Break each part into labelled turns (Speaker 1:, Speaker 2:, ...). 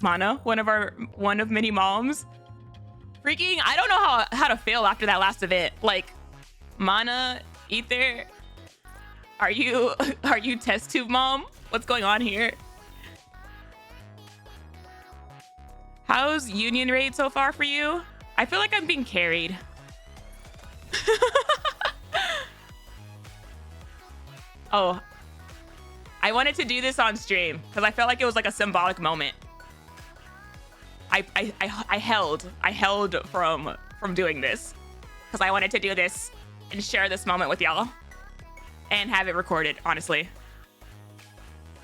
Speaker 1: Mana, one of many moms. Freaking, I don't know how to feel after that last event. Like, Mana, Ether, are you test tube mom? What's going on here? How's union raid so far for you? I feel like I'm being carried. Oh, I wanted to do this on stream because I felt like it was like a symbolic moment. I held from doing this because I wanted to do this and share this moment with y'all and have it recorded, honestly.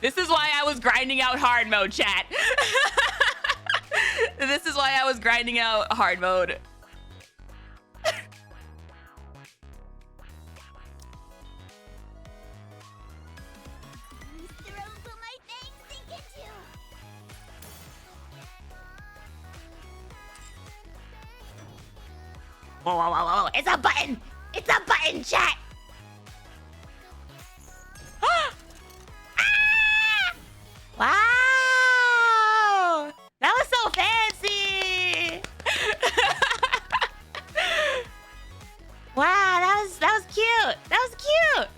Speaker 1: This is why I was grinding out hard mode, chat. This is why I was grinding out hard mode. Whoa, whoa, whoa, whoa. It's a button! It's a button, chat! Ah! Wow! That was so fancy! Wow, that was cute! That was cute!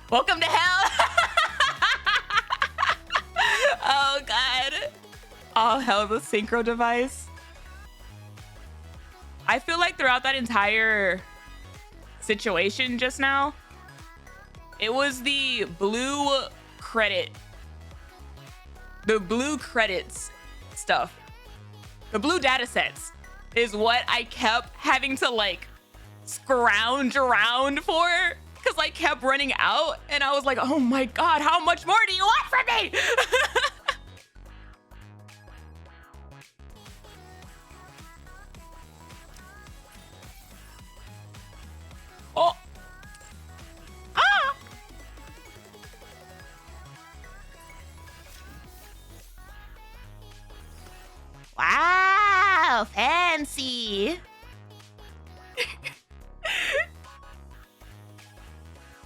Speaker 1: Welcome to hell! Oh, God. All hell, the Synchro device. I feel like throughout that entire situation just now, it was the blue credits stuff. The blue data sets is what I kept having to like scrounge around for because I kept running out and I was like, oh my God, how much more do you want from me? Oh. Ah. Wow, fancy.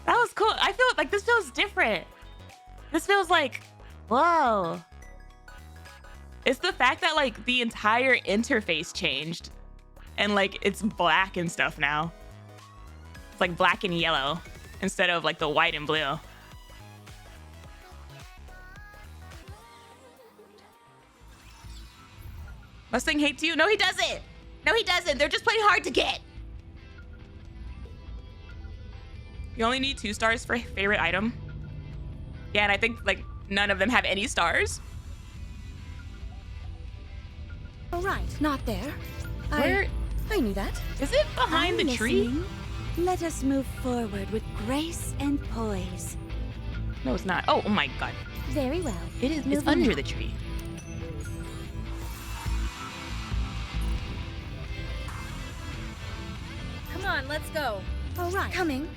Speaker 1: That was cool. I feel like this feels different. This feels like, whoa. It's the fact that like the entire interface changed and like it's black and stuff now. Like black and yellow instead of like the white and blue. Mustang hates you? No, he doesn't. No, he doesn't. They're just playing hard to get. You only need 2 stars for favorite item. Yeah, and I think like none of them have any stars.
Speaker 2: All right, not there.
Speaker 1: Where?
Speaker 2: I knew that.
Speaker 1: Is it behind the tree?
Speaker 2: Let us move forward with grace and poise.
Speaker 1: No, it's not. Oh my God.
Speaker 2: Very well.
Speaker 1: It is. It's under the tree.
Speaker 2: Come on, let's go. All right. Coming.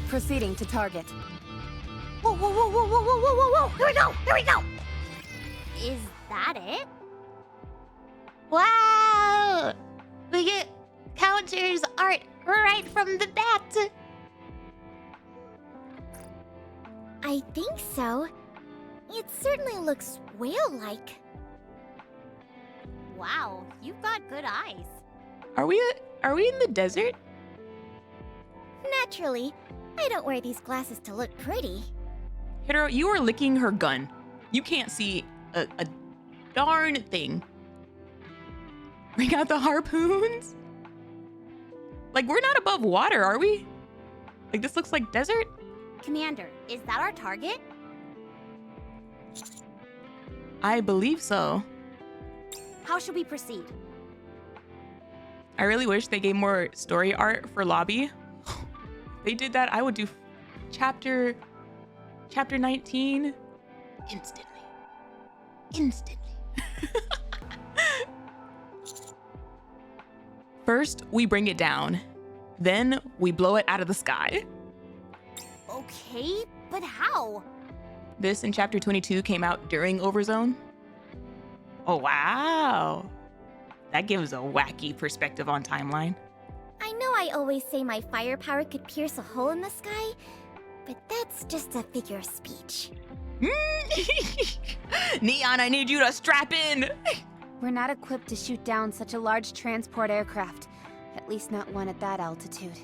Speaker 2: Proceeding to target.
Speaker 3: Whoa, whoa, whoa, whoa, whoa, whoa, whoa, whoa! Here we go! Here we go! Is that it? Wow! We get counters art right from the bat. I think so. It certainly looks whale-like. Wow, you've got good eyes.
Speaker 1: Are we in the desert?
Speaker 3: Naturally, I don't wear these glasses to look pretty.
Speaker 1: Hiro, you are licking her gun. You can't see a darn thing. Bring out the harpoons? Like, we're not above water, are we? Like, this looks like desert?
Speaker 3: Commander, is that our target?
Speaker 1: I believe so.
Speaker 3: How should we proceed?
Speaker 1: I really wish they gave more story art for lobby. If they did that, I would do chapter 19 instantly. First, we bring it down. Then we blow it out of the sky.
Speaker 3: Okay, but how?
Speaker 1: This in chapter 22 came out during Overzone. Oh, wow. That gives a wacky perspective on timeline.
Speaker 3: I know I always say my firepower could pierce a hole in the sky, but that's just a figure of speech.
Speaker 1: Neon, I need you to strap in.
Speaker 4: We're not equipped to shoot down such a large transport aircraft. At least not one at that altitude.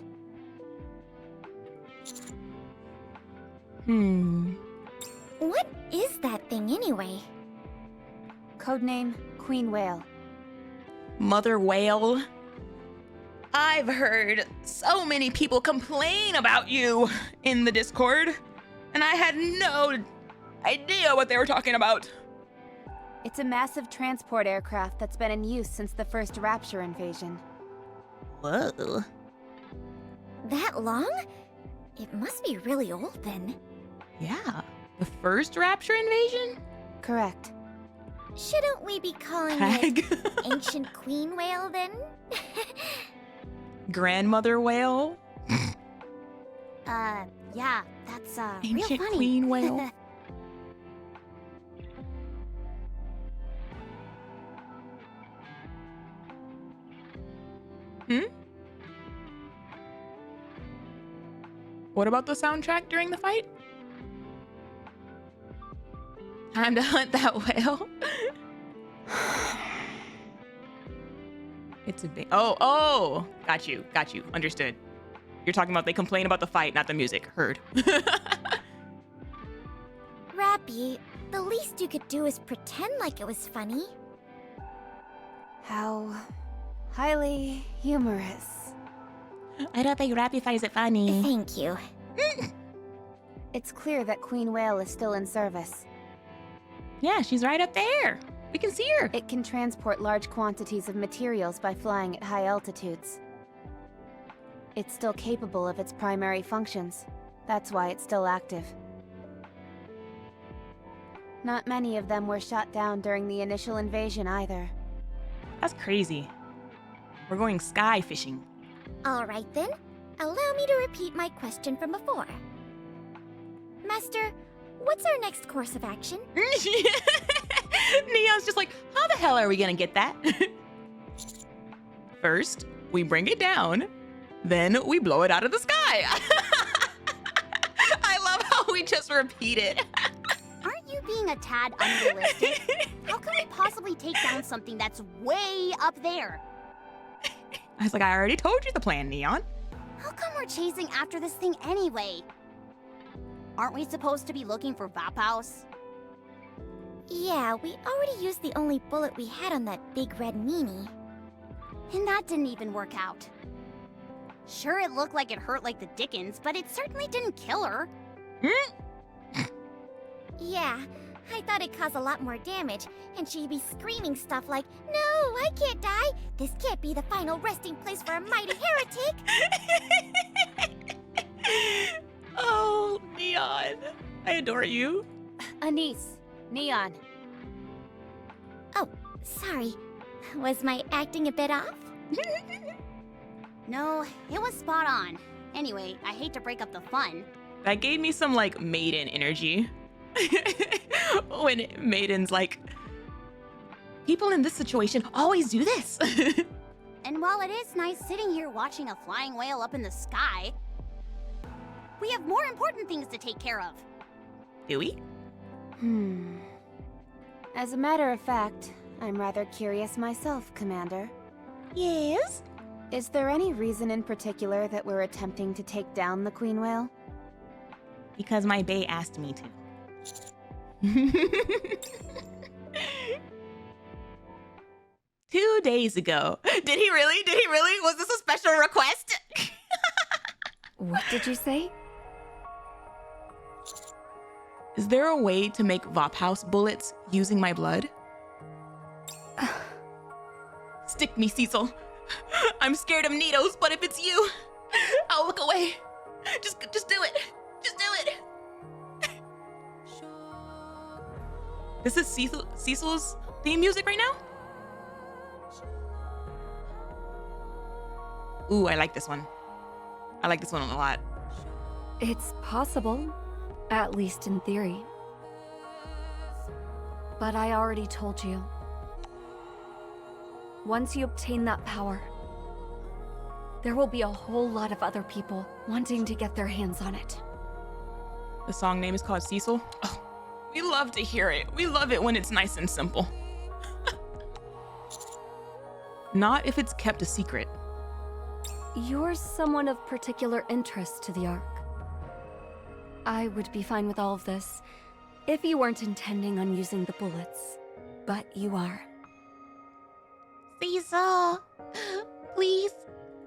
Speaker 3: What is that thing anyway?
Speaker 4: Codename Queen Whale.
Speaker 1: Mother whale. I've heard so many people complain about you in the Discord, and I had no idea what they were talking about.
Speaker 4: It's a massive transport aircraft that's been in use since the first Rapture invasion.
Speaker 1: Whoa.
Speaker 3: That long? It must be really old then.
Speaker 1: Yeah. The first Rapture invasion?
Speaker 4: Correct.
Speaker 3: Shouldn't we be calling
Speaker 1: Tag.
Speaker 3: it Ancient Queen Whale then?
Speaker 1: Grandmother whale?
Speaker 3: Yeah, that's real
Speaker 1: Ancient
Speaker 3: funny.
Speaker 1: queen whale? What about the soundtrack during the fight? Time to hunt that whale. It's a big. Oh, got you. Understood. You're talking about they complain about the fight, not the music. Heard.
Speaker 3: Rappy, the least you could do is pretend like it was funny.
Speaker 4: How highly humorous.
Speaker 1: I don't think Rappy finds it funny.
Speaker 3: Thank you.
Speaker 4: It's clear that Queen Whale is still in service.
Speaker 1: Yeah, she's right up there. We can see her.
Speaker 4: It can transport large quantities of materials by flying at high altitudes. It's still capable of its primary functions. That's why it's still active. Not many of them were shot down during the initial invasion either.
Speaker 1: That's crazy. We're going sky fishing.
Speaker 3: All right then. Allow me to repeat my question from before. Master, what's our next course of action?
Speaker 1: Neon's just like, how the hell are we gonna get that? First, we bring it down, then we blow it out of the sky. I love how we just repeat it.
Speaker 5: Aren't you being a tad unrealistic? How can we possibly take down something that's way up there?
Speaker 1: I was like, I already told you the plan, Neon.
Speaker 5: How come we're chasing after this thing anyway? Aren't we supposed to be looking for Vaphouse?
Speaker 3: Yeah, we already used the only bullet we had on that big red meanie.
Speaker 5: And that didn't even work out. Sure, it looked like it hurt like the dickens, but it certainly didn't kill her.
Speaker 3: Yeah, I thought it caused a lot more damage, and she'd be screaming stuff like, "No, I can't die! This can't be the final resting place for a mighty heretic!"
Speaker 1: Oh, Neon. I adore you.
Speaker 4: Anise, Neon.
Speaker 3: Oh, sorry. Was my acting a bit off?
Speaker 5: No, it was spot on. Anyway, I hate to break up the fun.
Speaker 1: That gave me some, like, maiden energy. When Maiden's like, people in this situation always do this.
Speaker 5: And while it is nice sitting here watching a flying whale up in the sky, we have more important things to take care of.
Speaker 1: Do we?
Speaker 4: As a matter of fact, I'm rather curious myself, Commander.
Speaker 1: Yes?
Speaker 4: Is there any reason in particular that we're attempting to take down the Queen Whale?
Speaker 1: Because my bae asked me to. 2 days ago. Did he really? Was this a special request?
Speaker 4: What did you say?
Speaker 1: Is there a way to make Vaphouse bullets using my blood? Stick me, Cecil. I'm scared of needles, but if it's you, I'll look away. Just do it. Just do it. This is Cecil's theme music right now? Ooh, I like this one. I like this one a lot.
Speaker 6: It's possible, at least in theory. But I already told you. Once you obtain that power, there will be a whole lot of other people wanting to get their hands on it.
Speaker 1: The song name is called Cecil. Oh, we love to hear it. We love it when it's nice and simple. Not if it's kept a secret.
Speaker 6: You're someone of particular interest to the Ark. I would be fine with all of this if you weren't intending on using the bullets, but you are.
Speaker 1: Cecil, please.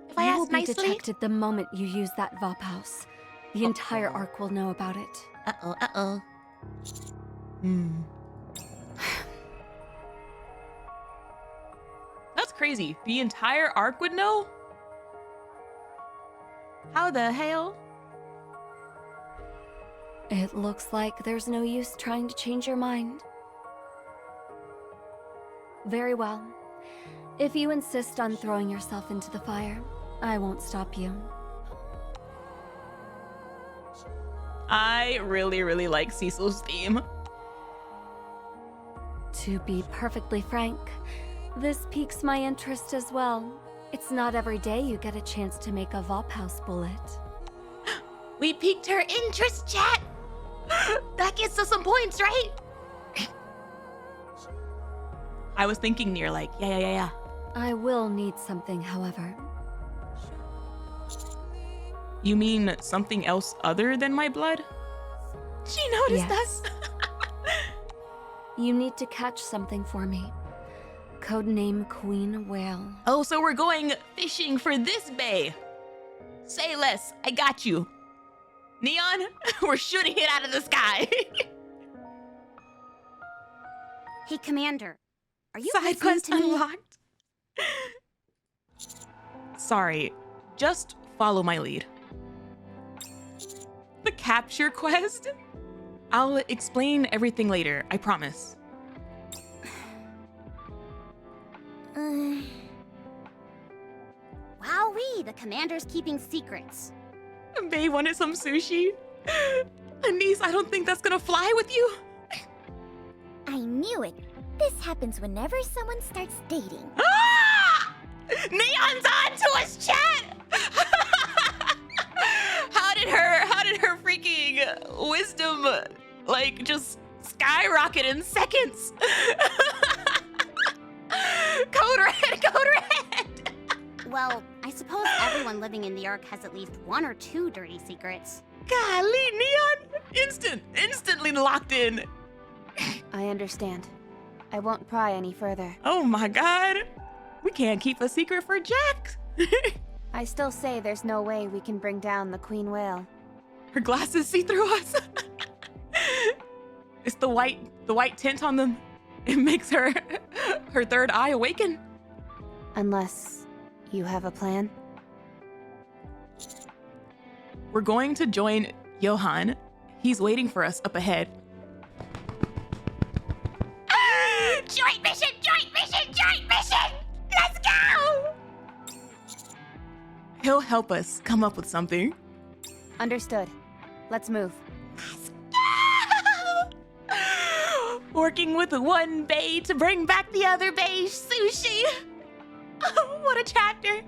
Speaker 1: If I
Speaker 6: You
Speaker 1: ask
Speaker 6: will be
Speaker 1: nicely.
Speaker 6: detected the moment you use that VOP house. The entire Ark will know about it.
Speaker 1: Uh-oh. That's crazy. The entire Ark would know? How the hell?
Speaker 6: It looks like there's no use trying to change your mind. Very well. If you insist on throwing yourself into the fire, I won't stop you.
Speaker 1: I really, really like Cecil's theme.
Speaker 6: To be perfectly frank, this piques my interest as well. It's not every day you get a chance to make a VOP house bullet.
Speaker 1: We piqued her interest, chat. That gets us some points, right? I was thinking near like, yeah.
Speaker 6: I will need something, however.
Speaker 1: You mean something else other than my blood? She noticed
Speaker 6: Yes.
Speaker 1: us.
Speaker 6: You need to catch something for me. Codename Queen Whale.
Speaker 1: Oh, so we're going fishing for this bay. Say less, I got you. Neon, we're shooting it out of the sky.
Speaker 5: Hey, Commander. Are you
Speaker 1: Side
Speaker 5: listening
Speaker 1: quest
Speaker 5: to me?
Speaker 1: unlocked. Sorry, just follow my lead. The capture quest? I'll explain everything later, I promise.
Speaker 5: Wowee, the Commander's keeping secrets.
Speaker 1: Bae wanted some sushi. Anise, I don't think that's gonna fly with you.
Speaker 3: I knew it. This happens whenever someone starts dating.
Speaker 1: Ah! Neon's on to us, chat! How did her freaking wisdom, like, just skyrocket in seconds? Code red!
Speaker 5: Well, I suppose everyone living in the Ark has at least one or two dirty secrets.
Speaker 1: Golly, Neon! Instantly locked in.
Speaker 4: I understand. I won't pry any further.
Speaker 1: Oh my god. We can't keep a secret for Jack.
Speaker 4: I still say there's no way we can bring down the Queen Whale.
Speaker 1: Her glasses see through us. It's the white tint on them. It makes her third eye awaken.
Speaker 4: Unless you have a plan?
Speaker 1: We're going to join Johan. He's waiting for us up ahead.
Speaker 3: Joint mission! Let's go!
Speaker 1: He'll help us come up with something.
Speaker 4: Understood. Let's move.
Speaker 1: Working with one bae to bring back the other bae, sushi. What a chapter.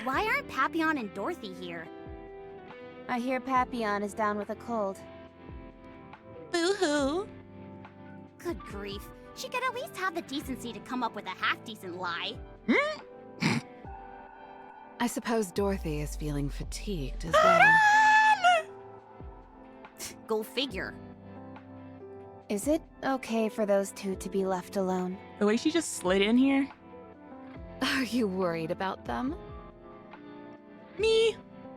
Speaker 5: Why aren't Papillon and Dorothy here?
Speaker 4: I hear Papillon is down with a cold.
Speaker 1: Boo-hoo.
Speaker 5: Good grief. She could at least have the decency to come up with a half-decent lie.
Speaker 7: I suppose Dorothy is feeling fatigued as well.
Speaker 5: Go figure.
Speaker 4: Is it okay for those two to be left alone?
Speaker 1: The way she just slid in here.
Speaker 7: Are you worried about them?
Speaker 1: Me,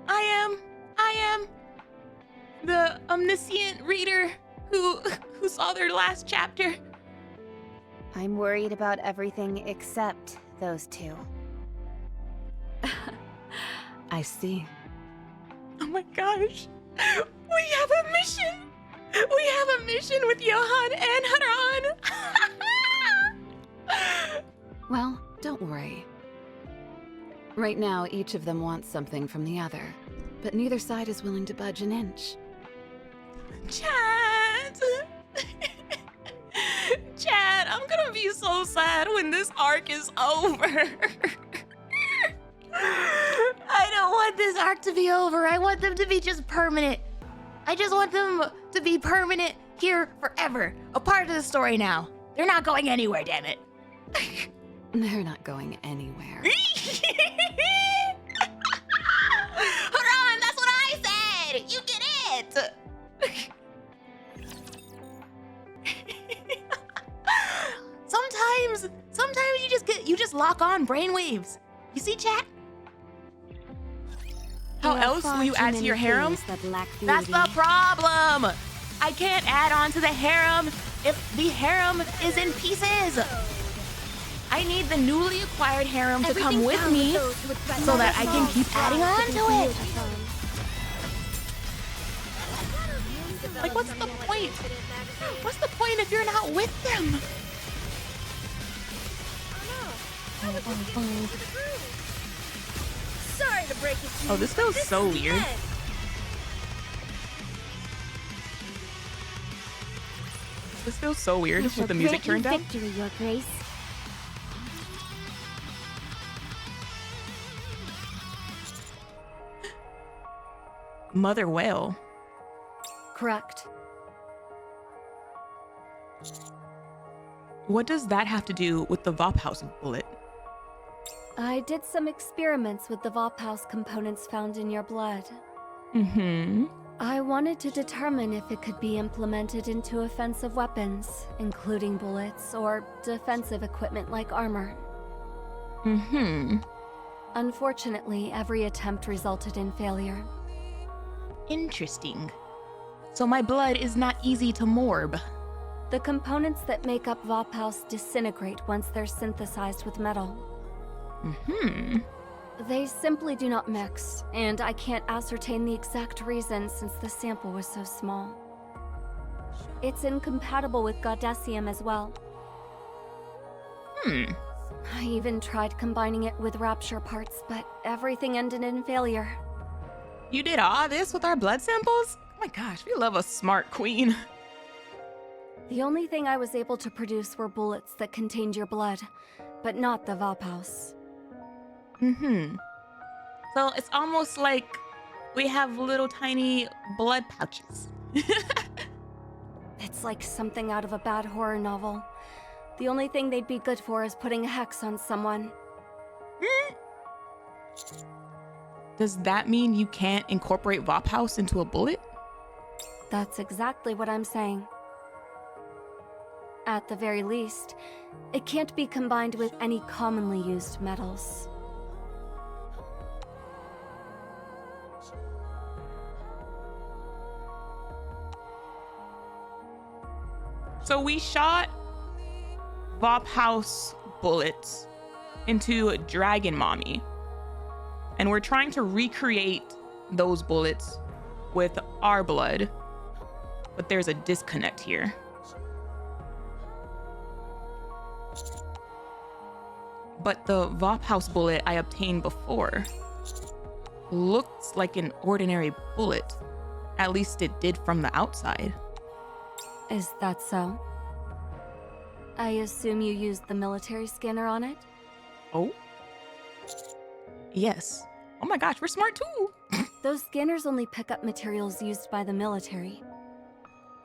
Speaker 1: I am the omniscient reader who saw their last chapter.
Speaker 4: I'm worried about everything except those two.
Speaker 7: I see.
Speaker 1: Oh my gosh. We have a mission. We have a mission with Johan and Harem.
Speaker 7: Well, don't worry. Right now, each of them wants something from the other, but neither side is willing to budge an inch.
Speaker 1: Chat. Chat, I'm gonna be so sad when this arc is over. I don't want this arc to be over. I want them to be just permanent. I just want them to be permanent here forever. A part of the story now. They're not going anywhere, damn it.
Speaker 7: They're not going anywhere.
Speaker 1: Harem, that's what I said! You get it! Sometimes you just lock on brainwaves. You see, chat? How
Speaker 6: There are
Speaker 1: else
Speaker 6: far
Speaker 1: will you
Speaker 6: too
Speaker 1: add to
Speaker 6: many
Speaker 1: your harem?
Speaker 6: things that lack
Speaker 1: That's
Speaker 6: beauty.
Speaker 1: the problem. I can't add on to the harem if the harem is in pieces. I need the newly acquired harem to come with me so that I can keep adding on to it. Like, what's the point? What's the point if you're not with them?
Speaker 2: Sorry to break it to you.
Speaker 1: Oh, this feels so weird. This feels so weird with the music turned down.
Speaker 3: Victory, Your Grace.
Speaker 1: Mother whale.
Speaker 6: Correct.
Speaker 1: What does that have to do with the Vophouse bullet?
Speaker 6: I did some experiments with the Vophouse components found in your blood.
Speaker 1: Mm-hmm.
Speaker 6: I wanted to determine if it could be implemented into offensive weapons, including bullets or defensive equipment like armor.
Speaker 1: Mm-hmm.
Speaker 6: Unfortunately, every attempt resulted in failure.
Speaker 1: Interesting. So my blood is not easy to morb.
Speaker 6: The components that make up Vophouse disintegrate once they're synthesized with metal.
Speaker 1: Mm-hmm.
Speaker 6: They simply do not mix, and I can't ascertain the exact reason since the sample was so small. It's incompatible with Goddessium as well.
Speaker 1: Hmm.
Speaker 6: I even tried combining it with Rapture parts, but everything ended in failure.
Speaker 1: You did all this with our blood samples? Oh my gosh, we love a smart queen.
Speaker 6: The only thing I was able to produce were bullets that contained your blood, but not the Vophouse.
Speaker 1: Mm-hmm. So it's almost like we have little tiny blood pouches.
Speaker 6: It's like something out of a bad horror novel. The only thing they'd be good for is putting a hex on someone.
Speaker 1: Does that mean you can't incorporate Vophouse into a bullet?
Speaker 6: That's exactly what I'm saying. At the very least, it can't be combined with any commonly used metals.
Speaker 1: So we shot Vophouse bullets into Dragon Mommy. And we're trying to recreate those bullets with our blood. But there's a disconnect here. But the Vophouse bullet I obtained before looks like an ordinary bullet. At least it did from the outside.
Speaker 6: Is that so? I assume you used the military scanner on it?
Speaker 1: Oh? Yes. Oh my gosh, we're smart too.
Speaker 6: Those scanners only pick up materials used by the military.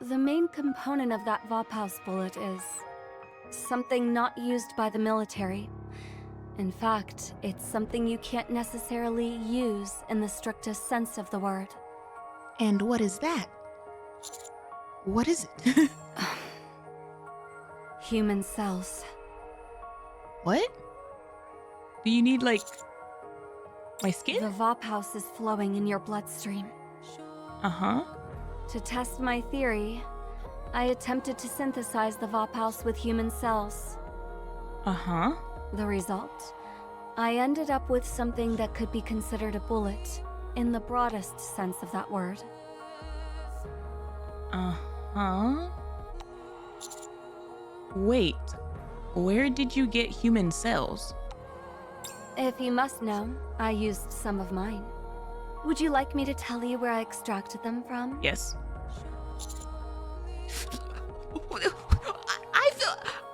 Speaker 6: The main component of that Vophouse bullet is something not used by the military. In fact, it's something you can't necessarily use in the strictest sense of the word.
Speaker 1: And what is that? What is it?
Speaker 6: Human cells.
Speaker 1: What? Do you need, like, my
Speaker 6: The
Speaker 1: skin?
Speaker 6: Vophouse is flowing in your bloodstream.
Speaker 1: Uh-huh.
Speaker 6: To test my theory, I attempted to synthesize the Vophouse with human cells.
Speaker 1: Uh-huh.
Speaker 6: The result? I ended up with something that could be considered a bullet, in the broadest sense of that word.
Speaker 1: Uh-huh. Wait, where did you get human cells?
Speaker 6: If you must know, I used some of mine. Would you like me to tell you where I extracted them from?
Speaker 1: Yes.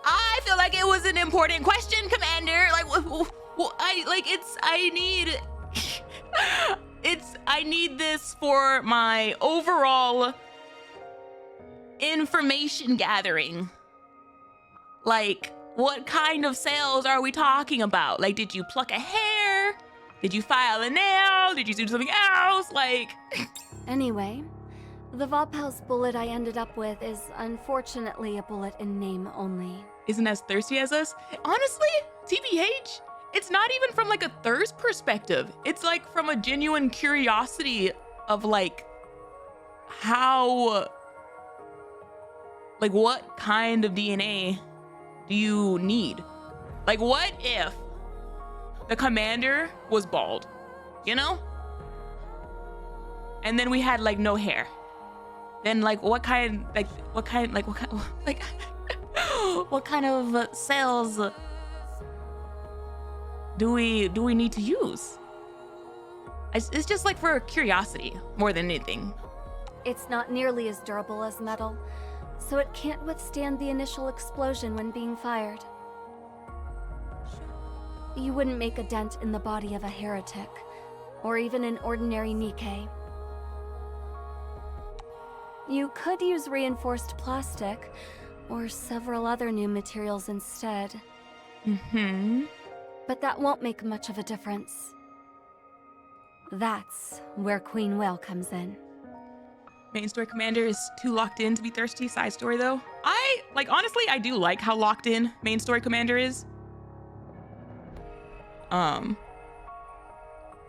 Speaker 1: I feel like it was an important question, Commander. Like, I need this for my overall information gathering. Like, what kind of cells are we talking about? Like, did you pluck a hair? Did you file a nail? Did you do something else? Like...
Speaker 6: Anyway, the Vopel's bullet I ended up with is unfortunately a bullet in name only.
Speaker 1: Isn't as thirsty as us? Honestly, TBH, it's not even from like a thirst perspective. It's like from a genuine curiosity of like how, like what kind of DNA do you need? Like what if the commander was bald, you know? And then we had like no hair. Then like what kind of cells do we need to use? It's just like for curiosity more than anything.
Speaker 6: It's not nearly as durable as metal, so it can't withstand the initial explosion when being fired. You wouldn't make a dent in the body of a heretic, or even an ordinary NIKKE. You could use reinforced plastic, or several other new materials instead. But that won't make much of a difference. That's where Queen Whale comes in.
Speaker 1: Main story commander is too locked in to be thirsty. Side story though. Honestly, I do like how locked in main story commander is.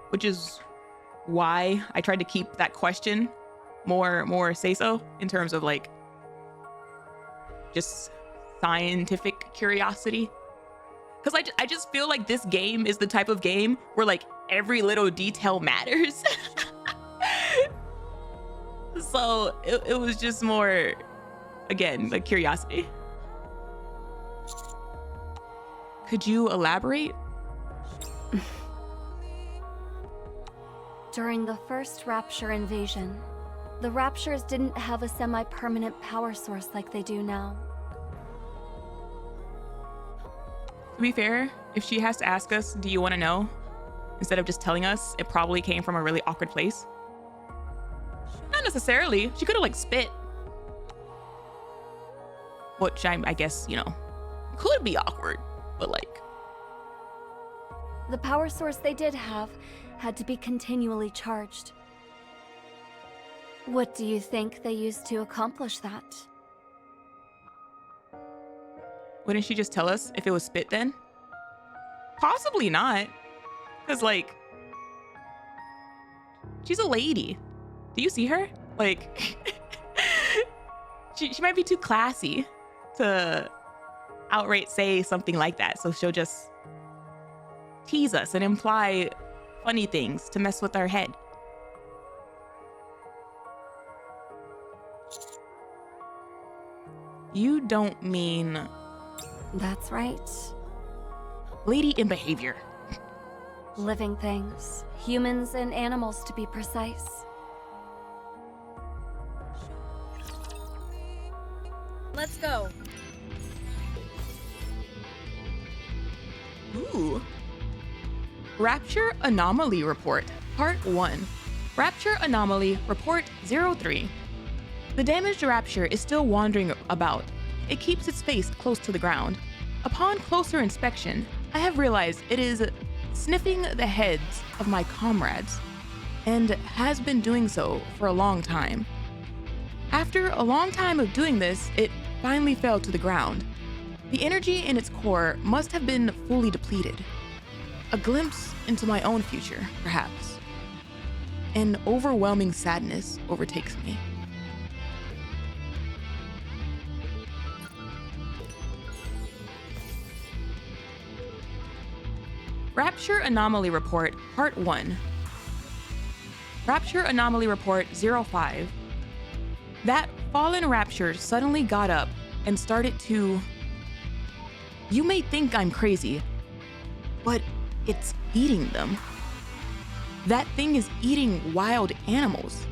Speaker 1: Which is why I tried to keep that question more say-so in terms of like just scientific curiosity. Because I just feel like this game is the type of game where like every little detail matters. So it was just more, again, like curiosity. Could you elaborate?
Speaker 6: During the first Rapture invasion, the Raptures didn't have a semi-permanent power source like they do now.
Speaker 1: To be fair, if she has to ask us, do you want to know? Instead of just telling us, it probably came from a really awkward place. Not necessarily. She could have like spit. Which I guess, you know, could be awkward, but like.
Speaker 6: The power source they did have had to be continually charged. What do you think they used to accomplish that?
Speaker 1: Wouldn't she just tell us if it was spit then? Possibly not. Because like, she's a lady. Do you see her? Like, she might be too classy to outright say something like that. So she'll just tease us and imply funny things to mess with our head. You don't mean...
Speaker 6: That's right.
Speaker 1: Lady in behavior.
Speaker 6: Living things. Humans and animals, to be precise.
Speaker 2: Let's go.
Speaker 1: Ooh. Rapture Anomaly Report, Part 1. Rapture Anomaly Report 03. The damaged Rapture is still wandering about. It keeps its face close to the ground. Upon closer inspection, I have realized it is sniffing the heads of my comrades, and has been doing so for a long time. After a long time of doing this, it finally fell to the ground. The energy in its core must have been fully depleted. A glimpse into my own future, perhaps. An overwhelming sadness overtakes me. Rapture Anomaly Report, Part 1. Rapture Anomaly Report 05. That fallen Rapture suddenly got up and started to... You may think I'm crazy, but it's eating them. That thing is eating wild animals.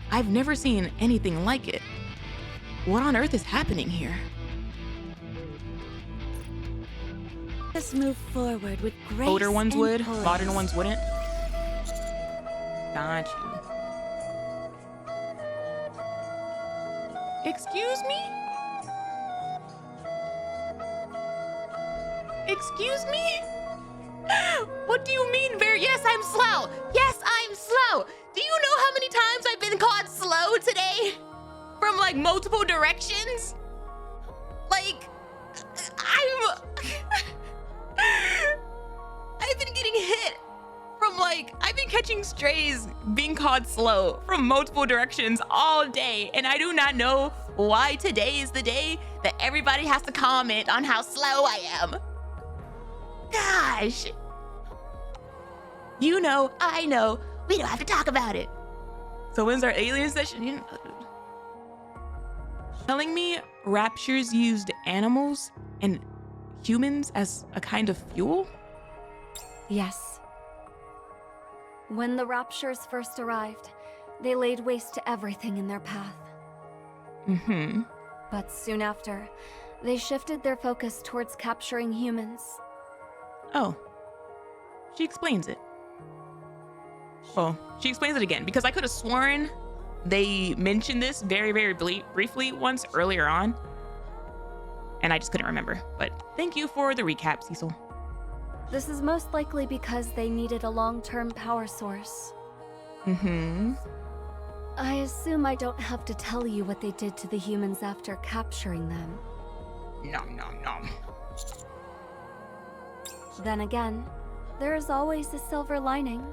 Speaker 1: I've never seen anything like it. What on earth is happening here?
Speaker 2: Let's move forward with grace
Speaker 1: Older ones
Speaker 2: and
Speaker 1: would,
Speaker 2: poise.
Speaker 1: modern ones wouldn't. Got you. Excuse me? Excuse me? What do you mean, Yes, I'm slow. Yes, I'm slow. Do you know how many times I've been caught slow today? From like multiple directions? Like, I've been getting hit from like, I've been catching strays being caught slow from multiple directions all day. And I do not know why today is the day that everybody has to comment on how slow I am. Gosh. You know, I know, we don't have to talk about it. So when's our alien session? Telling me raptures used animals and humans as a kind of fuel?
Speaker 6: Yes. When the raptures first arrived, they laid waste to everything in their path.
Speaker 1: Mm-hmm.
Speaker 6: But soon after, they shifted their focus towards capturing humans.
Speaker 1: Oh. She explains it. Oh, she explains it again, because I could have sworn they mentioned this very, very briefly once earlier on. And I just couldn't remember. But thank you for the recap, Cecil.
Speaker 6: This is most likely because they needed a long-term power source.
Speaker 1: Mm-hmm.
Speaker 6: I assume I don't have to tell you what they did to the humans after capturing them.
Speaker 1: Nom, nom, nom.
Speaker 6: Then again, there is always a silver lining.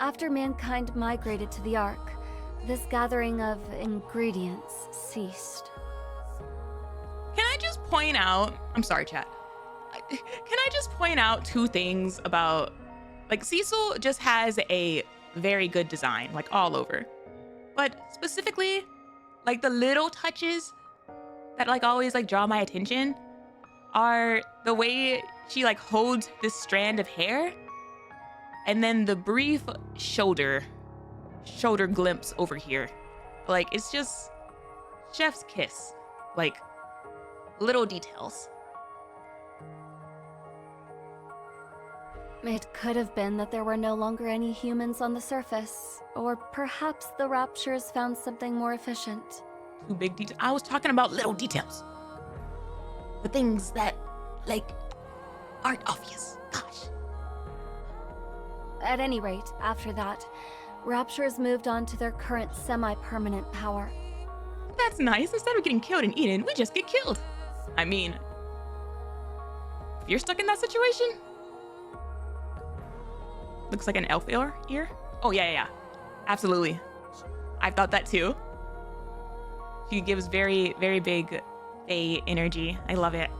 Speaker 6: After mankind migrated to the Ark, this gathering of ingredients ceased.
Speaker 1: Can I just point out, I'm sorry, chat. Can I just point out two things about, like, Cecil just has a very good design, like all over. But specifically, like the little touches that like always like draw my attention are the way she like holds this strand of hair and then the brief shoulder glimpse over here. Like, it's just chef's kiss, like little details.
Speaker 6: It could have been that there were no longer any humans on the surface, or perhaps the raptures found something more efficient.
Speaker 1: Too big detail. I was talking about little details. The things that, like, aren't obvious. Gosh.
Speaker 6: At any rate, after that, raptures moved on to their current semi-permanent power.
Speaker 1: That's nice. Instead of getting killed and eaten, we just get killed. I mean, if you're stuck in that situation, looks like an elf ear. Oh, yeah. Absolutely. I thought that too. She gives very, very big Fae energy. I love it.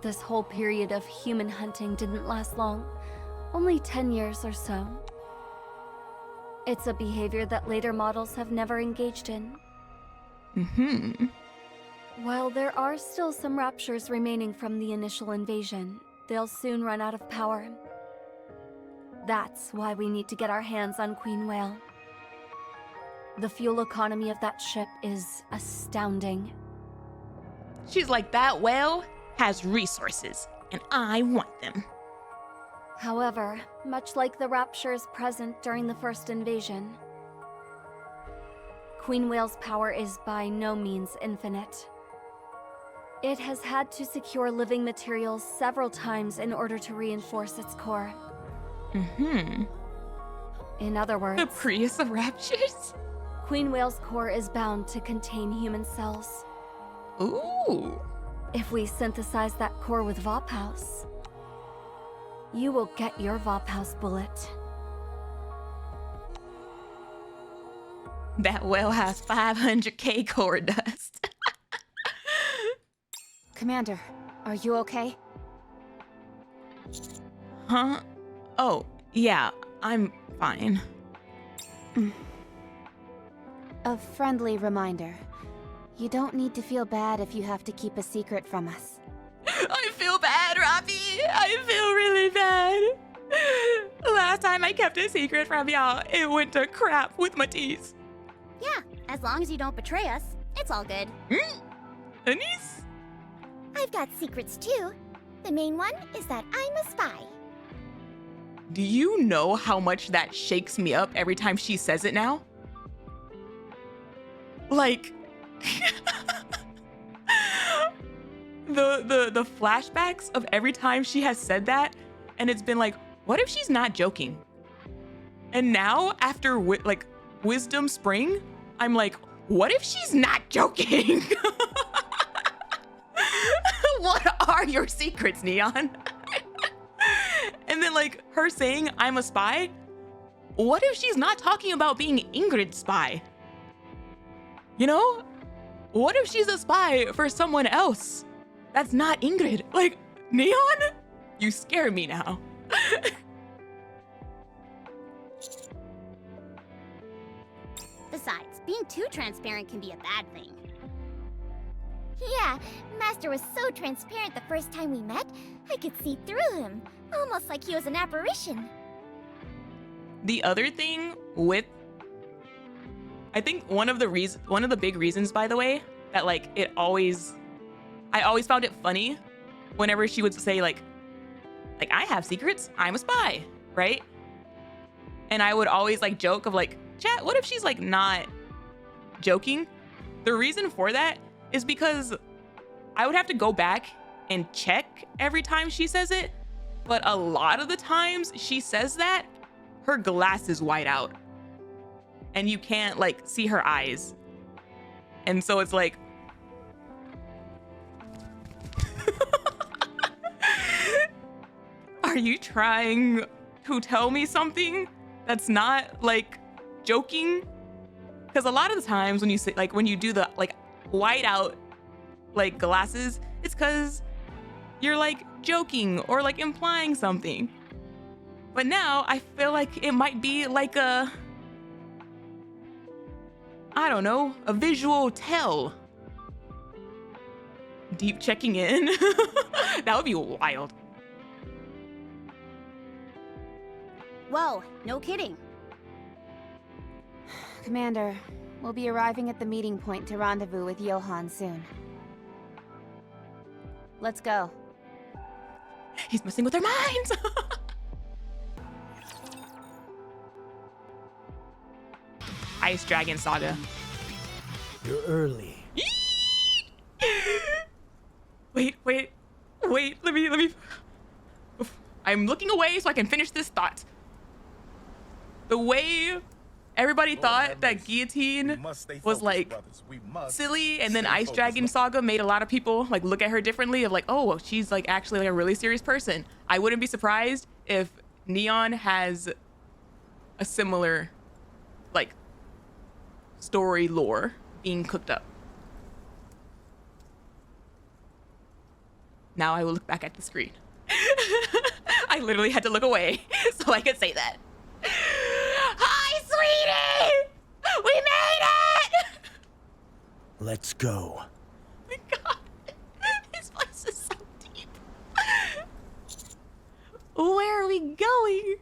Speaker 6: This whole period of human hunting didn't last long. Only 10 years or so. It's a behavior that later models have never engaged in.
Speaker 1: Mm-hmm.
Speaker 6: While there are still some raptures remaining from the initial invasion, they'll soon run out of power. That's why we need to get our hands on Queen Whale. The fuel economy of that ship is astounding.
Speaker 1: She's like, that whale has resources, and I want them.
Speaker 6: However, much like the raptures present during the first invasion, Queen Whale's power is by no means infinite. It has had to secure living materials several times in order to reinforce its core.
Speaker 1: Mm-hmm.
Speaker 6: In other words,
Speaker 1: The Prius of Raptures?
Speaker 6: Queen Whale's core is bound to contain human cells.
Speaker 1: Ooh.
Speaker 6: If we synthesize that core with Vophouse, you will get your Vophouse bullet.
Speaker 1: That whale has 500k core dust.
Speaker 4: Commander, are you okay?
Speaker 1: Huh? Oh, yeah, I'm fine.
Speaker 4: A friendly reminder. You don't need to feel bad if you have to keep a secret from us.
Speaker 1: I feel bad, Robbie. I feel really bad. Last time I kept a secret from y'all, it went to crap with Matisse.
Speaker 5: Yeah, as long as you don't betray us, it's all good.
Speaker 1: Anise?
Speaker 3: I've got secrets too. The main one is that I'm a spy.
Speaker 1: Do you know how much that shakes me up every time she says it now? Like, the flashbacks of every time she has said that, and it's been like, what if she's not joking? And now, after Wisdom Spring, I'm like, what if she's not joking? What are your secrets, Neon? And then like her saying, I'm a spy. What if she's not talking about being Ingrid's spy? You know? What if she's a spy for someone else that's not Ingrid? Like, Neon? You scare me now.
Speaker 5: Besides, being too transparent can be a bad thing.
Speaker 3: Yeah, Master was so transparent the first time we met, I could see through him. Almost like he was an apparition.
Speaker 1: The other thing with, I think one of the big reasons, by the way, that like I always found it funny whenever she would say like I have secrets, I'm a spy, right? And I would always like joke of like, chat, what if she's like not joking? The reason for that is because I would have to go back and check every time she says it. But a lot of the times she says that, her glass is white out. And you can't like see her eyes. And so it's like, are you trying to tell me something that's not like joking? Because a lot of the times when you say like when you do the like white out like glasses, it's because you're like joking or like implying something. But now I feel like it might be like a, I don't know, a visual tell. Deep checking in. That would be wild.
Speaker 5: Whoa, no kidding.
Speaker 4: Commander, we'll be arriving at the meeting point to rendezvous with Johan soon. Let's go.
Speaker 1: He's messing with their minds. Ice Dragon Saga.
Speaker 8: You're early.
Speaker 1: Wait. Let me. I'm looking away so I can finish this thought. The way everybody thought that Guillotine was like silly, and then Ice Dragon Saga made a lot of people like look at her differently of like, oh, well, she's like actually like a really serious person. I wouldn't be surprised if Neon has a similar like story lore being cooked up. Now I will look back at the screen. I literally had to look away so I could say that. Hi, sweetie! We made it!
Speaker 8: Let's go.
Speaker 1: Oh my God. His voice is so deep. Where are we going?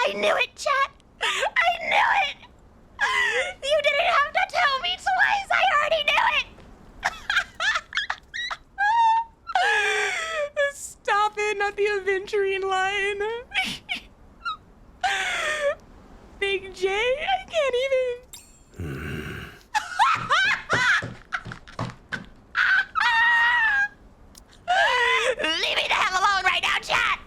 Speaker 3: I knew it, chat! I knew it! You didn't have to tell me twice, I already knew it!
Speaker 1: Stop it, not the Aventurine line. Big J, I can't even.
Speaker 3: Leave me the hell alone right now, chat!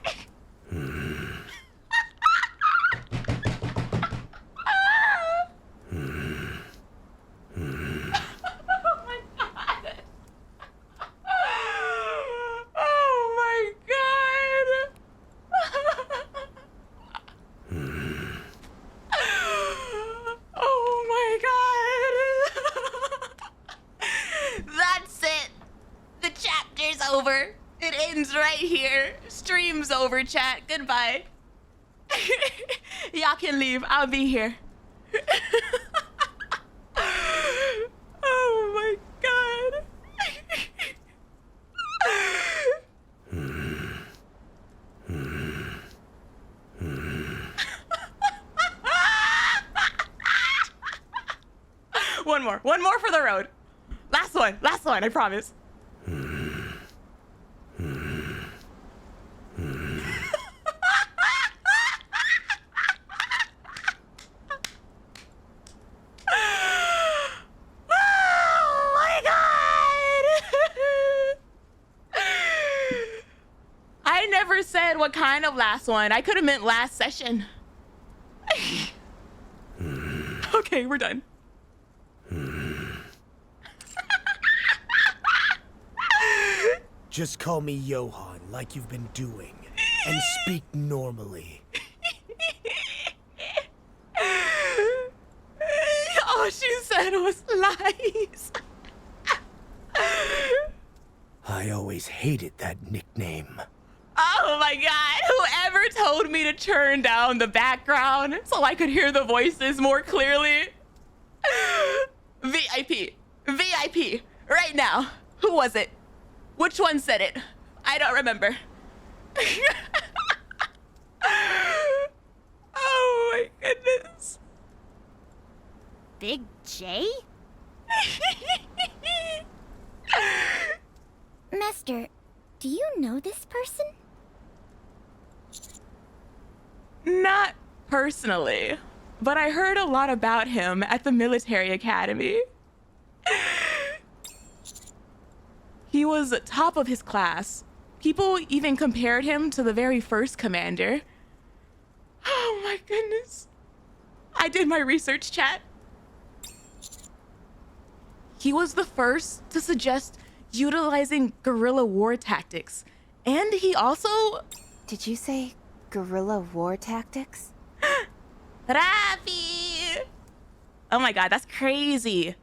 Speaker 1: Oh my God. Oh my God. That's it. The chapter's over. It ends right here. Stream's over, chat. Goodbye. Y'all can leave. I'll be here. Oh my God. One more for the road. Last one, I promise. Oh my god! I never said what kind of last one. I could have meant last session. Okay, we're done.
Speaker 8: Just call me Johan like you've been doing, and speak normally.
Speaker 1: All she said was lies.
Speaker 8: I always hated that nickname.
Speaker 1: Oh my god, whoever told me to turn down the background so I could hear the voices more clearly. VIP, right now. Who was it? Which one said it? I don't remember. Oh my goodness.
Speaker 5: Big J?
Speaker 3: Master, do you know this person?
Speaker 1: Not personally, but I heard a lot about him at the military academy. He was top of his class. People even compared him to the very first commander. Oh my goodness. I did my research, chat. He was the first to suggest utilizing guerrilla war tactics. And he also...
Speaker 4: Did you say guerrilla war tactics?
Speaker 1: Rafi! Oh my god, that's crazy.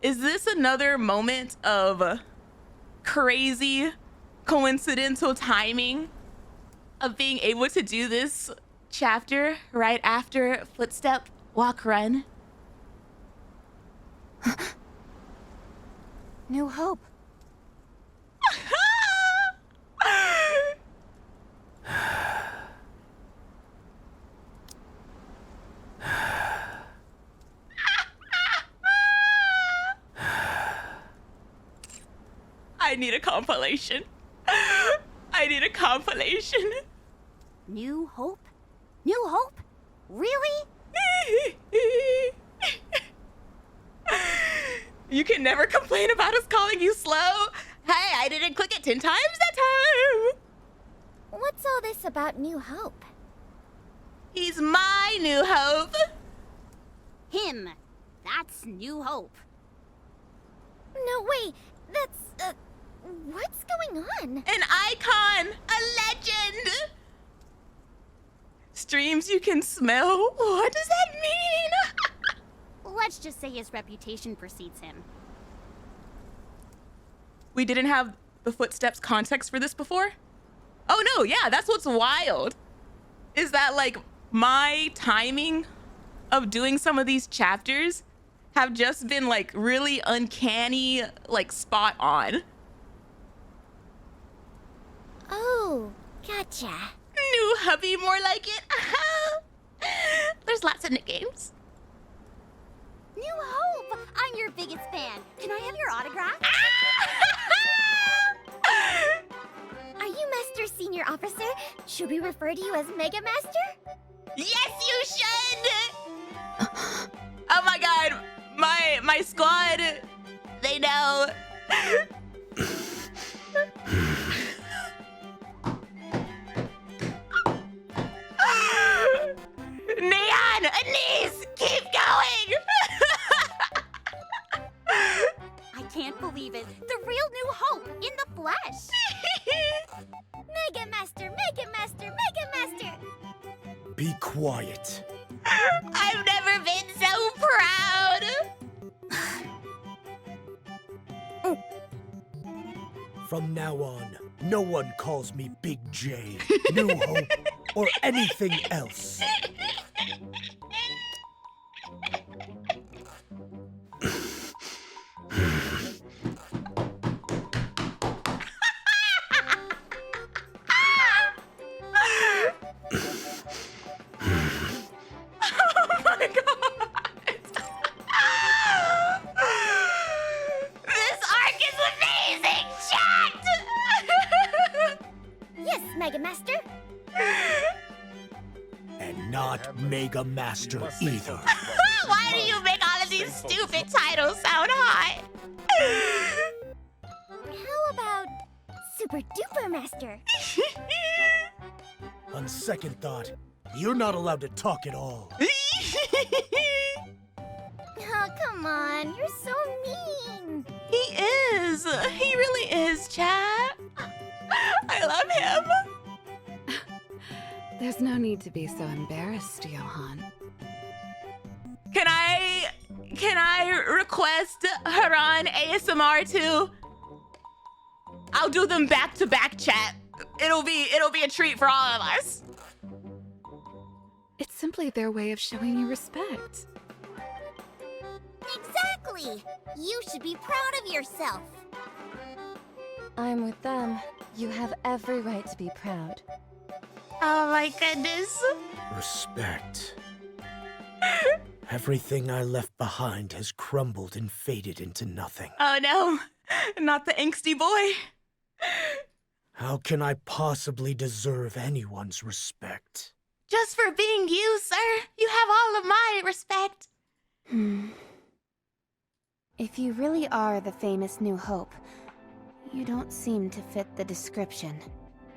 Speaker 1: Is this another moment of crazy coincidental timing of being able to do this chapter right after Footstep, Walk, Run?
Speaker 4: New Hope.
Speaker 1: I need a compilation. I need a compilation.
Speaker 5: New Hope? New Hope? Really?
Speaker 1: You can never complain about us calling you slow. Hey, I didn't click it 10 times that time.
Speaker 3: What's all this about New Hope?
Speaker 1: He's my New Hope.
Speaker 5: Him. That's New Hope.
Speaker 3: No, wait. That's, what's going on?
Speaker 1: An icon, a legend. Streams you can smell. What does that mean?
Speaker 5: Let's just say his reputation precedes him.
Speaker 1: We didn't have the Footsteps context for this before? Oh no, yeah, that's what's wild. Is that like my timing of doing some of these chapters have just been like really uncanny, like spot on.
Speaker 3: Oh, gotcha.
Speaker 1: New hubby, more like it. There's lots of nicknames.
Speaker 5: New Hope! I'm your biggest fan. Can I have your autograph?
Speaker 3: Are you Master Senior Officer? Should we refer to you as Mega Master?
Speaker 1: Yes, you should! Oh my god, my squad, they know. Neon, Anise, keep going!
Speaker 5: I can't believe it. The real New Hope in the flesh.
Speaker 3: Mega Master, Mega Master, Mega Master!
Speaker 8: Be quiet.
Speaker 1: I've never been so proud.
Speaker 8: From now on, no one calls me Big J, New Hope, or anything else.
Speaker 1: Oh my god.
Speaker 8: And not Mega Master either.
Speaker 1: Why do you make all of these stupid titles sound hot?
Speaker 3: How about Super Duper Master?
Speaker 8: On second thought, you're not allowed to talk at all.
Speaker 3: Oh, come on. You're so mean.
Speaker 1: He is. He really is, chat. I love him.
Speaker 7: There's no need to be so embarrassed, Johan.
Speaker 1: Can I request Haran ASMR too? I'll do them back to back, chat. It'll be a treat for all of us.
Speaker 7: It's simply their way of showing you respect.
Speaker 3: Exactly. You should be proud of yourself.
Speaker 6: I'm with them. You have every right to be proud.
Speaker 1: Oh my goodness.
Speaker 8: Respect. Everything I left behind has crumbled and faded into nothing.
Speaker 1: Oh no, not the angsty boy.
Speaker 8: How can I possibly deserve anyone's respect?
Speaker 1: Just for being you, sir. You have all of my respect.
Speaker 4: If you really are the famous New Hope, you don't seem to fit the description.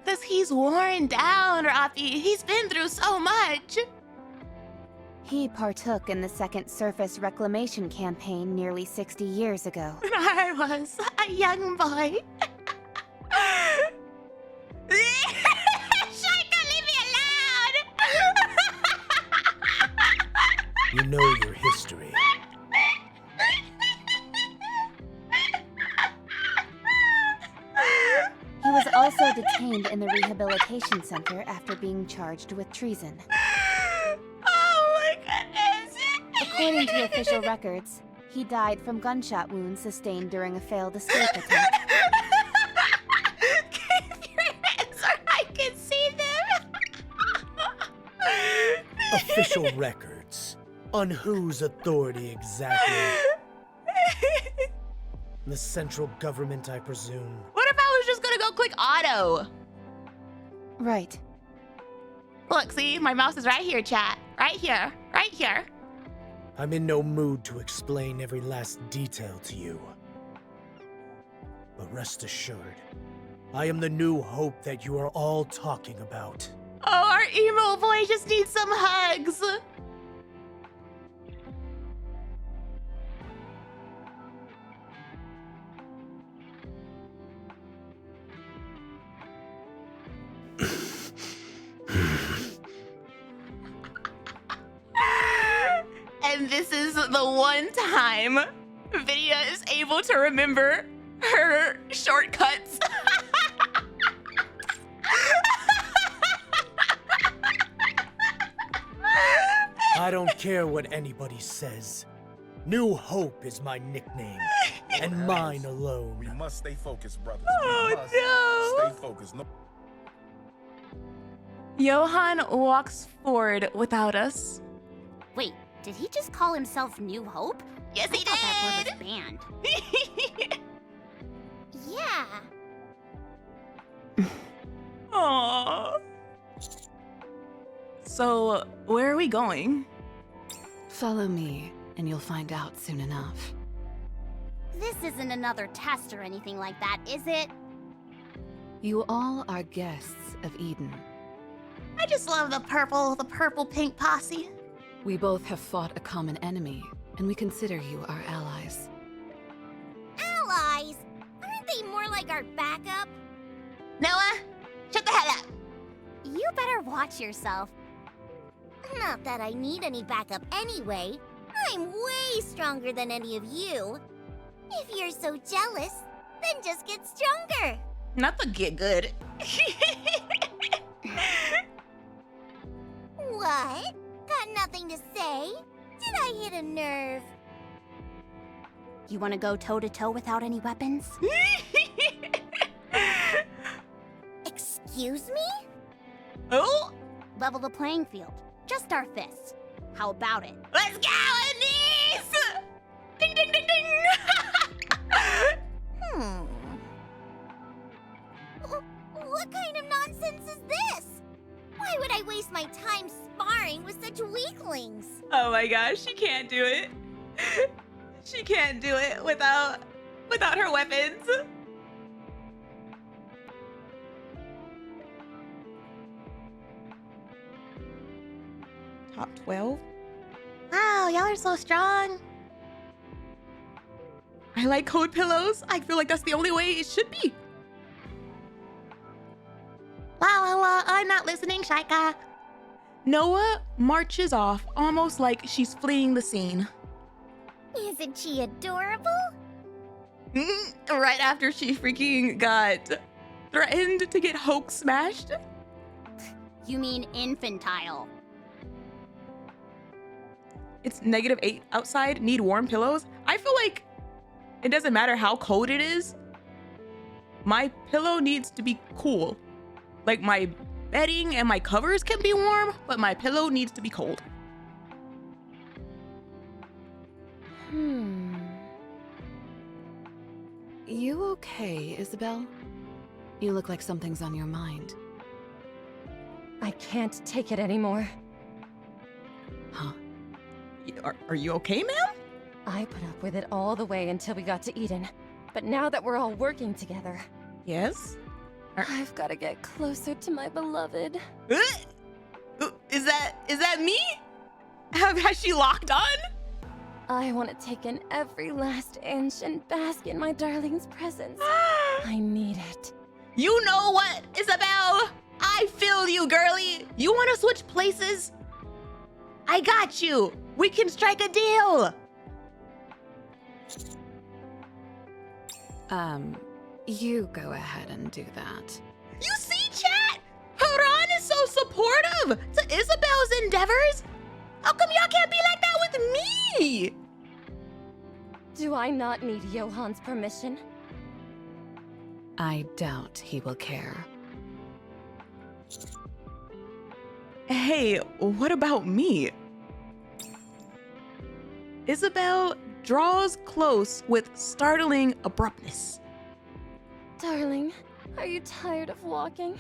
Speaker 1: Cause he's worn down, Rafi. He's been through so much.
Speaker 4: He partook in the Second Surface Reclamation Campaign nearly 60 years ago.
Speaker 1: When I was a young boy. Shaika, leave me alone!
Speaker 8: You know your history.
Speaker 4: He was also detained in the Rehabilitation Center after being charged with treason.
Speaker 1: Oh my goodness!
Speaker 4: According to official records, he died from gunshot wounds sustained during a failed escape attempt.
Speaker 1: Keep your hands or I can see them!
Speaker 8: Official records. On whose authority exactly? The central government, I presume.
Speaker 1: What if I was just gonna go click auto?
Speaker 4: Right.
Speaker 1: Look, see? My mouse is right here, chat. Right here. Right here.
Speaker 8: I'm in no mood to explain every last detail to you. But rest assured, I am the New Hope that you are all talking about.
Speaker 1: Oh, our emo boy just needs some hugs. And this is the one time Vidya is able to remember her shortcuts.
Speaker 8: I don't care what anybody says. New Hope is my nickname, and mine alone.
Speaker 9: We must stay focused, brothers.
Speaker 1: Oh,
Speaker 9: we
Speaker 1: no.
Speaker 9: must stay focused. No.
Speaker 1: Johan walks forward without us.
Speaker 5: Wait, did he just call himself New Hope?
Speaker 1: Yes,
Speaker 5: I
Speaker 1: he
Speaker 5: thought that
Speaker 1: did.
Speaker 5: word was banned.
Speaker 3: Yeah.
Speaker 1: Aww. So, where are we going?
Speaker 7: Follow me, and you'll find out soon enough.
Speaker 5: This isn't another test or anything like that, is it?
Speaker 7: You all are guests of Eden.
Speaker 1: I just love the purple pink posse.
Speaker 7: We both have fought a common enemy, and we consider you our allies.
Speaker 3: Allies? Aren't they more like our backup?
Speaker 1: Noah, shut the hell up.
Speaker 5: You better watch yourself.
Speaker 3: Not that I need any backup anyway. I'm way stronger than any of you. If you're so jealous, then just get stronger.
Speaker 1: Not the get good.
Speaker 3: What? Got nothing to say? Did I hit a nerve?
Speaker 5: You want to go toe-to-toe without any weapons?
Speaker 3: Excuse me?
Speaker 1: Oh,
Speaker 5: Level the playing field. Just our fists. How about it?
Speaker 1: let's go, Anise! Ding, ding, ding, ding!
Speaker 3: What kind of nonsense is this? would I waste my time sparring with such weaklings?
Speaker 1: Oh my gosh, she can't do it. She can't do it without her weapons. Top 12. Wow, y'all are so strong. I like cold pillows. I feel like that's the only way it should be. Wow, I'm not listening, Shaika. Noah marches off almost like she's fleeing the scene.
Speaker 3: Isn't she adorable?
Speaker 1: Right after she freaking got threatened to get Hulk smashed.
Speaker 5: You mean infantile.
Speaker 1: It's -8 outside, need warm pillows. I feel like it doesn't matter how cold it is. My pillow needs to be cool. Like my bedding and my covers can be warm, but my pillow needs to be cold.
Speaker 7: You okay, Isabel? You look like something's on your mind.
Speaker 6: I can't take it anymore.
Speaker 7: Huh?
Speaker 1: Are you okay, ma'am?
Speaker 6: I put up with it all the way until we got to Eden. But now that we're all working together,
Speaker 1: Yes?
Speaker 6: I've got to get closer to my beloved.
Speaker 1: Is that me? Has she locked on?
Speaker 6: I want to take in every last inch and bask in my darling's presence. I need it.
Speaker 1: You know what, Isabel? I feel you, girlie. You want to switch places? I got you. We can strike a deal.
Speaker 7: You go ahead and do that.
Speaker 1: You see, chat? Harem is so supportive to Isabel's endeavors. How come y'all can't be like that with me?
Speaker 6: Do I not need Johan's permission?
Speaker 7: I doubt he will care.
Speaker 1: Hey, what about me? Isabel draws close with startling abruptness.
Speaker 6: Darling, are you tired of walking?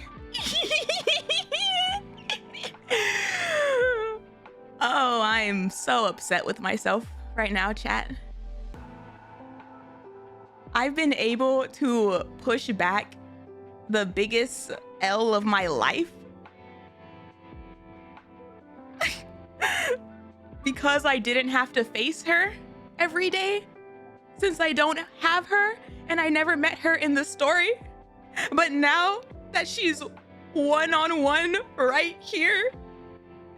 Speaker 1: Oh, I'm so upset with myself right now, chat. I've been able to push back the biggest L of my life because I didn't have to face her every day since I don't have her and I never met her in the story. But now that she's one-on-one right here,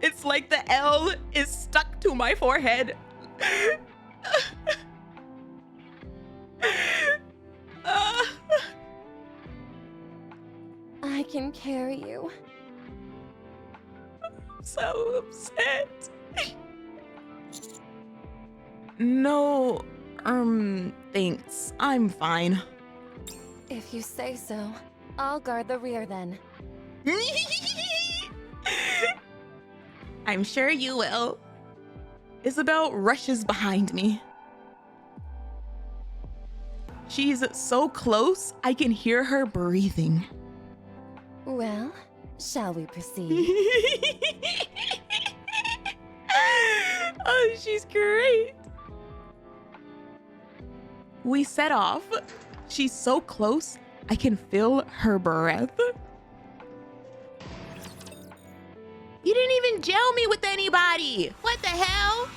Speaker 1: it's like the L is stuck to my forehead.
Speaker 6: I can carry you.
Speaker 1: So upset. No, thanks. I'm fine.
Speaker 6: If you say so, I'll guard the rear then.
Speaker 1: I'm sure you will. Isabel rushes behind me. She's so close, I can hear her breathing.
Speaker 6: Well, shall we proceed?
Speaker 1: Oh, she's great. We set off. She's so close, I can feel her breath. You didn't even gel me with anybody. What the hell?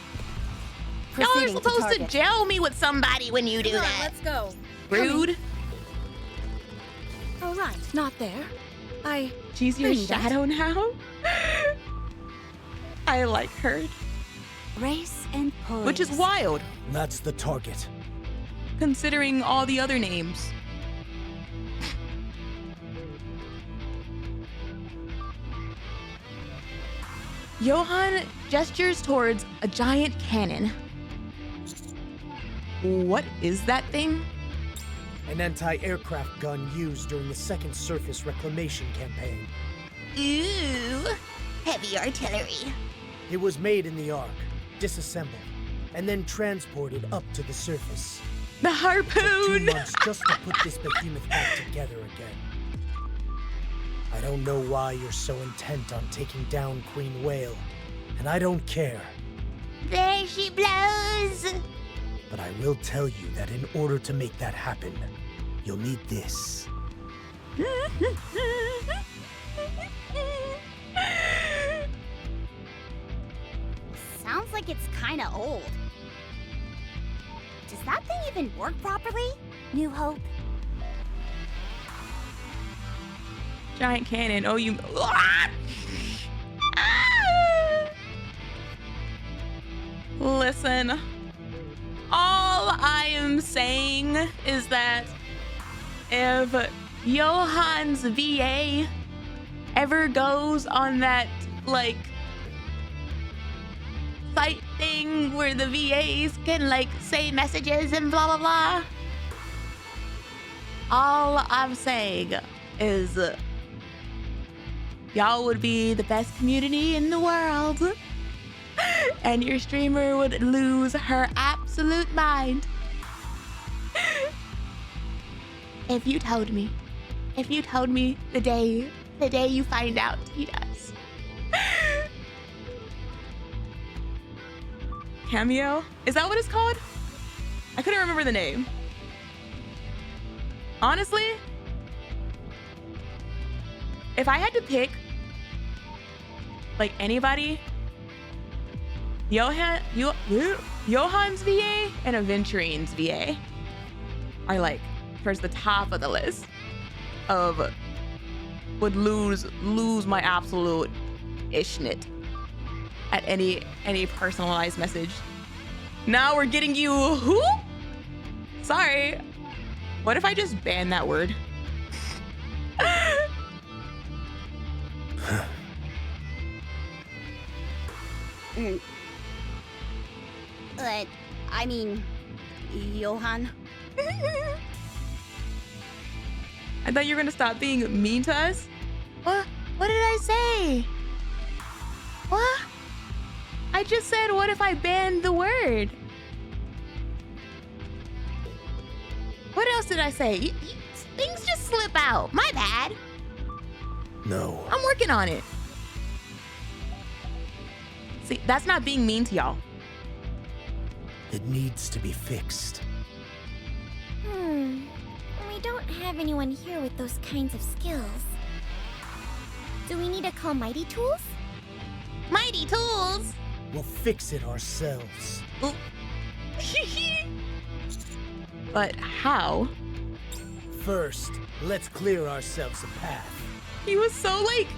Speaker 1: Y'all are supposed to gel me with somebody when you do that.
Speaker 2: Let's go.
Speaker 1: Rude.
Speaker 2: All right, not there.
Speaker 1: She's your shadow now? I like her.
Speaker 2: Race and poise.
Speaker 1: Which is wild,
Speaker 8: That's the target.
Speaker 1: considering all the other names. Johan gestures towards a giant cannon. What is that thing?
Speaker 8: An anti-aircraft gun used during the Second Surface Reclamation Campaign.
Speaker 3: Ooh, heavy artillery.
Speaker 8: It was made in the Ark, disassembled, and then transported up to the surface.
Speaker 1: The
Speaker 8: Took 2
Speaker 1: harpoon!
Speaker 8: months just to put this behemoth back together again. I don't know why you're so intent on taking down Queen Whale, and I don't care.
Speaker 3: There she blows!
Speaker 8: But I will tell you that in order to make that happen, you'll need this.
Speaker 5: Sounds like it's kinda old. Does that thing even work properly? New Hope?
Speaker 1: Giant cannon. Oh, you. Listen. All I am saying is that if Johan's VA ever goes on that, like, site thing where the VAs can, like, say messages and blah, blah, blah, all I'm saying is y'all would be the best community in the world. And your streamer would lose her absolute mind. If you told me the day you find out he does. Cameo? Is that what it's called? I couldn't remember the name. Honestly, if I had to pick, like, anybody, Johan's VA and Aventurine's VA are, like, towards the top of the list of would lose my absolute ishnit at any personalized message. Now we're getting you who? Sorry. What if I just ban that word?
Speaker 5: I mean, Johan.
Speaker 1: I thought you were gonna stop being mean to us. What did I say? What? I just said, what if I banned the word? What else did I say? Things just slip out. My bad.
Speaker 8: No.
Speaker 1: I'm working on it. See, that's not being mean to y'all.
Speaker 8: It needs to be fixed.
Speaker 3: We don't have anyone here with those kinds of skills. Do we need to call Mighty Tools?
Speaker 1: Mighty Tools?
Speaker 8: We'll fix it ourselves.
Speaker 1: But how?
Speaker 8: First, let's clear ourselves a path.
Speaker 1: He was so, like,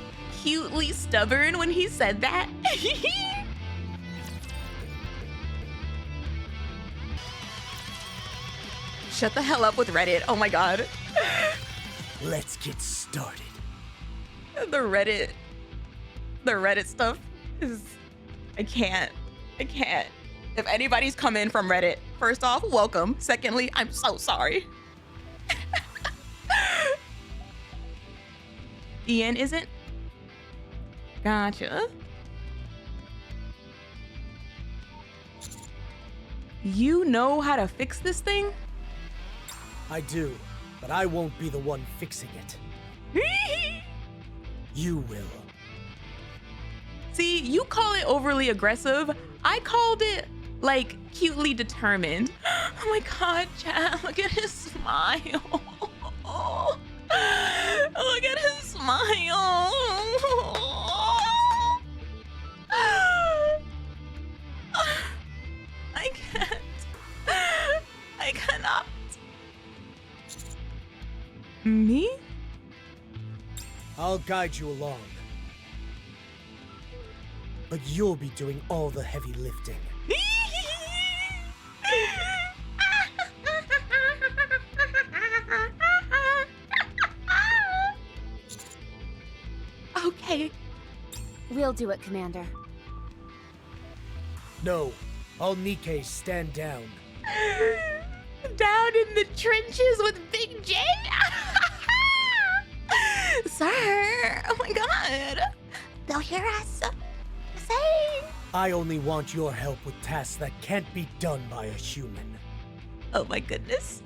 Speaker 1: cutely stubborn when he said that. Shut the hell up with Reddit. Oh my god.
Speaker 8: Let's get started.
Speaker 1: The Reddit stuff is... I can't. If anybody's come in from Reddit, first off, welcome. Secondly, I'm so sorry. Ian isn't? Gotcha. You know how to fix this thing?
Speaker 8: I do, but I won't be the one fixing it. You will.
Speaker 1: See, you call it overly aggressive. I called it, like, cutely determined. Oh my god, Chad, look at his smile. Look at his smile. I can't. I cannot. Me?
Speaker 8: I'll guide you along. But you'll be doing all the heavy lifting.
Speaker 4: Okay. We'll do it, Commander.
Speaker 8: No, all NIKKE stand down.
Speaker 1: Down in the trenches with Big J? Sir, oh my god. They'll hear us. Say.
Speaker 8: I only want your help with tasks that can't be done by a human.
Speaker 1: Oh my goodness.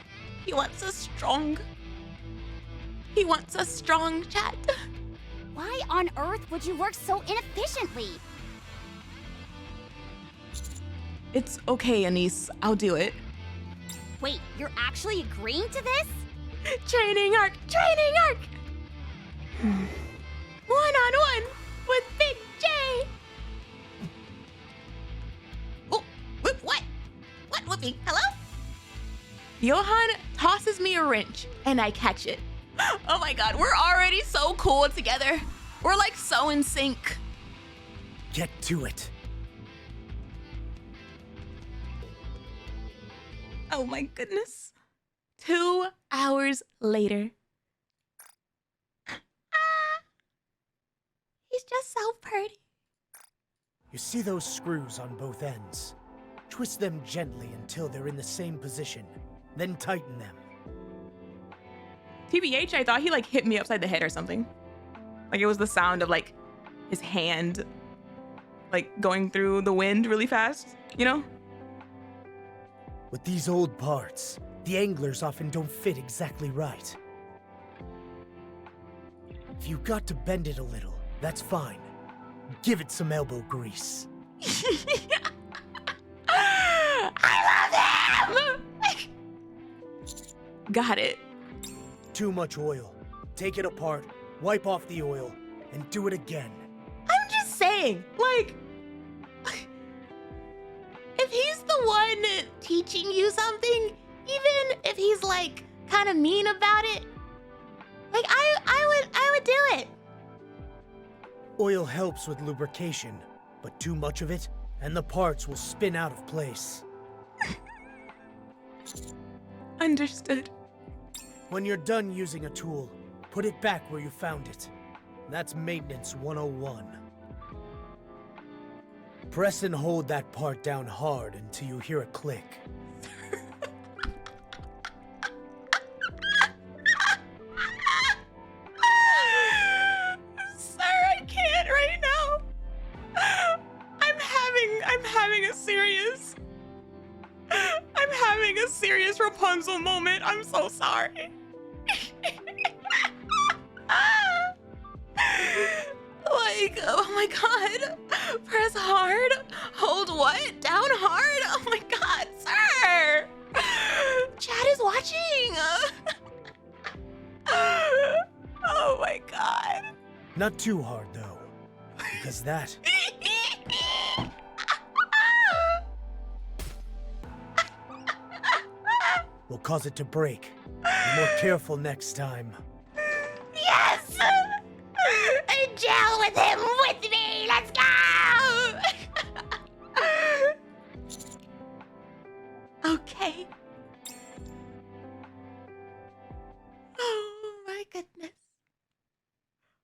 Speaker 1: He wants us strong. He wants us strong, chat.
Speaker 5: Why on earth would you work so inefficiently?
Speaker 1: It's okay, Anise. I'll do it.
Speaker 5: Wait, you're actually agreeing to this?
Speaker 1: Training arc! Training arc! One-on-one with Big J! Oh, what? What, Whoopi? Hello? Johan tosses me a wrench, and I catch it. Oh my god, we're already so cool together. We're like so in sync.
Speaker 8: Get to it.
Speaker 1: Oh my goodness. 2 hours later. He's just so pretty.
Speaker 8: You see those screws on both ends? Twist them gently until they're in the same position, then tighten them.
Speaker 1: TBH, I thought he like hit me upside the head or something. Like it was the sound of like his hand like going through the wind really fast, you know?
Speaker 8: With these old parts, the anglers often don't fit exactly right. If you got to bend it a little, that's fine. Give it some elbow grease.
Speaker 1: I love him! Got it.
Speaker 8: Too much oil. Take it apart, wipe off the oil, and do it again.
Speaker 1: I'm just saying, like, if he's the one teaching you something, even if he's like kind of mean about it, like I would do it.
Speaker 8: Oil helps with lubrication, but too much of it, and the parts will spin out of place.
Speaker 1: Understood.
Speaker 8: When you're done using a tool, put it back where you found it. That's maintenance 101. Press and hold that part down hard until you hear a click.
Speaker 1: Sir, I can't right now. I'm having a serious Rapunzel moment. I'm so sorry. Like, oh my god. Press hard. Hold what? Down hard? Oh my god, sir. Chad is watching. Oh my god.
Speaker 8: Not too hard, though, because that... will cause it to break. Be more careful next time.
Speaker 1: Yes! In jail with him with me! Let's go! Okay. Oh my goodness.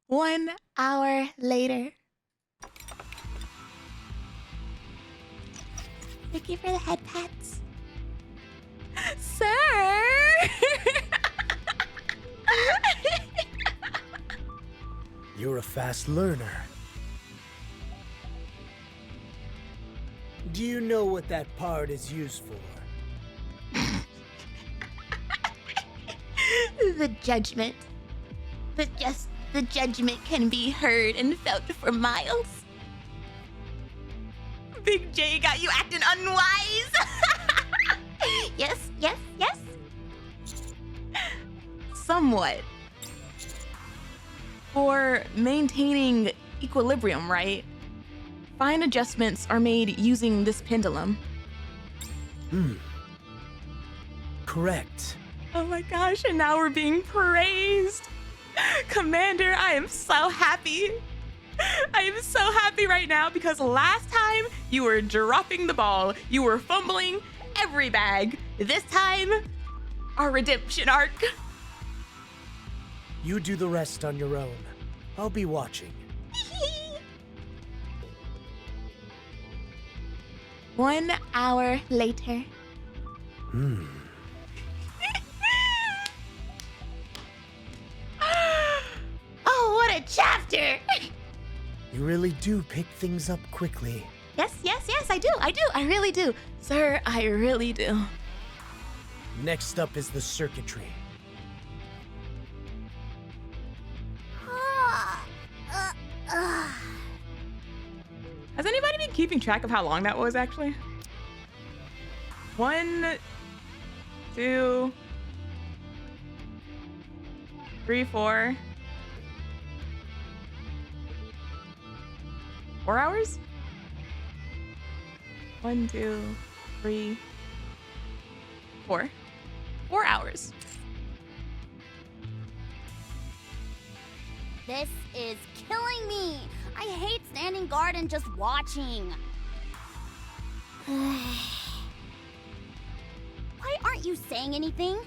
Speaker 1: 1 hour later. Thank you for the head pats. Sir!
Speaker 8: You're a fast learner. Do you know what that part is used for?
Speaker 1: The judgment. The judgment can be heard and felt for miles. Big J got you acting unwise. Yes. Somewhat. For maintaining equilibrium, right? Fine adjustments are made using this pendulum.
Speaker 8: Correct.
Speaker 1: Oh my gosh, and now we're being praised. Commander, I am so happy. I am so happy right now because last time you were dropping the ball. You were fumbling every bag. This time, our redemption arc.
Speaker 8: You do the rest on your own. I'll be watching.
Speaker 1: 1 hour later. Oh, what a chapter!
Speaker 8: You really do pick things up quickly.
Speaker 1: Yes, I do. I really do. Sir, I really do.
Speaker 8: Next up is the circuitry.
Speaker 1: Has anybody been keeping track of how long that was actually? 1, 2, 3, 4. 4 hours? 1, 2, 3, 4. 4 hours.
Speaker 5: This is killing me. I hate standing guard and just watching. Why aren't you saying anything?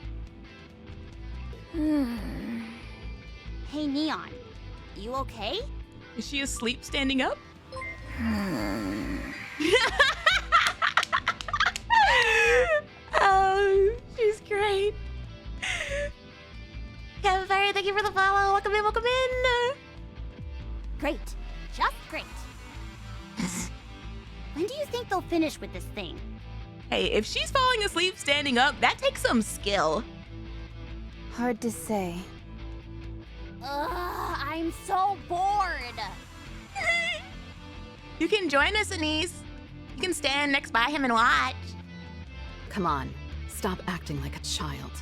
Speaker 5: Hey, Neon. You okay?
Speaker 1: Is she asleep standing up? Oh, she's great.
Speaker 3: Kevin Fairy, thank you for the follow. Welcome in, welcome in.
Speaker 5: Great. Just great. When do you think they'll finish with this thing?
Speaker 1: Hey, if she's falling asleep standing up, that takes some skill.
Speaker 4: Hard to say.
Speaker 5: Ugh, I'm so bored.
Speaker 1: You can join us, Anise. You can stand next by him and watch.
Speaker 7: Come on, stop acting like a child.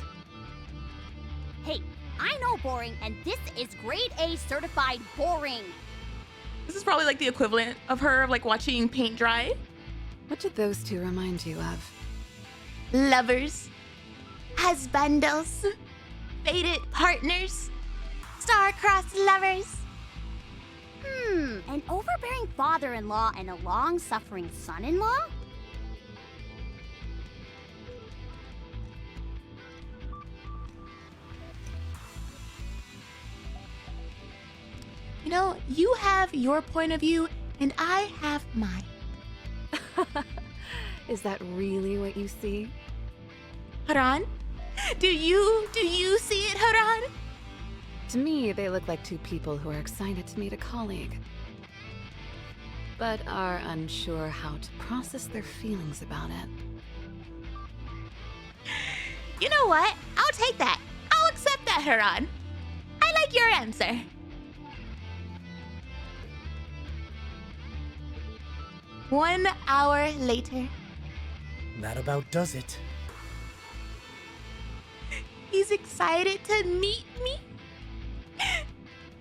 Speaker 5: Hey, I know boring, and this is grade A certified boring.
Speaker 1: This is probably like the equivalent of her like watching paint dry.
Speaker 7: What did those two remind you of?
Speaker 3: Lovers, husbandos, fated partners, star-crossed lovers.
Speaker 5: An overbearing father-in-law and a long-suffering son-in-law?
Speaker 1: You know, you have your point of view and I have mine.
Speaker 7: Is that really what you see?
Speaker 1: Haran? Do you see it, Haran?
Speaker 7: To me, they look like two people who are excited to meet a colleague, but are unsure how to process their feelings about it.
Speaker 3: You know what? I'll take that. I'll accept that, Haran. I like your answer. One hour later.
Speaker 8: That about does it.
Speaker 3: He's excited to meet me.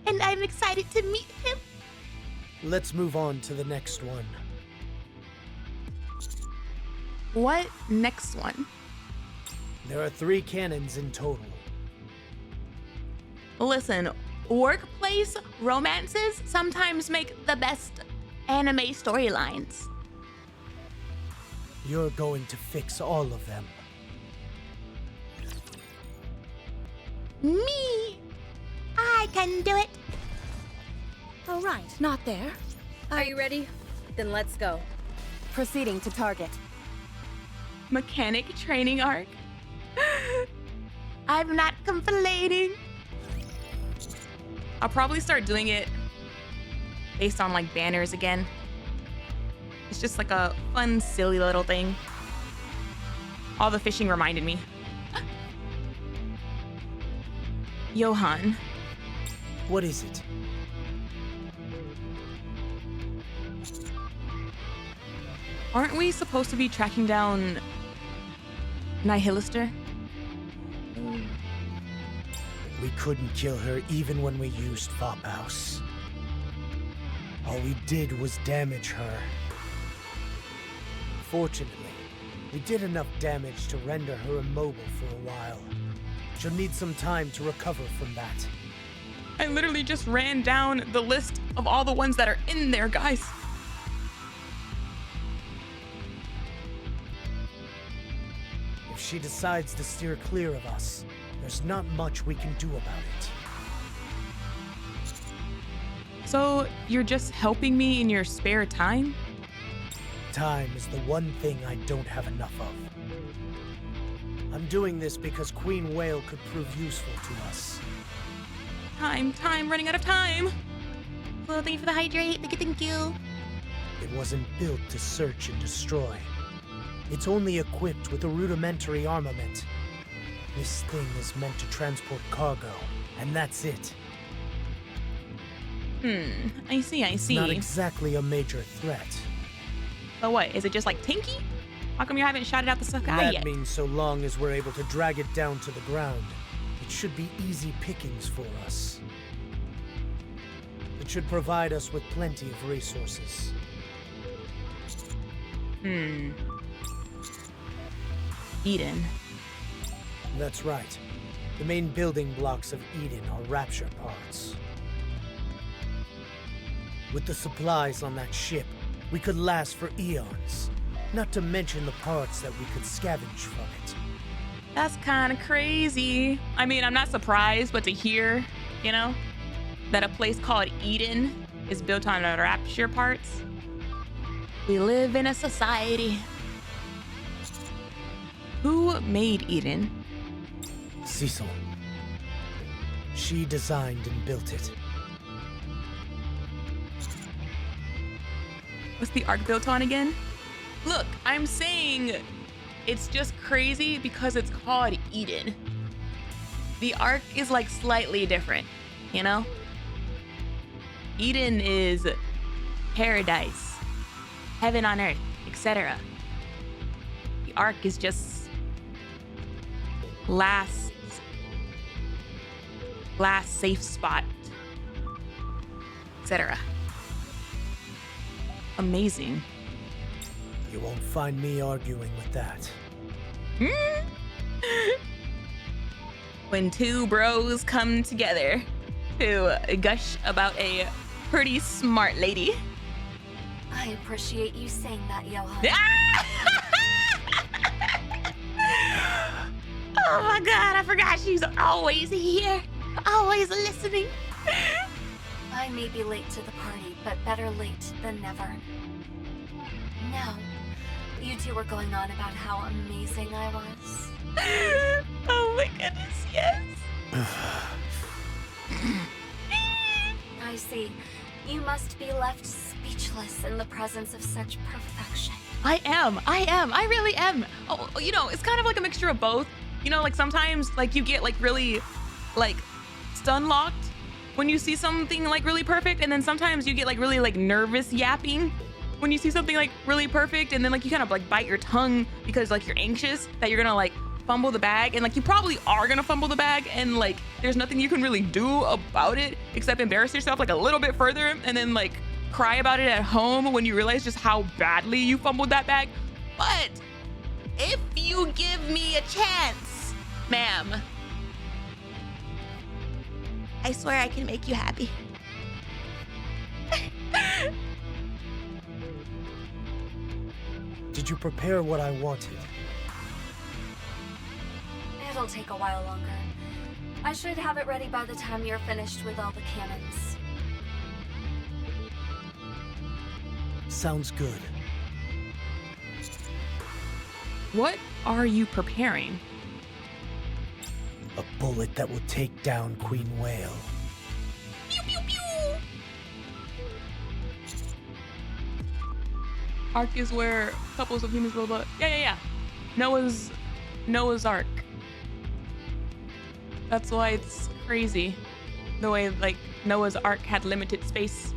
Speaker 3: And I'm excited to meet him.
Speaker 8: Let's move on to the next one.
Speaker 1: What next one?
Speaker 8: There are 3 cannons in total.
Speaker 1: Listen, workplace romances sometimes make the best anime storylines.
Speaker 8: You're going to fix all of them.
Speaker 3: Me. I can do it.
Speaker 2: All right, not there. Are you ready? Then let's go.
Speaker 4: Proceeding to target.
Speaker 1: Mechanic training arc.
Speaker 3: I'm not complaining.
Speaker 1: I'll probably start doing it based on like banners again. It's just like a fun, silly little thing. All the fishing reminded me. Johan.
Speaker 8: What is it?
Speaker 1: Aren't we supposed to be tracking down Nihilister?
Speaker 8: We couldn't kill her even when we used Fophouse. All we did was damage her. Fortunately, we did enough damage to render her immobile for a while. She'll need some time to recover from that.
Speaker 1: I literally just ran down the list of all the ones that are in there, guys.
Speaker 8: If she decides to steer clear of us, there's not much we can do about it.
Speaker 1: So you're just helping me in your spare time?
Speaker 8: Time is the one thing I don't have enough of. I'm doing this because Queen Whale could prove useful to us.
Speaker 1: Time, running out of time.
Speaker 3: Well, thank you for the hydrate. Thank you.
Speaker 8: It wasn't built to search and destroy. It's only equipped with a rudimentary armament. This thing is meant to transport cargo, and that's it.
Speaker 1: I see, I see.
Speaker 8: Not exactly a major threat.
Speaker 1: But what, is it just like Tinky? How come you haven't shot it out the sky
Speaker 8: That
Speaker 1: yet?
Speaker 8: means so long as we're able to drag it down to the ground, it should be easy pickings for us. It should provide us with plenty of resources.
Speaker 1: Eden.
Speaker 8: That's right. The main building blocks of Eden are rapture parts. With the supplies on that ship, we could last for eons. Not to mention the parts that we could scavenge from it.
Speaker 1: That's kind of crazy. I mean, I'm not surprised, but to hear, you know, that a place called Eden is built on rapture parts. We live in a society. Who made Eden?
Speaker 8: Cecil. She designed and built it.
Speaker 1: What's the arc built on again? Look, I'm saying it's just crazy because it's called Eden. The arc is like slightly different, you know? Eden is paradise, heaven on earth, etc. The arc is just last safe spot, etc. Amazing.
Speaker 8: You won't find me arguing with that.
Speaker 1: When two bros come together to gush about a pretty smart lady.
Speaker 6: I appreciate you saying that, Johan.
Speaker 1: Oh my god, I forgot she's always here, always listening.
Speaker 6: I may be late to the party, but better late than never. Now, you two were going on about how amazing I was.
Speaker 1: Oh my goodness, yes.
Speaker 6: I see. You must be left speechless in the presence of such perfection.
Speaker 1: I really am. Oh, you know, it's kind of like a mixture of both. You know, like sometimes like you get like really like stun locked when you see something like really perfect, and then sometimes you get like really like nervous yapping when you see something like really perfect, and then like you kind of like bite your tongue because like you're anxious that you're gonna like fumble the bag, and like you probably are gonna fumble the bag, and like there's nothing you can really do about it except embarrass yourself like a little bit further, and then like cry about it at home when you realize just how badly you fumbled that bag. But if you give me a chance, ma'am, I swear I can make you happy.
Speaker 8: Did you prepare what I wanted?
Speaker 6: It'll take a while longer. I should have it ready by the time you're finished with all the cannons.
Speaker 8: Sounds good.
Speaker 1: What are you preparing?
Speaker 8: A bullet that will take down Queen Whale.
Speaker 1: Pew, pew, pew. Ark is where couples of humans build up. Yeah. Noah's Ark. That's why it's crazy. The way like Noah's Ark had limited space.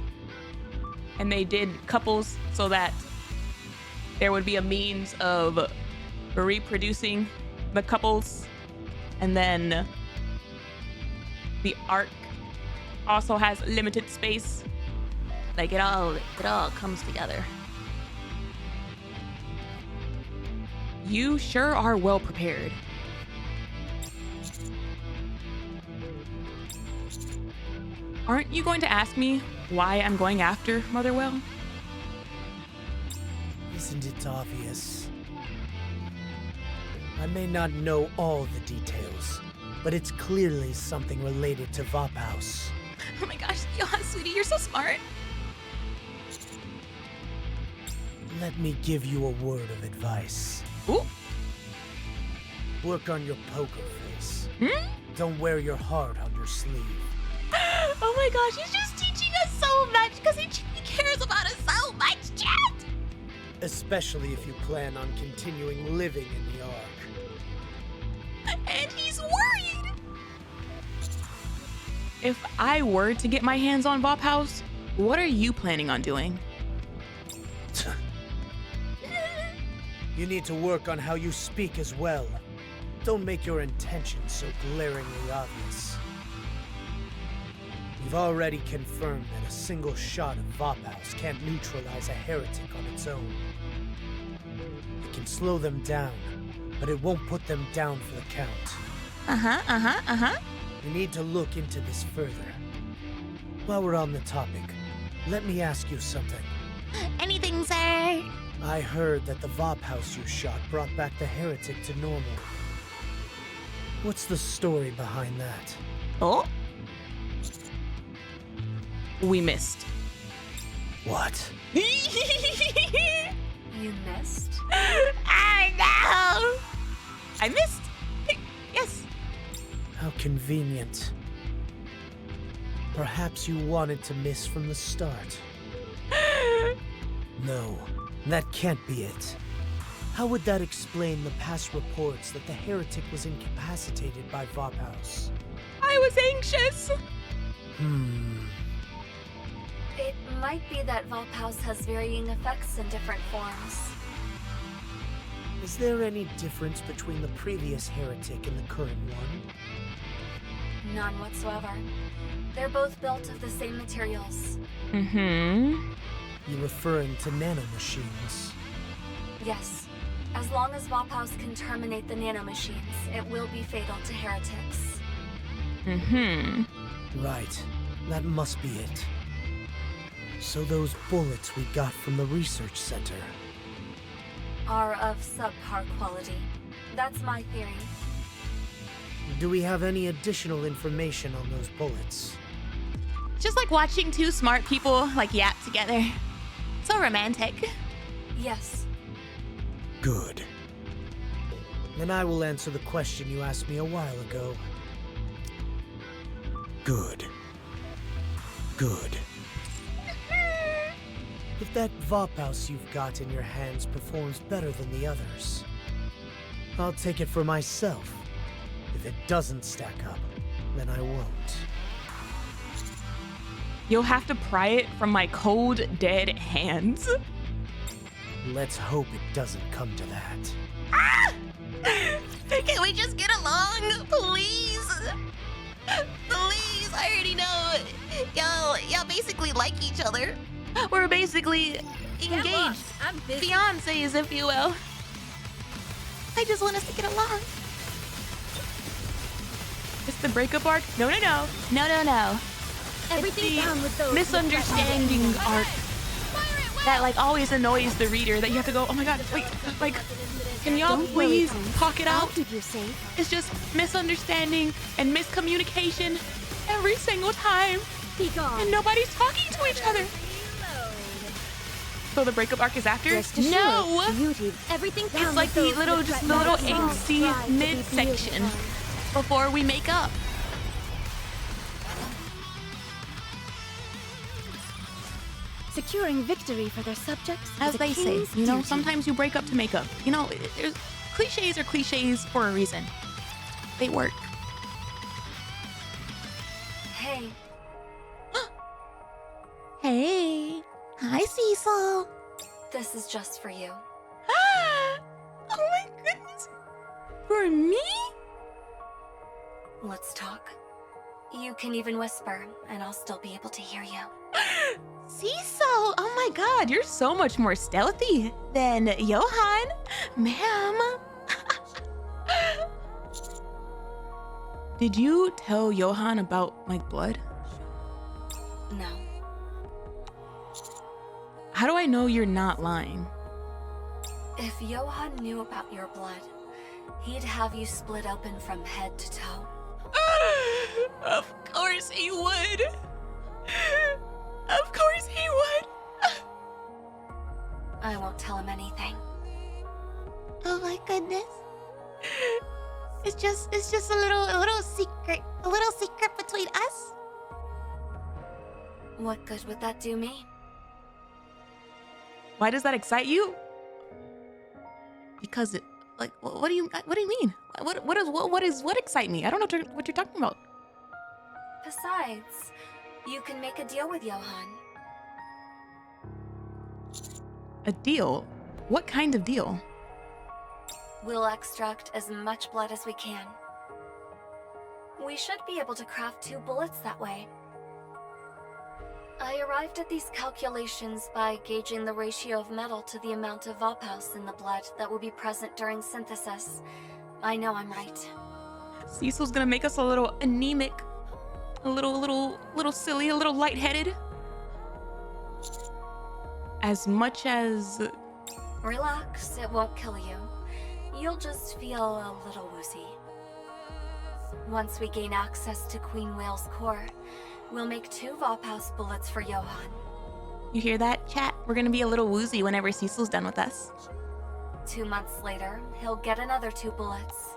Speaker 1: And they did couples so that there would be a means of reproducing the couples. And then the Ark also has limited space. Like it all comes together. You sure are well prepared. Aren't you going to ask me why I'm going after Mother Whale?
Speaker 8: Isn't it obvious? I may not know all the details, but it's clearly something related to Vophouse.
Speaker 1: Oh my gosh, Johan, sweetie, you're so smart.
Speaker 8: Let me give you a word of advice.
Speaker 1: Ooh.
Speaker 8: Work on your poker face. Don't wear your heart on your sleeve.
Speaker 1: Oh my gosh, he's just teaching us so much because he cares about us so much, chat.
Speaker 8: Especially if you plan on continuing living in the Ark.
Speaker 1: And he's worried. if I were to get my hands on Vophouse, what are you planning on doing?
Speaker 8: You need to work on how you speak as well. Don't make your intentions so glaringly obvious. We've already confirmed that a single shot of Vophouse can't neutralize a heretic on its own. It can slow them down, but it won't put them down for the count. We need to look into this further. While we're on the topic, let me ask you something.
Speaker 3: Anything, sir?
Speaker 8: I heard that the Vophouse you shot brought back the heretic to normal. What's the story behind that?
Speaker 1: Oh? We missed.
Speaker 8: What?
Speaker 6: You missed?
Speaker 1: I know! I missed! Yes.
Speaker 8: How convenient. Perhaps you wanted to miss from the start. No, that can't be it. How would that explain the past reports that the heretic was incapacitated by Vophouse?
Speaker 1: I was anxious.
Speaker 6: It might be that Vophouse has varying effects in different forms.
Speaker 8: Is there any difference between the previous heretic and the current one?
Speaker 6: None whatsoever. They're both built of the same materials.
Speaker 8: You're referring to nanomachines.
Speaker 6: Yes. As long as Vophouse can terminate the nanomachines, it will be fatal to heretics.
Speaker 8: Right. That must be it. So those bullets we got from the research center
Speaker 6: Are of subpar quality. That's my theory.
Speaker 8: do we have any additional information on those bullets?
Speaker 1: Just like watching two smart people like yap together. So romantic.
Speaker 6: Yes.
Speaker 8: Good. Then I will answer the question you asked me a while ago. Good. Good. If that Vophouse you've got in your hands performs better than the others, I'll take it for myself. If it doesn't stack up, then I won't.
Speaker 1: You'll have to pry it from my cold, dead hands.
Speaker 8: Let's hope it doesn't come to that.
Speaker 1: Ah! Can we just get along, please? Please, I already know. Y'all basically like each other. We're basically engaged.
Speaker 2: I'm busy.
Speaker 1: Fiancés, if you will. I just want us to get along. It's the breakup arc? No.
Speaker 2: Everything
Speaker 1: It's
Speaker 2: down with those
Speaker 1: misunderstanding arc that like always annoys the reader that you have to go, oh my god, wait, like, can y'all please talk it out?
Speaker 2: Keep you safe.
Speaker 1: It's just misunderstanding and miscommunication every single time,
Speaker 2: Be gone.
Speaker 1: and nobody's talking to each other. So the breakup arc is after?
Speaker 2: Rest assured,
Speaker 1: No!
Speaker 2: beauty. Everything down
Speaker 1: It's like
Speaker 2: with
Speaker 1: the
Speaker 2: those
Speaker 1: little,
Speaker 2: that
Speaker 1: just
Speaker 2: threaten
Speaker 1: little
Speaker 2: our soul.
Speaker 1: angsty
Speaker 2: Strive to be
Speaker 1: midsection
Speaker 2: beautiful.
Speaker 1: before we make up.
Speaker 2: Securing victory for their subjects
Speaker 1: As
Speaker 2: is a
Speaker 1: they say,
Speaker 2: king's
Speaker 1: you know,
Speaker 2: duty.
Speaker 1: sometimes you break up to make up. You know, there's cliches are cliches for a reason. They work.
Speaker 6: Hey,
Speaker 1: Hey. Hi, Cecil.
Speaker 6: this is just for you.
Speaker 1: Oh my goodness. For me?
Speaker 6: Let's talk. You can even whisper, and I'll still be able to hear you.
Speaker 1: Cecil, oh my god, you're so much more stealthy than Johan, ma'am. Did you tell Johan about my blood?
Speaker 6: No.
Speaker 1: How do I know you're not lying?
Speaker 6: If Johan knew about your blood, he'd have you split open from head to toe.
Speaker 1: Of course he would. Of course he would.
Speaker 6: I won't tell him anything.
Speaker 3: Oh my goodness. It's just a little secret between us.
Speaker 6: What good would that do me?
Speaker 1: Why does that excite you? Because it, like, what do you mean? What excites me? I don't know what you're talking about.
Speaker 6: Besides, you can make a deal with Johan.
Speaker 1: A deal? What kind of deal?
Speaker 6: We'll extract as much blood as we can. We should be able to craft 2 bullets that way. I arrived at these calculations by gauging the ratio of metal to the amount of Vopals in the blood that will be present during synthesis. I know I'm right.
Speaker 1: Cecil's gonna make us a little anemic, a little silly, a little lightheaded. As much as...
Speaker 6: Relax, it won't kill you. You'll just feel a little woozy. Once we gain access to Queen Whale's core, we'll make 2 Vopals bullets for Johan.
Speaker 1: You hear that, chat? We're gonna be a little woozy whenever Cecil's done with us.
Speaker 6: 2 months later, he'll get another 2 bullets.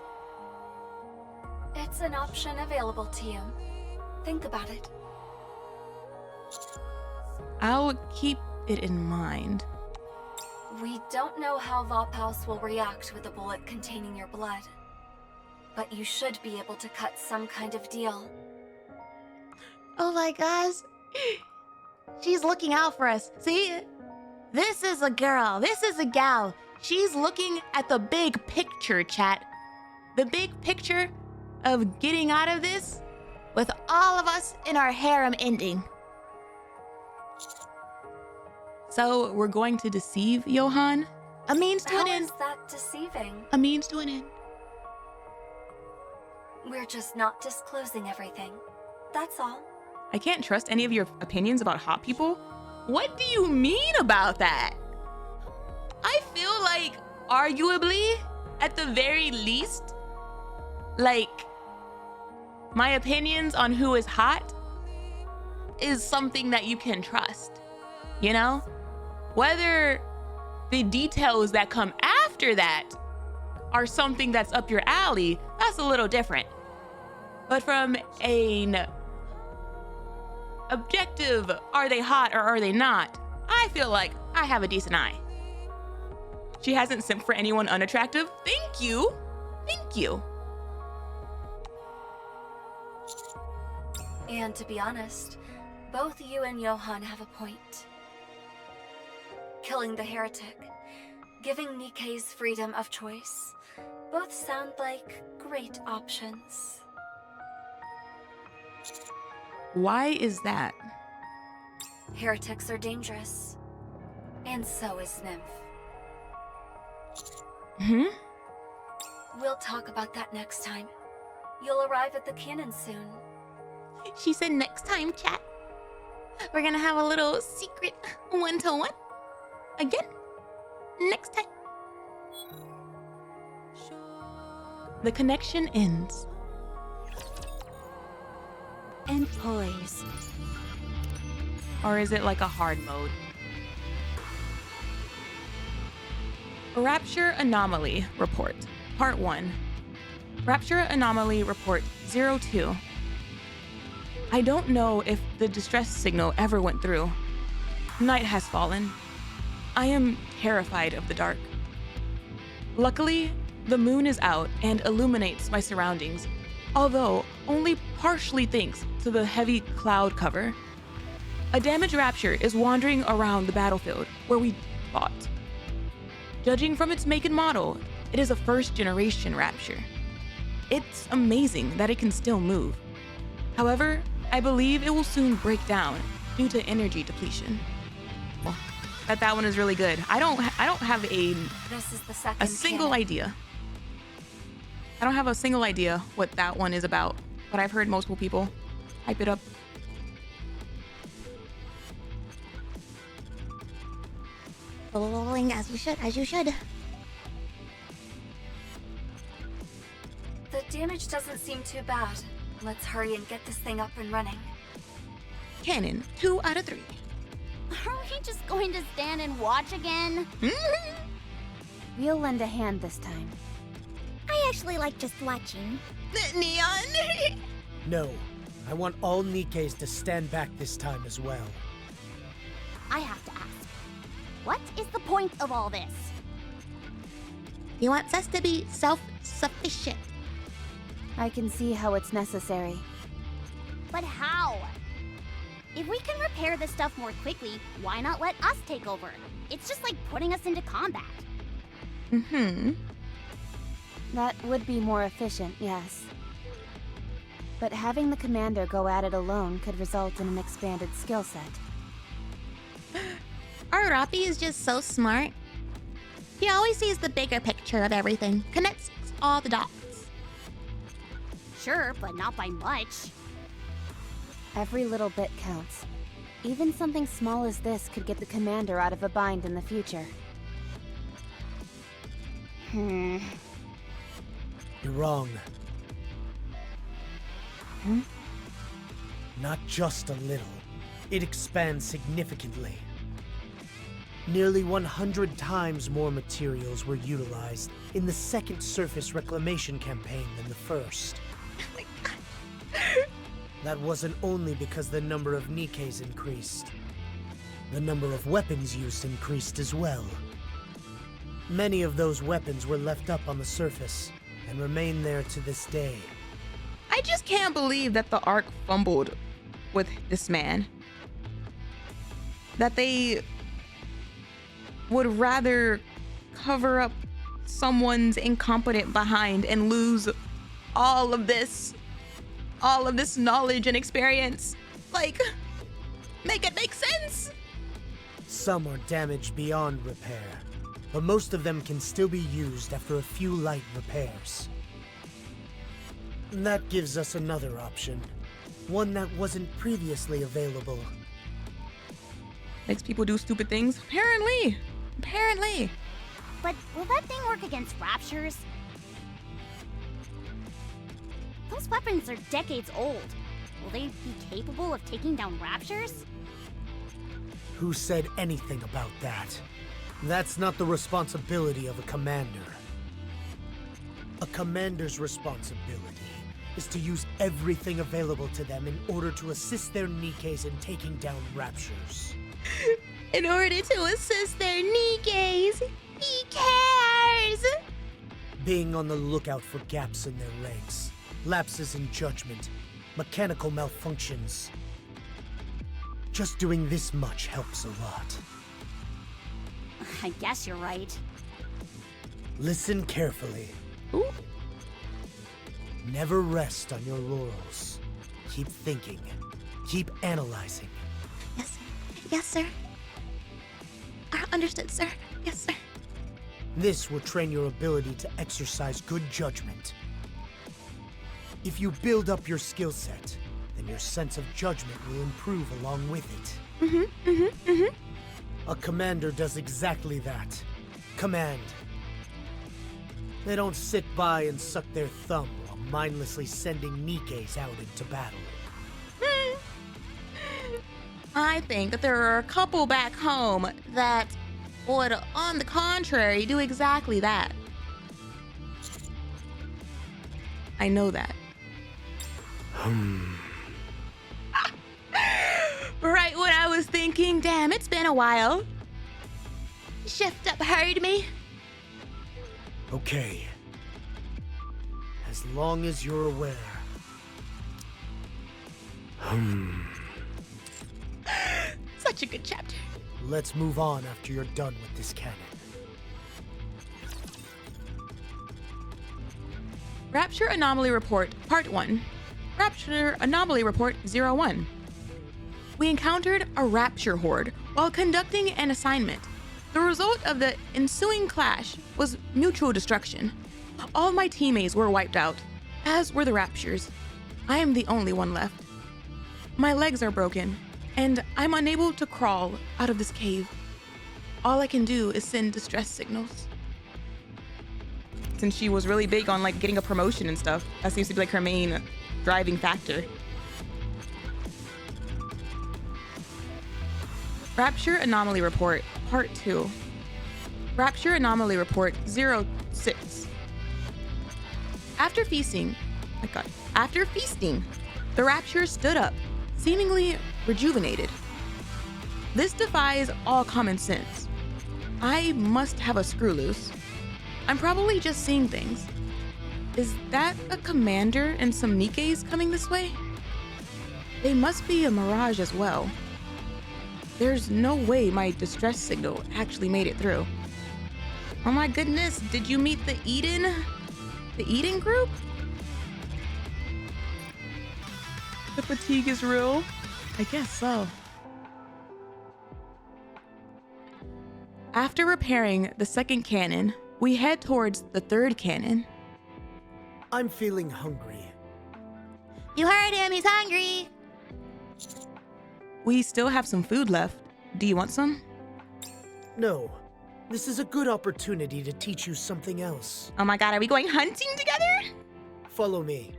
Speaker 6: It's an option available to you. Think about it.
Speaker 1: I'll keep it in mind.
Speaker 6: We don't know how Vopals will react with a bullet containing your blood. But you should be able to cut some kind of deal.
Speaker 1: Oh my gosh. She's looking out for us. See? This is a girl. This is a gal. She's looking at the big picture, chat. The big picture of getting out of this with all of us in our harem ending. So we're going to deceive Johan? A means to an end.
Speaker 6: How is that deceiving?
Speaker 1: A means to an end.
Speaker 6: We're just not disclosing everything. That's all.
Speaker 1: I can't trust any of your opinions about hot people. What do you mean about that? I feel like, arguably, at the very least, like, my opinions on who is hot is something that you can trust, you know? Whether the details that come after that are something that's up your alley, that's a little different. But from an objective, are they hot or are they not, I feel like I have a decent eye. She hasn't simped for anyone unattractive. Thank you. Thank you.
Speaker 6: And to be honest, both you and Johan have a point. Killing the heretic, giving NIKKE's freedom of choice, both sound like great options.
Speaker 1: Why is that?
Speaker 6: Heretics are dangerous. And so is Nymph. We'll talk about that next time. You'll arrive at the cannon soon.
Speaker 1: She said next time, chat. We're gonna have a little secret one-to-one. Again, next time. The connection ends.
Speaker 2: And poise.
Speaker 1: Or is it like a hard mode? Rapture Anomaly Report, Part 1. Rapture Anomaly Report 02. I don't know if the distress signal ever went through. Night has fallen. I am terrified of the dark. Luckily, the moon is out and illuminates my surroundings, although only partially thanks to the heavy cloud cover. A damaged Rapture is wandering around the battlefield where we fought. Judging from its make and model, it is a first-generation Rapture. It's amazing that it can still move. However, I believe it will soon break down due to energy depletion. That one is really good. I don't have
Speaker 6: This is the second
Speaker 1: a single
Speaker 6: cannon.
Speaker 1: idea. I don't have a single idea what that one is about, but I've heard multiple people hype it up.
Speaker 3: Rolling as you should.
Speaker 6: The damage doesn't seem too bad. Let's hurry and get this thing up and running.
Speaker 1: Cannon, 2 out of 3.
Speaker 5: Are we just going to stand and watch again?
Speaker 4: We'll lend a hand this time.
Speaker 3: I actually like just watching.
Speaker 1: Neon!
Speaker 8: No, I want all Nikkes to stand back this time as well.
Speaker 5: I have to ask, what is the point of all this?
Speaker 3: He wants us to be self-sufficient.
Speaker 4: I can see how it's necessary.
Speaker 5: But how? If we can repair this stuff more quickly, why not let us take over? It's just like putting us into combat.
Speaker 4: That would be more efficient, yes. But having the commander go at it alone could result in an expanded skill set.
Speaker 9: Our Rapi is just so smart. He always sees the bigger picture of everything, connects all the dots.
Speaker 5: Sure, but not by much.
Speaker 4: Every little bit counts. Even something small as this could get the commander out of a bind in the future.
Speaker 8: You're wrong. Not just a little. It expands significantly. Nearly 100 times more materials were utilized in the second surface reclamation campaign than the first. That wasn't only because the number of NIKKEs increased. The number of weapons used increased as well. Many of those weapons were left up on the surface and remain there to this day.
Speaker 1: I just can't believe that the Ark fumbled with this man. That they would rather cover up someone's incompetent behind and lose all of this knowledge and experience. Like, make it make sense.
Speaker 8: Some are damaged beyond repair, but most of them can still be used after a few light repairs. That gives us another option, one that wasn't previously available.
Speaker 1: Makes people do stupid things? Apparently.
Speaker 5: But will that thing work against raptures? Those weapons are decades old. Will they be capable of taking down raptures?
Speaker 8: Who said anything about that? That's not the responsibility of a commander. A commander's responsibility is to use everything available to them in order to assist their NIKKEs in taking down raptures.
Speaker 9: In order to assist their NIKKEs, he cares!
Speaker 8: Being on the lookout for gaps in their ranks, lapses in judgment, mechanical malfunctions. Just doing this much helps a lot.
Speaker 5: I guess you're right.
Speaker 8: Listen carefully.
Speaker 1: Ooh.
Speaker 8: Never rest on your laurels. Keep thinking. Keep analyzing.
Speaker 9: Yes, sir. Yes, sir. Understood, sir. Yes, sir.
Speaker 8: This will train your ability to exercise good judgment. If you build up your skill set, then your sense of judgment will improve along with it. A commander does exactly that. Command. They don't sit by and suck their thumb while mindlessly sending NIKKEs out into battle.
Speaker 1: I think that there are a couple back home that would, on the contrary, do exactly that. I know that. Right when I was thinking, damn, it's been a while.
Speaker 9: Shift up heard me.
Speaker 8: Okay. As long as you're aware.
Speaker 9: Such a good chapter.
Speaker 8: Let's move on after you're done with this canon.
Speaker 1: Rapture Anomaly Report, Part 1. Rapture Anomaly Report 01. We encountered a rapture horde while conducting an assignment. The result of the ensuing clash was mutual destruction. All my teammates were wiped out, as were the raptures. I am the only one left. My legs are broken, and I'm unable to crawl out of this cave. All I can do is send distress signals. Since she was really big on like getting a promotion and stuff, that seems to be like her main driving factor. Rapture Anomaly Report, Part 2. Rapture Anomaly Report 06. After feasting, the rapture stood up, seemingly rejuvenated. This defies all common sense. I must have a screw loose. I'm probably just seeing things. Is that a commander and some NIKKEs coming this way? They must be a mirage as well. There's no way my distress signal actually made it through. Oh my goodness, did you meet the Eden? The Eden group? The fatigue is real? I guess so. After repairing the second cannon, we head towards the third cannon.
Speaker 8: I'm feeling hungry.
Speaker 9: You heard him, he's hungry.
Speaker 1: We still have some food left. Do you want some?
Speaker 8: No, this is a good opportunity to teach you something else.
Speaker 1: Oh my god, are we going hunting together?
Speaker 8: Follow me.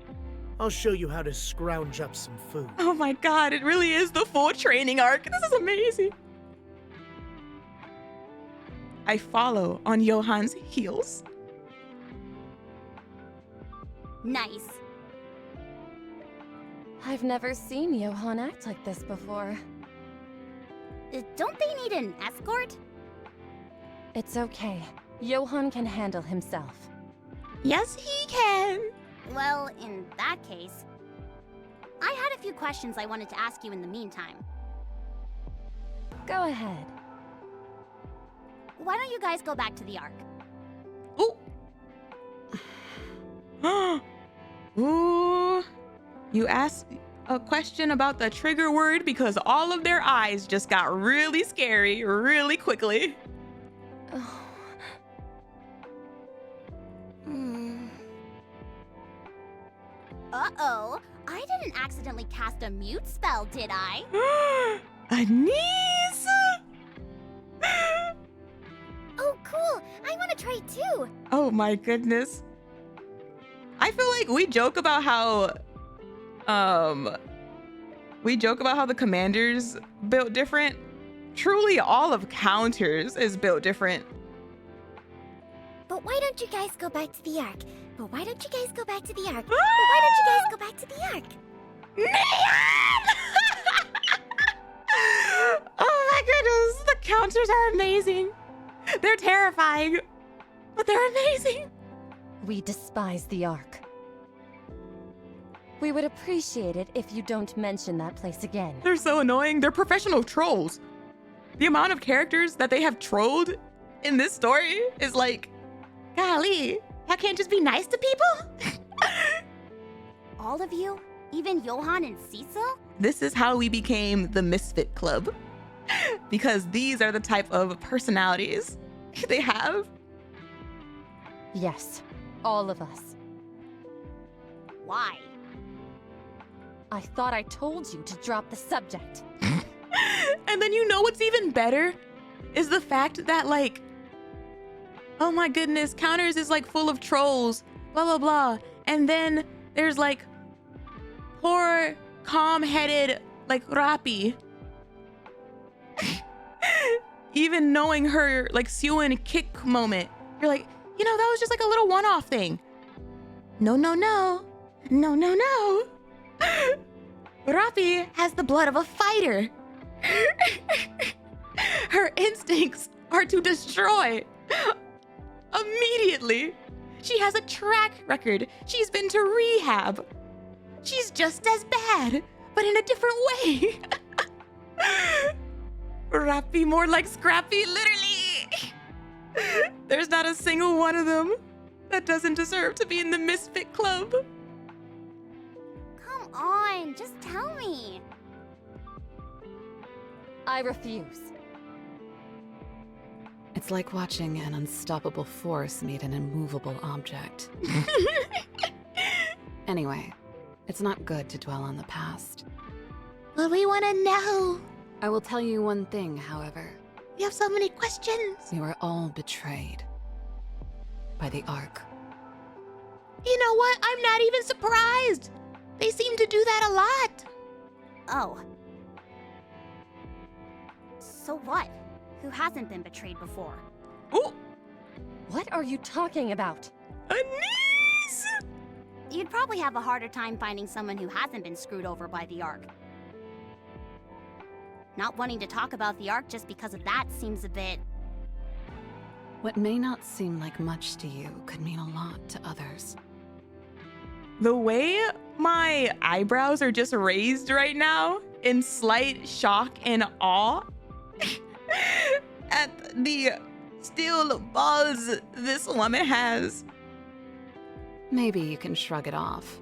Speaker 8: I'll show you how to scrounge up some food.
Speaker 1: Oh my god, it really is the full training arc. This is amazing. I follow on Johan's heels.
Speaker 5: Nice.
Speaker 6: I've never seen Johan act like this before.
Speaker 5: Don't they need an escort?
Speaker 6: It's okay. Johan can handle himself.
Speaker 1: Yes, he can.
Speaker 5: Well, in that case, I had a few questions I wanted to ask you in the meantime.
Speaker 6: Go ahead.
Speaker 5: Why don't you guys go back to the Ark?
Speaker 1: Ooh. Ooh. You asked a question about the trigger word because all of their eyes just got really scary really quickly.
Speaker 6: Oh.
Speaker 5: Uh-oh. I didn't accidentally cast a mute spell, did I?
Speaker 1: Anise!
Speaker 3: Oh, cool! I want to try too!
Speaker 1: Oh my goodness. I feel like we joke about how the commanders built different. Truly all of Counters is built different.
Speaker 3: But why don't you guys go back to the Ark? But why don't you guys go back to the Ark? But why don't you guys go back to the Ark?
Speaker 1: Neon! Oh my goodness, the Counters are amazing. They're terrifying, but they're amazing.
Speaker 6: We despise the Ark. We would appreciate it if you don't mention that place again.
Speaker 1: They're so annoying. They're professional trolls. The amount of characters that they have trolled in this story is like, golly, I can't just be nice to people?
Speaker 5: All of you? Even Johan and Cecil?
Speaker 1: This is how we became the Misfit Club. Because these are the type of personalities they have.
Speaker 6: Yes, all of us.
Speaker 5: Why?
Speaker 6: I thought I told you to drop the subject.
Speaker 1: And then you know what's even better? Is the fact that like, oh my goodness, Counters is like full of trolls, blah, blah, blah. And then there's like poor, calm-headed, like Rappi. Even knowing her like Suen kick moment, you're like, you know, that was just like a little one-off thing. No, no, no. No, no, no. Rappi has the blood of a fighter. Her instincts are to destroy. Immediately. She has a track record. She's been to rehab. She's just as bad, but in a different way. Rappi more like Scrappy, literally. There's not a single one of them that doesn't deserve to be in the Misfit Club.
Speaker 5: Come on, just tell me.
Speaker 6: I refuse.
Speaker 7: It's like watching an unstoppable force meet an immovable object. Anyway, it's not good to dwell on the past.
Speaker 9: But we want to know.
Speaker 7: I will tell you one thing, however.
Speaker 9: We have so many questions.
Speaker 7: We were all betrayed by the Ark.
Speaker 9: You know what? I'm not even surprised. They seem to do that a lot.
Speaker 5: Oh. So what? Who hasn't been betrayed before?
Speaker 1: Ooh,
Speaker 6: What are you talking about?
Speaker 1: Anise!
Speaker 5: You'd probably have a harder time finding someone who hasn't been screwed over by the Ark. Not wanting to talk about the Ark just because of that seems a bit...
Speaker 7: What may not seem like much to you could mean a lot to others.
Speaker 1: The way my eyebrows are just raised right now in slight shock and awe at the steel balls this woman has.
Speaker 7: Maybe you can shrug it off,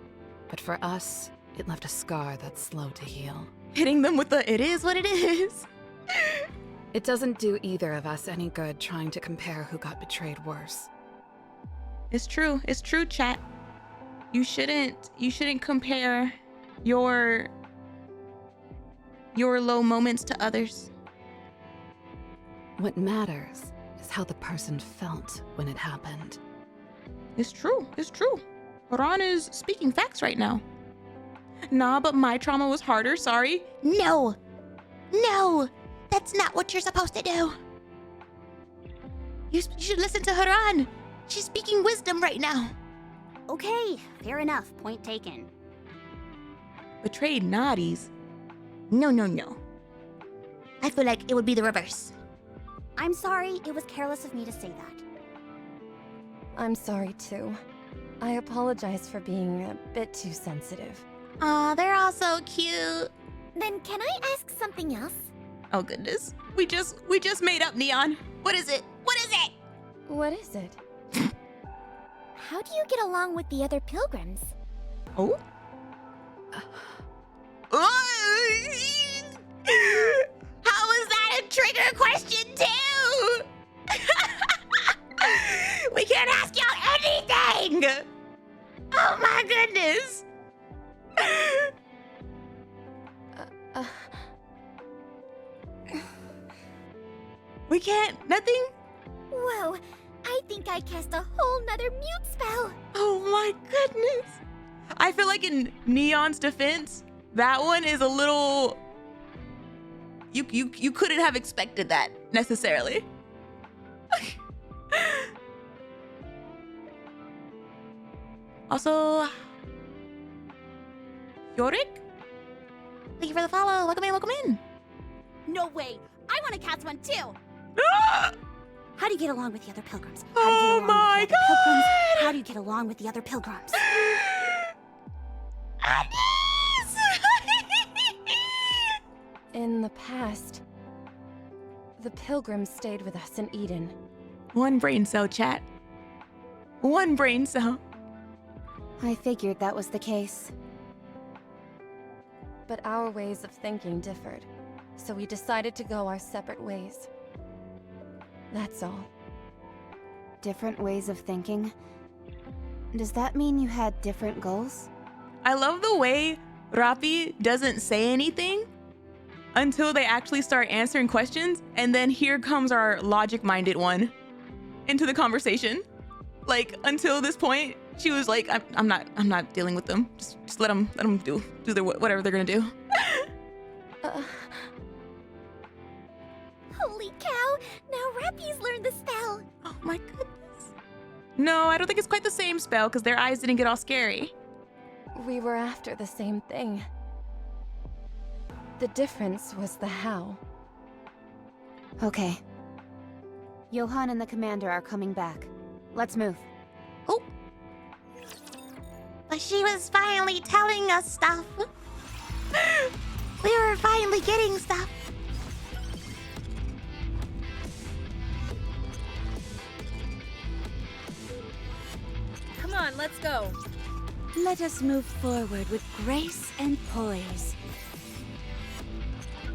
Speaker 7: but for us, it left a scar that's slow to heal.
Speaker 1: Hitting them with the "it is what it is."
Speaker 7: It doesn't do either of us any good trying to compare who got betrayed worse.
Speaker 1: It's true, chat. You shouldn't compare your low moments to others.
Speaker 7: What matters is how the person felt when it happened.
Speaker 1: It's true. Ron is speaking facts right now. Nah, but my trauma was harder, sorry.
Speaker 9: No, that's not what you're supposed to do. You should listen to Haran. She's speaking wisdom right now.
Speaker 5: Okay, fair enough. Point taken.
Speaker 1: Betrayed naughties.
Speaker 9: No. I feel like it would be the reverse.
Speaker 5: I'm sorry, it was careless of me to say that.
Speaker 6: I'm sorry too. I apologize for being a bit too sensitive.
Speaker 9: Aw, they're all so cute.
Speaker 3: Then can I ask something else?
Speaker 1: Oh goodness. We just made up, Neon. What is it?
Speaker 6: What is it?
Speaker 3: How do you get along with the other pilgrims?
Speaker 1: Oh?
Speaker 9: How is that a trigger question too? We can't ask y'all anything. Oh my goodness.
Speaker 1: We can't. Nothing?
Speaker 3: Whoa, I think I cast a whole nother mute spell.
Speaker 1: Oh my goodness. I feel like in Neon's defense, that one is a little... You couldn't have expected that, necessarily. Also... Yorick?
Speaker 9: Thank you for the follow. Welcome in.
Speaker 5: No way! I want to cast one too!
Speaker 1: Ah!
Speaker 5: How do you get along with the other pilgrims?
Speaker 1: Oh my god!
Speaker 5: How do you get along with the other pilgrims?
Speaker 6: In the past, the pilgrims stayed with us in Eden.
Speaker 1: One brain cell, chat. One brain cell.
Speaker 4: I figured that was the case.
Speaker 6: But our ways of thinking differed, so we decided to go our separate ways. That's all.
Speaker 4: Different ways of thinking? Does that mean you had different goals?
Speaker 1: I love the way Rapi doesn't say anything until they actually start answering questions, and then here comes our logic-minded one into the conversation. Like, until this point, she was like, I'm not dealing with them. Just let them do their whatever they're gonna do.
Speaker 3: Holy cow! Now Rappy's learned the spell.
Speaker 1: Oh my goodness. No, I don't think it's quite the same spell because their eyes didn't get all scary.
Speaker 6: We were after the same thing. The difference was the how.
Speaker 4: Okay. Johan and the commander are coming back. Let's move.
Speaker 9: Oh. But she was finally telling us stuff. We were finally getting stuff.
Speaker 2: Come on, let's go. Let us move forward with grace and poise.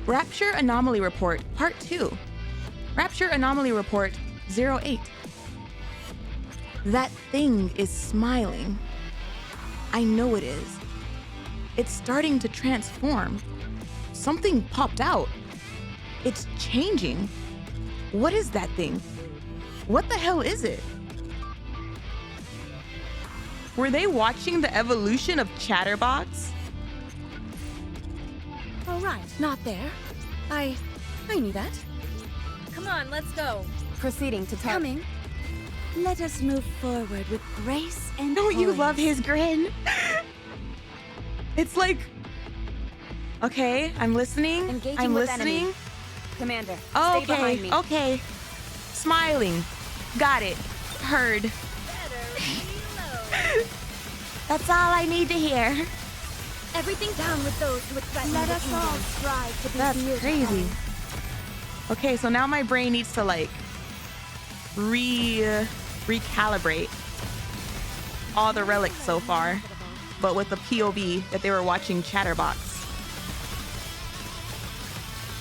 Speaker 1: Rapture Anomaly Report, Part 2. Rapture Anomaly Report 08. That thing is smiling. I know it is. It's starting to transform. Something popped out. It's changing. What is that thing? What the hell is it? Were they watching the evolution of Chatterbox?
Speaker 2: Oh, right, not there. I knew that. Come on, let's go.
Speaker 4: Proceeding to target.
Speaker 2: Coming. Let us move forward with grace and
Speaker 1: Don't you
Speaker 2: poise.
Speaker 1: love his grin? It's like, okay, I'm listening.
Speaker 4: Engaging
Speaker 1: I'm
Speaker 4: with
Speaker 1: listening.
Speaker 4: enemy. Commander, stay behind me.
Speaker 1: Okay. Smiling. Got it. Heard. That's all I need to hear.
Speaker 2: Everything down with those who would threaten
Speaker 3: Let
Speaker 2: the
Speaker 3: us all
Speaker 2: kingdom.
Speaker 3: strive to be
Speaker 1: That's
Speaker 3: beautiful.
Speaker 1: crazy. Okay, so now my brain needs to like recalibrate all the relics so far, but with the POV that they were watching Chatterbox.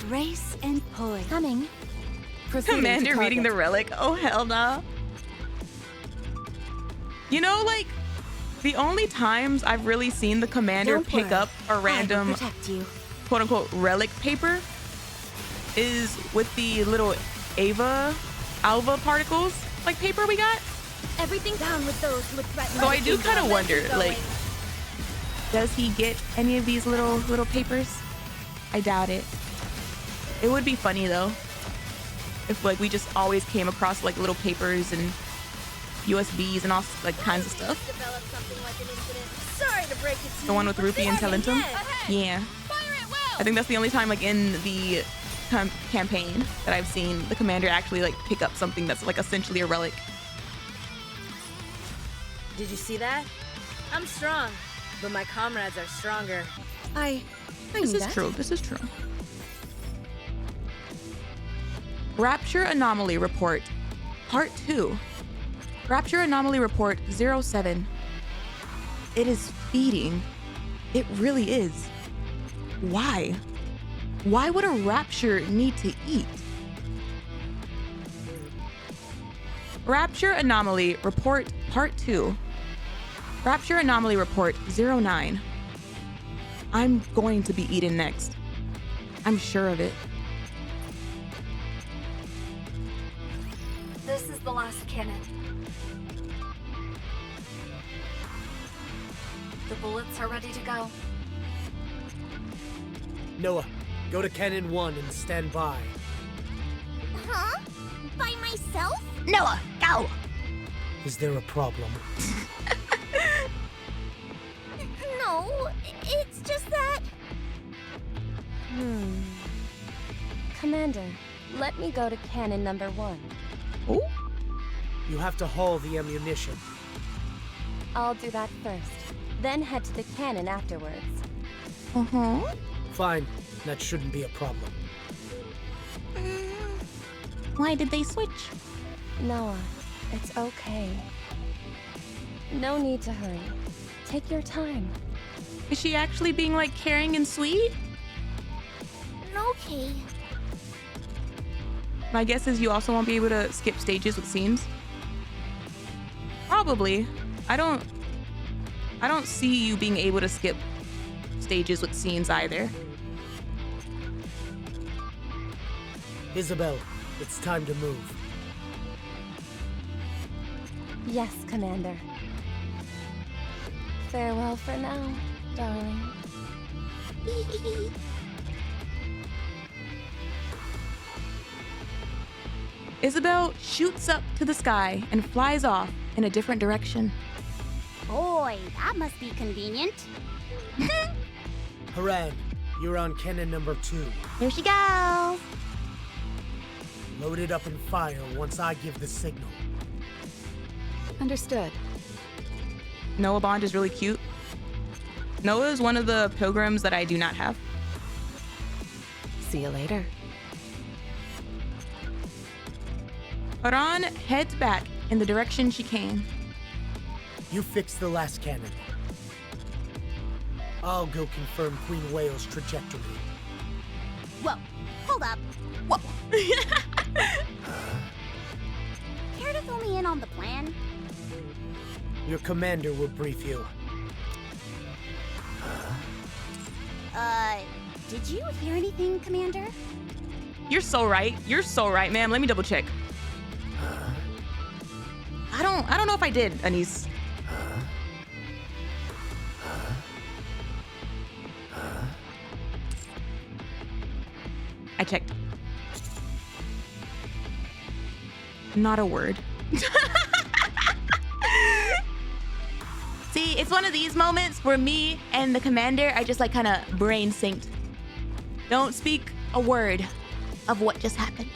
Speaker 2: Grace and poise.
Speaker 6: Coming.
Speaker 1: Commander reading the relic. Oh hell no. You know, like the only times I've really seen the commander
Speaker 2: Don't
Speaker 1: pick
Speaker 2: worry.
Speaker 1: up a random
Speaker 2: I will protect you.
Speaker 1: quote unquote relic paper is with the little alpha particles like paper we got.
Speaker 2: Everything down with those who would threaten
Speaker 1: So
Speaker 2: the
Speaker 1: I do
Speaker 2: kingdom.
Speaker 1: kind of
Speaker 2: Let's
Speaker 1: wonder,
Speaker 2: keep going.
Speaker 1: like, does he get any of these little papers? I doubt it. It would be funny though if like we just always came across like little papers and USBs and all like kinds of stuff.
Speaker 2: Develop something like an incident. Sorry to break it to
Speaker 1: The one with
Speaker 2: you, but
Speaker 1: Rupee and
Speaker 2: this
Speaker 1: Talentum?
Speaker 2: is-
Speaker 1: Yeah. I think that's the only time like in the campaign that I've seen the commander actually like pick up something that's like essentially a relic.
Speaker 2: Did you see that? I'm strong, but my comrades are stronger. I
Speaker 1: This is true. This is true. Rapture Anomaly Report, Part 2. Rapture Anomaly Report 07. It is feeding. It really is. Why? Why would a rapture need to eat? Rapture Anomaly Report Part 2. Rapture Anomaly Report 09. I'm going to be eaten next. I'm sure of it.
Speaker 6: This is the last cannon. The bullets are ready to go.
Speaker 8: Noah, go to Cannon 1 and stand by.
Speaker 3: Huh? By myself?
Speaker 9: Noah, go!
Speaker 8: Is there a problem?
Speaker 3: No, it's just that...
Speaker 4: Commander, let me go to cannon number 1.
Speaker 1: Oh,
Speaker 8: You have to haul the ammunition.
Speaker 4: I'll do that first, then head to the cannon afterwards.
Speaker 8: Fine, that shouldn't be a problem.
Speaker 9: Why did they switch?
Speaker 4: Noah, it's okay. No need to hurry. Take your time.
Speaker 1: is she actually being like caring and sweet?
Speaker 3: Okay.
Speaker 1: My guess is you also won't be able to skip stages with scenes. Probably. I don't see you being able to skip stages with scenes either.
Speaker 8: Isabel, it's time to move.
Speaker 4: Yes, Commander. Farewell for now, darling.
Speaker 1: Isabel shoots up to the sky and flies off in a different direction.
Speaker 5: Boy, that must be convenient.
Speaker 8: Harem, you're on Cannon number 2.
Speaker 9: Here she goes.
Speaker 8: Load it up and fire once I give the signal.
Speaker 7: Understood.
Speaker 1: Noah Bond is really cute. Noah is one of the pilgrims that I do not have.
Speaker 7: See you later.
Speaker 1: Haran heads back in the direction she came.
Speaker 8: You fix the last cannon. I'll go confirm Queen Whale's trajectory.
Speaker 5: Whoa, hold up.
Speaker 1: Whoa.
Speaker 5: Care to fill me in on the plan?
Speaker 8: Your commander will brief you.
Speaker 5: Did you hear anything, Commander?
Speaker 1: You're so right. You're so right, ma'am. Let me double check. I don't know if I did, Anise. I checked. Not a word. See, it's one of these moments where me and the commander are just like kind of brain synced. Don't speak a word of what just happened.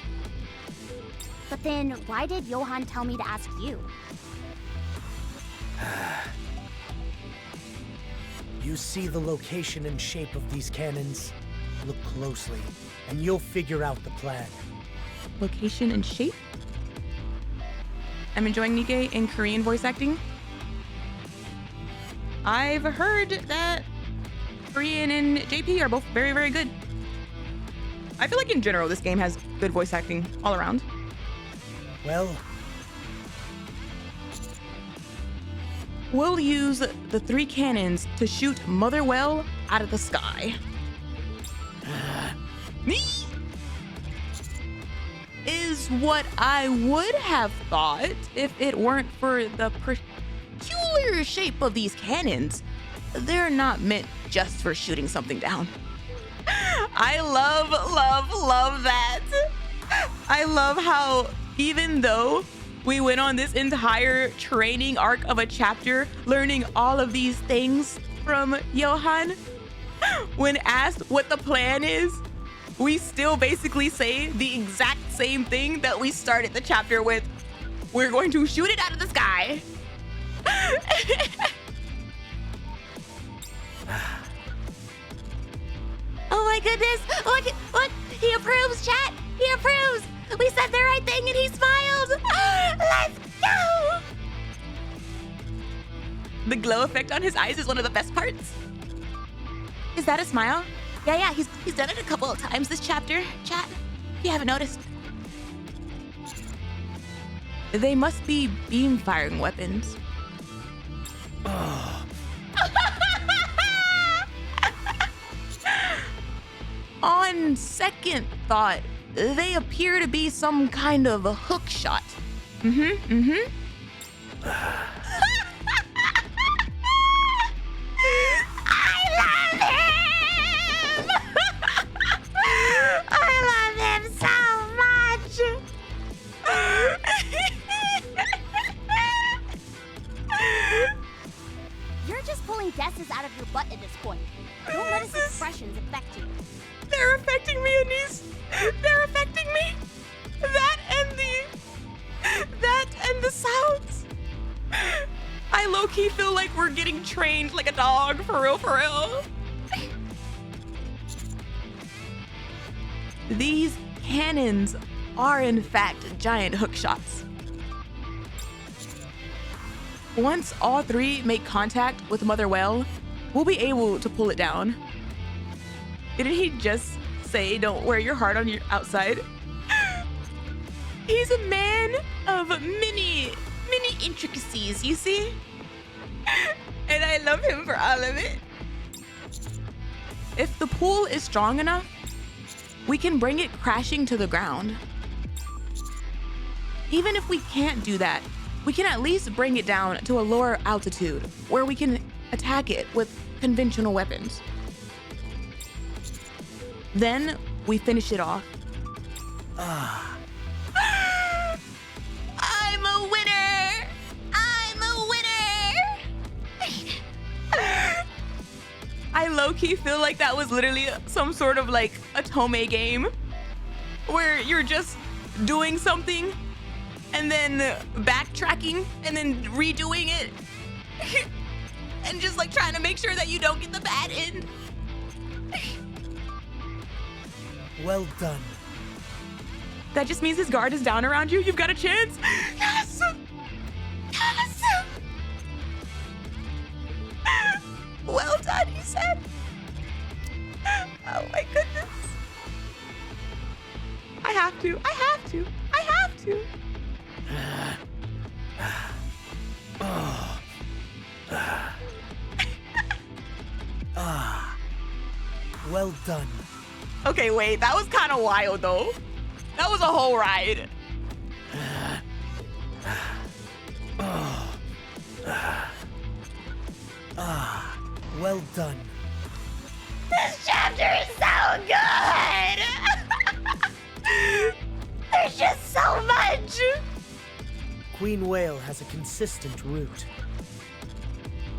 Speaker 5: But then, why did Johan tell me to ask you?
Speaker 8: You see the location and shape of these cannons? Look closely, and you'll figure out the plan.
Speaker 1: Location and shape? I'm enjoying NIKKE in Korean voice acting. I've heard that Korean and JP are both very, very good. I feel like in general, this game has good voice acting all around.
Speaker 8: Well,
Speaker 1: we'll use the 3 cannons to shoot Mother Whale out of the sky. Is what I would have thought if it weren't for the peculiar shape of these cannons. They're not meant just for shooting something down. I love, love, love that. I love how even though we went on this entire training arc of a chapter, learning all of these things from Johan, when asked what the plan is, we still basically say the exact same thing that we started the chapter with. We're going to shoot it out of the sky.
Speaker 3: Oh my goodness! Look! He approves, chat! He approves! We said the right thing and he smiled! Let's go!
Speaker 1: The glow effect on his eyes is one of the best parts. Is that a smile?
Speaker 3: Yeah, he's done it a couple of times this chapter, chat. If you haven't noticed.
Speaker 1: They must be beam firing weapons. On second thought, they appear to be some kind of a hook shot. I
Speaker 3: love him! I love him so much!
Speaker 5: You're just pulling guesses out of your butt at this point. Don't let his expressions affect you.
Speaker 1: They're affecting me, Anise. They're affecting me. That and the sounds. I low-key feel like we're getting trained like a dog, for real, for real. These cannons are in fact giant hook shots. Once all 3 make contact with Mother Whale, we'll be able to pull it down. Didn't he just say don't wear your heart on your outside? He's a man of many intricacies, you see? And I love him for all of it. If the pull is strong enough, we can bring it crashing to the ground. Even if we can't do that, we can at least bring it down to a lower altitude where we can attack it with conventional weapons. Then we finish it off. I'm a winner! I'm a winner! I low-key feel like that was literally some sort of like a Tome game where you're just doing something and then backtracking and then redoing it and just like trying to make sure that you don't get the bad end.
Speaker 8: Well done.
Speaker 1: That just means his guard is down around you. You've got a chance. Yes! Yes! Well done, he said. Oh my goodness. I have to.
Speaker 8: Well done.
Speaker 1: Okay, wait, that was kind of wild though. That was a whole ride.
Speaker 8: Well done.
Speaker 3: This chapter is so good! There's just so much!
Speaker 8: Queen Whale has a consistent route.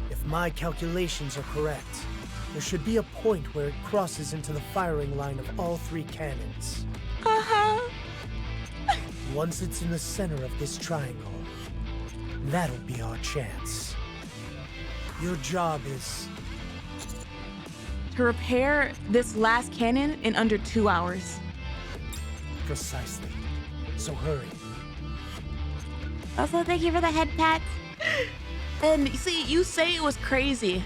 Speaker 8: If my calculations are correct, there should be a point where it crosses into the firing line of all 3 cannons. Once it's in the center of this triangle, that'll be our chance. Your job is
Speaker 1: to repair this last cannon in under 2 hours.
Speaker 8: Precisely. So hurry.
Speaker 1: Also, thank you for the head pat. And see, you say it was crazy,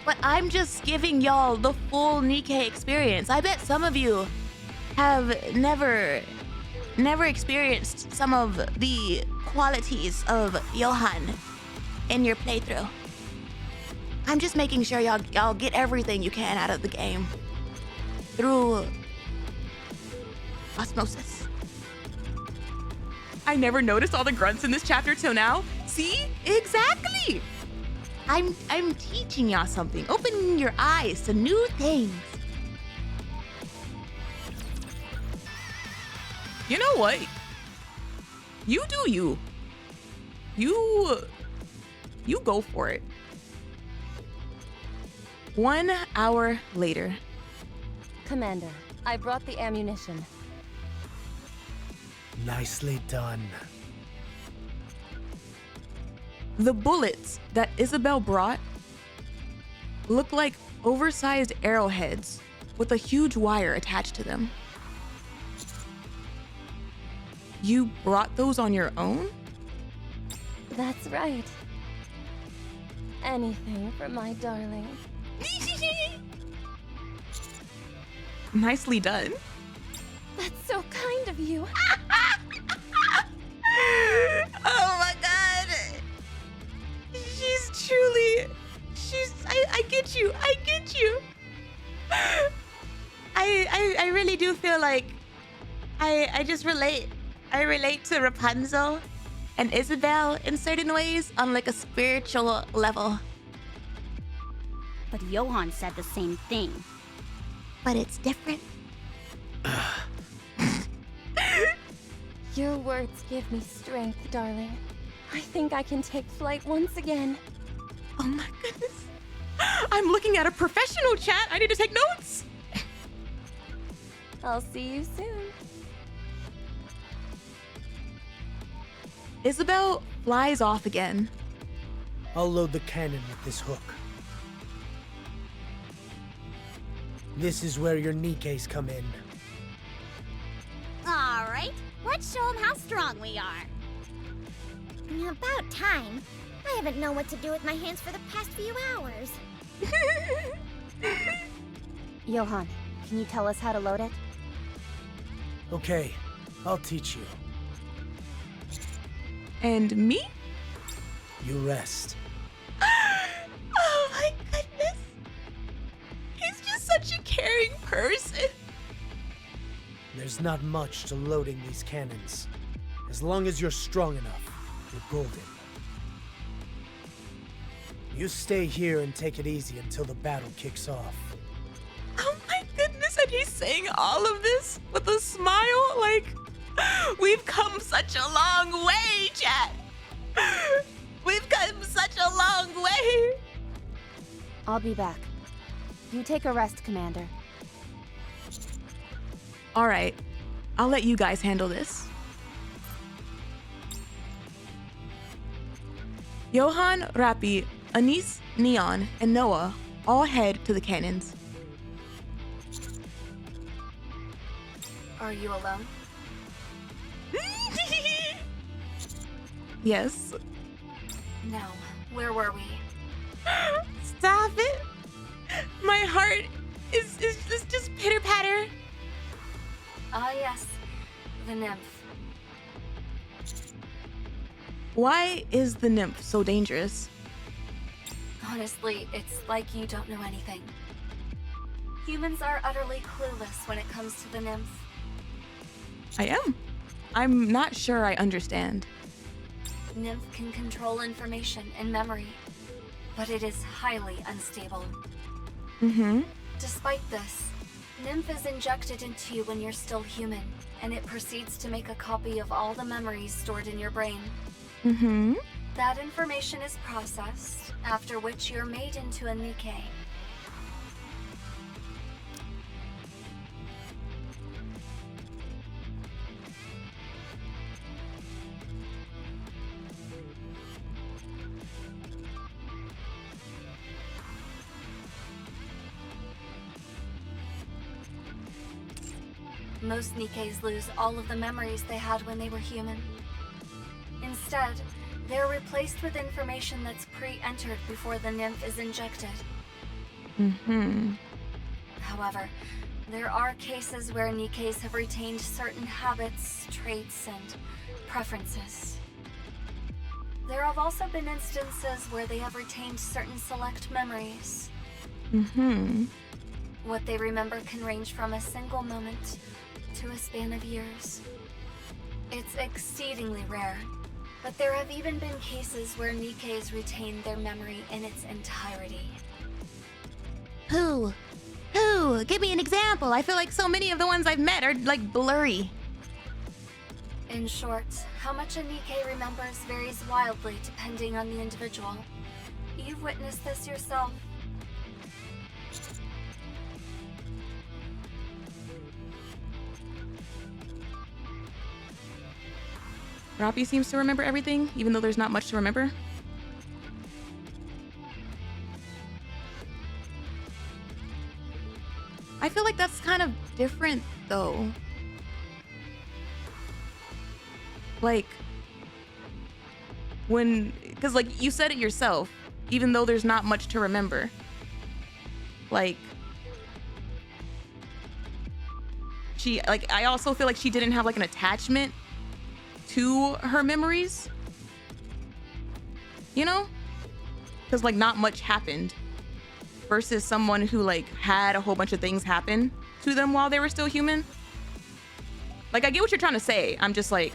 Speaker 1: but I'm just giving y'all the full NIKKE experience. I bet some of you have never experienced some of the qualities of Johan in your playthrough. I'm just making sure y'all get everything you can out of the game through osmosis. I never noticed all the grunts in this chapter till now. See? Exactly. I'm teaching y'all something, opening your eyes to new things. You know what? You do you. You go for it. 1 hour later.
Speaker 10: Commander, I brought the ammunition.
Speaker 8: Nicely done.
Speaker 1: The bullets that Isabel brought look like oversized arrowheads with a huge wire attached to them. You brought those on your own?
Speaker 10: That's right. Anything for my darling.
Speaker 1: Nicely done.
Speaker 10: That's so kind of you.
Speaker 1: Oh my god. She's truly... I get you. I get you. I really do feel like I just relate. I relate to Rapunzel and Isabel in certain ways on like a spiritual level.
Speaker 5: But Johan said the same thing.
Speaker 9: But it's different.
Speaker 10: Your words give me strength, darling. I think I can take flight once again.
Speaker 1: Oh my goodness. I'm looking at a professional chat. I need to take notes.
Speaker 10: I'll see you soon.
Speaker 1: Isabel flies off again.
Speaker 8: I'll load the cannon with this hook. This is where your NIKKEs come in.
Speaker 5: All right, let's show them how strong we are.
Speaker 3: About time. I haven't known what to do with my hands for the past few hours.
Speaker 4: Johan, can you tell us how to load it?
Speaker 8: Okay, I'll teach you.
Speaker 1: And me?
Speaker 8: You rest.
Speaker 1: Oh my goodness. He's just such a caring person.
Speaker 8: There's not much to loading these cannons. As long as you're strong enough, you're golden. You stay here and take it easy until the battle kicks off.
Speaker 1: Oh my goodness, and he's saying all of this with a smile? Like, we've come such a long way, chat. We've come such a long way.
Speaker 4: I'll be back. You take a rest, Commander.
Speaker 1: All right, I'll let you guys handle this. Johan, Rappi, Anise, Neon, and Noah all head to the cannons.
Speaker 6: Are you alone?
Speaker 1: Yes.
Speaker 6: No. Where were we?
Speaker 1: Stop it. My heart is just pitter-patter.
Speaker 6: Ah, yes. The nymph.
Speaker 1: Why is the nymph so dangerous?
Speaker 6: Honestly, it's like you don't know anything. Humans are utterly clueless when it comes to the nymph.
Speaker 1: I am. I'm not sure I understand.
Speaker 6: Nymph can control information and memory, but it is highly unstable.
Speaker 1: Mm-hmm.
Speaker 6: Despite this, Nymph is injected into you when you're still human, and it proceeds to make a copy of all the memories stored in your brain.
Speaker 1: Mm-hmm.
Speaker 6: That information is processed, after which you're made into a NIKKE. Most NIKKEs lose all of the memories they had when they were human. Instead, they're replaced with information that's pre-entered before the nymph is injected. However, there are cases where NIKKEs have retained certain habits, traits, and preferences. There have also been instances where they have retained certain select memories. What they remember can range from a single moment to a span of years. It's exceedingly rare, but there have even been cases where NIKKEs retain their memory in its entirety.
Speaker 9: Who? Give me an example. I feel like so many of the ones I've met are like blurry.
Speaker 6: In short, how much a NIKKE remembers varies wildly depending on the individual. You've witnessed this yourself.
Speaker 1: Roppy seems to remember everything, even though there's not much to remember. I feel like that's kind of different, though. Like, because like you said it yourself, even though there's not much to remember. Like, I also feel like she didn't have like an attachment to her memories, you know, because like not much happened versus someone who like had a whole bunch of things happen to them while they were still human. Like, I get what you're trying to say. I'm just like,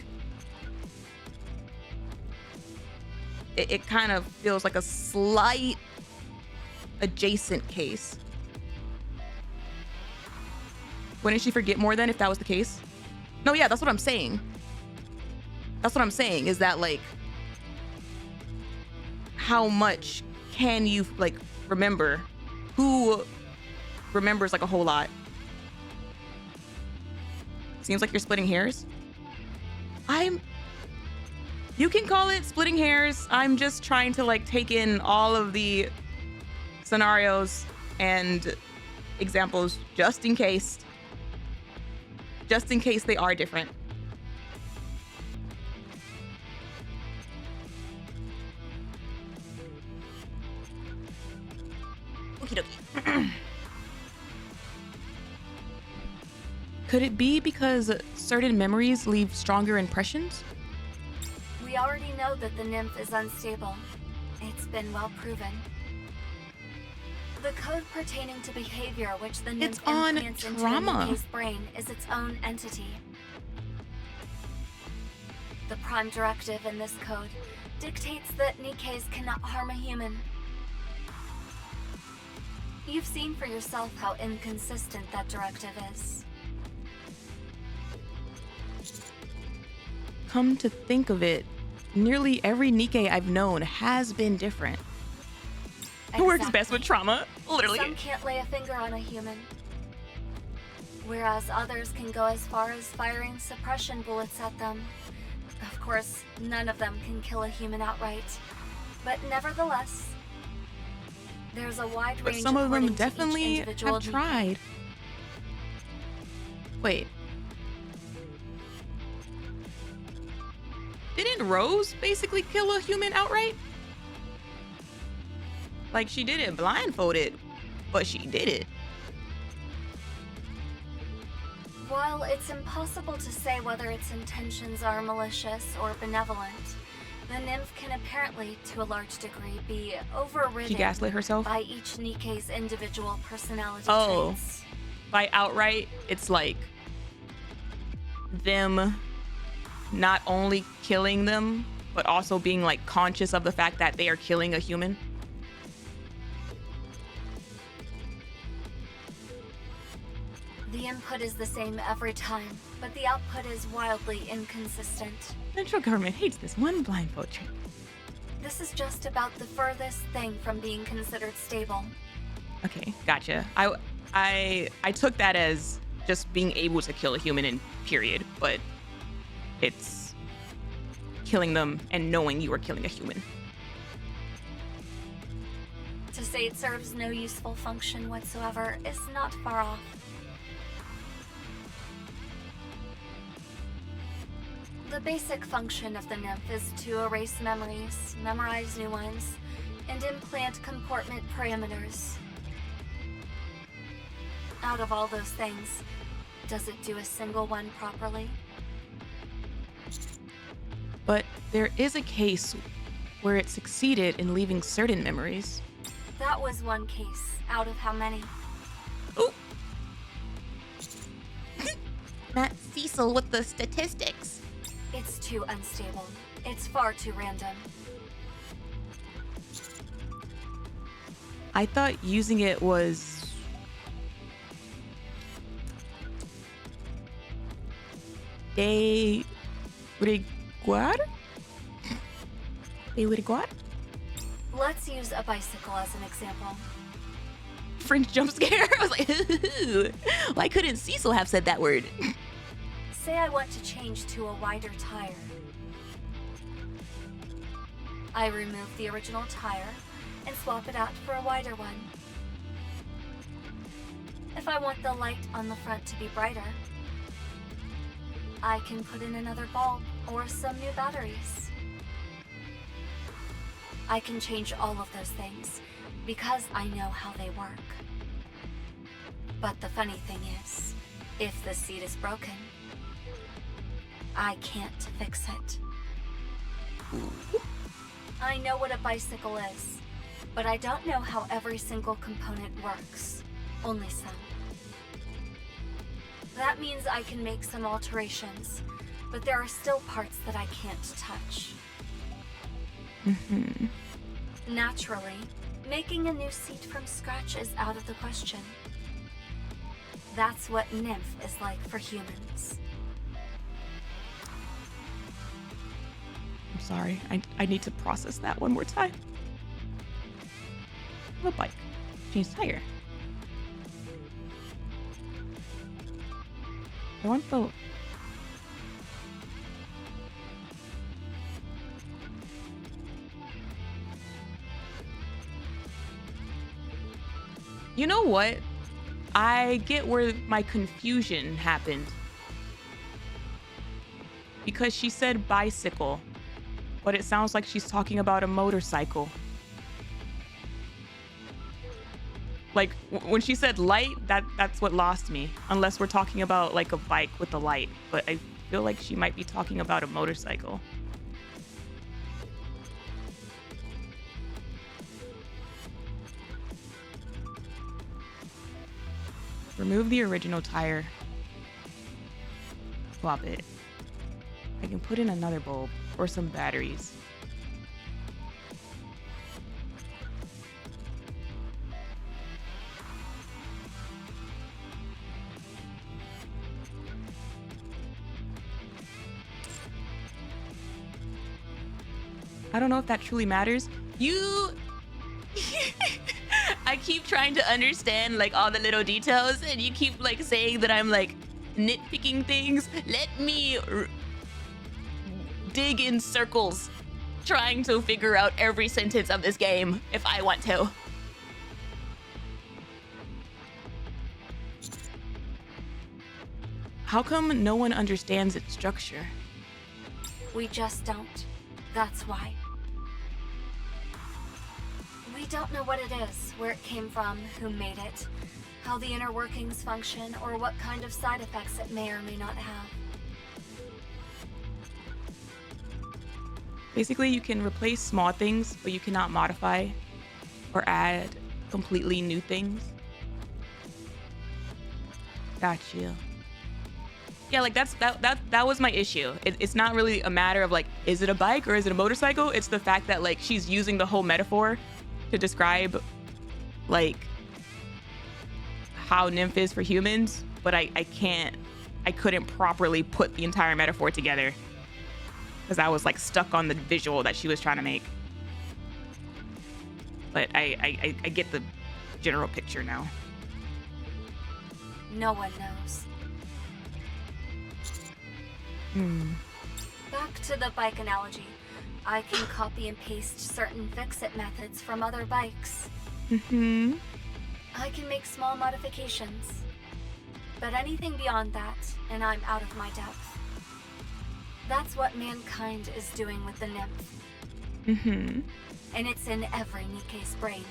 Speaker 1: it kind of feels like a slight adjacent case. Wouldn't she forget more then if that was the case? No, yeah, that's what I'm saying. That's what I'm saying, is that like, how much can you like remember? Who remembers like a whole lot? Seems like you're splitting hairs. You can call it splitting hairs. I'm just trying to like take in all of the scenarios and examples just in case they are different. Okie dokie. Could it be because certain memories leave stronger impressions?
Speaker 6: We already know that the nymph is unstable. It's been well proven. The code pertaining to behavior which the nymph implants into the NIKKE's brain is its own entity. The prime directive in this code dictates that NIKKEs cannot harm a human. You've seen for yourself how inconsistent that directive is.
Speaker 1: Come to think of it, nearly every NIKKE I've known has been different. Exactly. It works best with trauma, literally.
Speaker 6: Some can't lay a finger on a human, whereas others can go as far as firing suppression bullets at them. Of course, none of them can kill a human outright, but nevertheless, there's a wide range.
Speaker 1: But some of them definitely have tried. Wait. Didn't Rose basically kill a human outright? Like, she did it blindfolded, but she did it.
Speaker 6: While it's impossible to say whether its intentions are malicious or benevolent, the nymph can apparently, to a large degree, be overridden.
Speaker 1: She gaslit herself?
Speaker 6: By each NIKKE's individual personality traits.
Speaker 1: By outright, it's like them not only killing them, but also being like conscious of the fact that they are killing a human.
Speaker 6: The input is the same every time, but the output is wildly inconsistent.
Speaker 1: Central government hates this one blindfold trick.
Speaker 6: This is just about the furthest thing from being considered stable.
Speaker 1: Okay, gotcha. I took that as just being able to kill a human in period, but it's killing them and knowing you are killing a human.
Speaker 6: To say it serves no useful function whatsoever is not far off. The basic function of the nymph is to erase memories, memorize new ones, and implant comportment parameters. Out of all those things, does it do a single one properly?
Speaker 1: But there is a case where it succeeded in leaving certain memories.
Speaker 6: That was one case, out of how many?
Speaker 1: Ooh.
Speaker 9: Not Cecil with the statistics.
Speaker 6: It's too unstable. It's far too random.
Speaker 1: I thought using it was... de rigueur? De rigueur?
Speaker 6: Let's use a bicycle as an example.
Speaker 1: French jump scare? I was like, ooh. Why couldn't Cecil have said that word?
Speaker 6: Say I want to change to a wider tire. I remove the original tire and swap it out for a wider one. If I want the light on the front to be brighter, I can put in another bulb or some new batteries. I can change all of those things because I know how they work. But the funny thing is, if the seat is broken, I can't fix it. I know what a bicycle is, but I don't know how every single component works. Only some. That means I can make some alterations, but there are still parts that I can't touch. Naturally, making a new seat from scratch is out of the question. That's what Nymph is like for humans.
Speaker 1: I'm sorry. I need to process that one more time. A bike. Change tire. I want the... You know what? I get where my confusion happened. Because she said bicycle, but it sounds like she's talking about a motorcycle. Like, when she said light, that's what lost me. Unless we're talking about, like, a bike with a light. But I feel like she might be talking about a motorcycle. Remove the original tire. Swap it. I can put in another bulb or some batteries. I don't know if that truly matters. I keep trying to understand like all the little details and you keep like saying that I'm like nitpicking things. Let me dig in circles trying to figure out every sentence of this game if I want to. How come no one understands its structure?
Speaker 6: We just don't. That's why. We don't know what it is, where it came from, who made it, how the inner workings function, or what kind of side effects it may or may not have.
Speaker 1: Basically, you can replace small things, but you cannot modify or add completely new things. Gotcha. Yeah, like that was my issue. It's not really a matter of like, is it a bike or is it a motorcycle? It's the fact that like she's using the whole metaphor to describe like how Nymph is for humans, but I couldn't properly put the entire metaphor together because I was like stuck on the visual that she was trying to make. But I get the general picture now.
Speaker 6: No one knows. Back to the bike analogy. I can copy and paste certain fix-it methods from other bikes. I can make small modifications. But anything beyond that, and I'm out of my depth. That's what mankind is doing with the nymph.
Speaker 1: Mm-hmm.
Speaker 6: And it's in every Nikke's brain.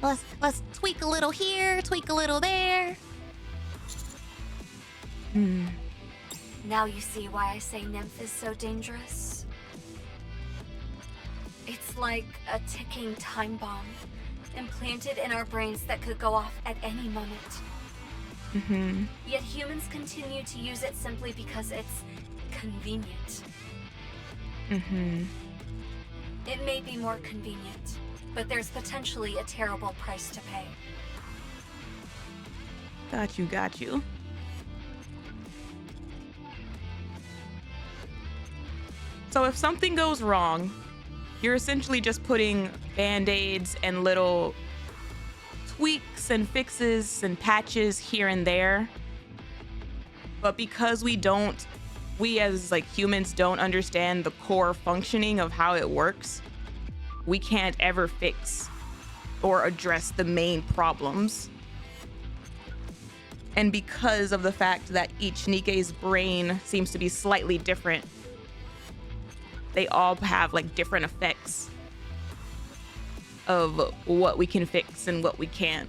Speaker 9: Let's tweak a little here, tweak a little there.
Speaker 6: Now you see why I say nymph is so dangerous. It's like a ticking time bomb, implanted in our brains that could go off at any moment.
Speaker 1: Mm-hmm.
Speaker 6: Yet humans continue to use it simply because it's convenient.
Speaker 1: Mm-hmm.
Speaker 6: It may be more convenient, but there's potentially a terrible price to pay.
Speaker 1: Got you. So if something goes wrong, you're essentially just putting band-aids and little tweaks and fixes and patches here and there. But because we as like humans don't understand the core functioning of how it works, we can't ever fix or address the main problems. And because of the fact that each Nikke's brain seems to be slightly different, they all have like different effects of what we can fix and what we can't.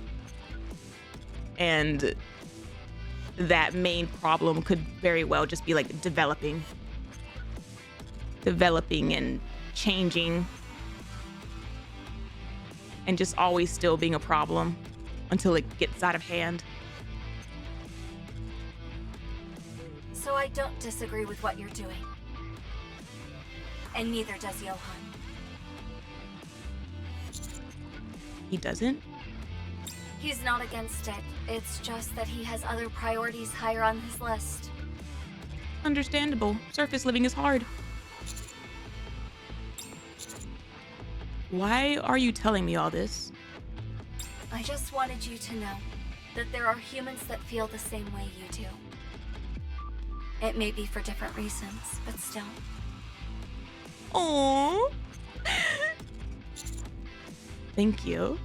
Speaker 1: And that main problem could very well just be like developing and changing and just always still being a problem until it gets out of hand.
Speaker 6: So I don't disagree with what you're doing. And neither does Johan.
Speaker 1: He doesn't?
Speaker 6: He's not against it. It's just that he has other priorities higher on his list.
Speaker 1: Understandable. Surface living is hard. Why are you telling me all this?
Speaker 6: I just wanted you to know that there are humans that feel the same way you do. It may be for different reasons, but still.
Speaker 1: Aww. Thank you.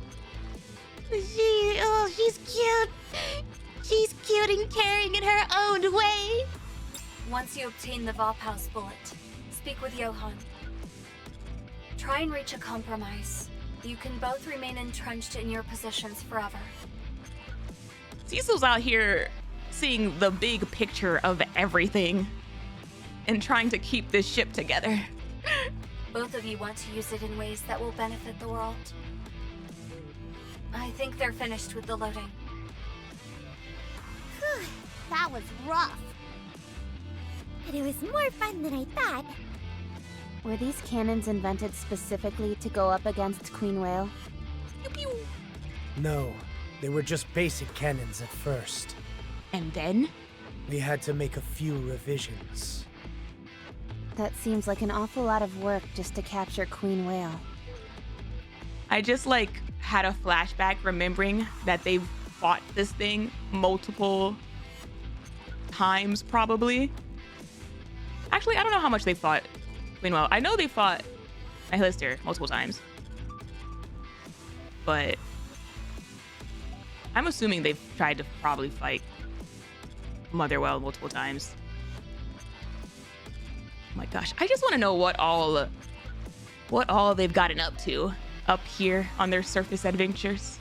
Speaker 9: She's cute. She's cute and caring in her own way.
Speaker 6: Once you obtain the Vophouse bullet, speak with Johan. Try and reach a compromise. You can both remain entrenched in your positions forever.
Speaker 1: Cecil's out here seeing the big picture of everything and trying to keep this ship together.
Speaker 6: Both of you want to use it in ways that will benefit the world. I think they're finished with the loading.
Speaker 3: That was rough. But it was more fun than I thought.
Speaker 4: Were these cannons invented specifically to go up against Queen Whale?
Speaker 1: Pew pew.
Speaker 8: No, they were just basic cannons at first.
Speaker 1: And then?
Speaker 8: We had to make a few revisions.
Speaker 4: That seems like an awful lot of work just to capture Queen Whale.
Speaker 1: I just like had a flashback remembering that they've fought this thing multiple times probably. Actually, I don't know how much they fought Queen Whale. I know they fought Nihilister multiple times. But I'm assuming they've tried to probably fight Mother Whale multiple times. Oh my gosh, I just want to know what all they've gotten up to up here on their surface adventures.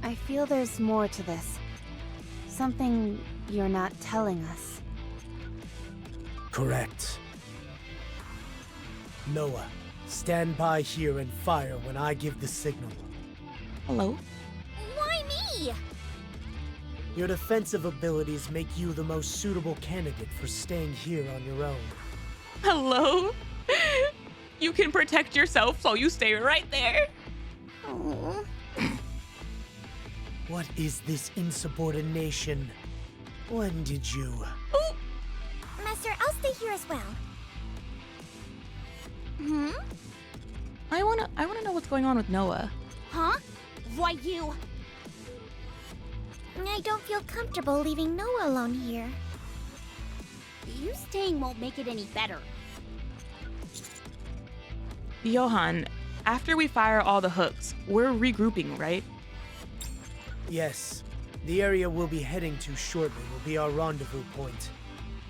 Speaker 4: I feel there's more to this. Something you're not telling us.
Speaker 8: Correct. Noah, stand by here and fire when I give the signal.
Speaker 1: Hello?
Speaker 3: Why me?
Speaker 8: Your defensive abilities make you the most suitable candidate for staying here on your own.
Speaker 1: Hello? You can protect yourself, so you stay right there.
Speaker 3: Oh.
Speaker 8: What is this insubordination? When did you?
Speaker 1: Ooh.
Speaker 3: Master, I'll stay here as well.
Speaker 1: I wanna know what's going on with Noah.
Speaker 3: Huh? Why you? I don't feel comfortable leaving Noah alone here.
Speaker 5: You staying won't make it any better.
Speaker 1: Johan, after we fire all the hooks, we're regrouping, right?
Speaker 8: Yes. The area we'll be heading to shortly will be our rendezvous point.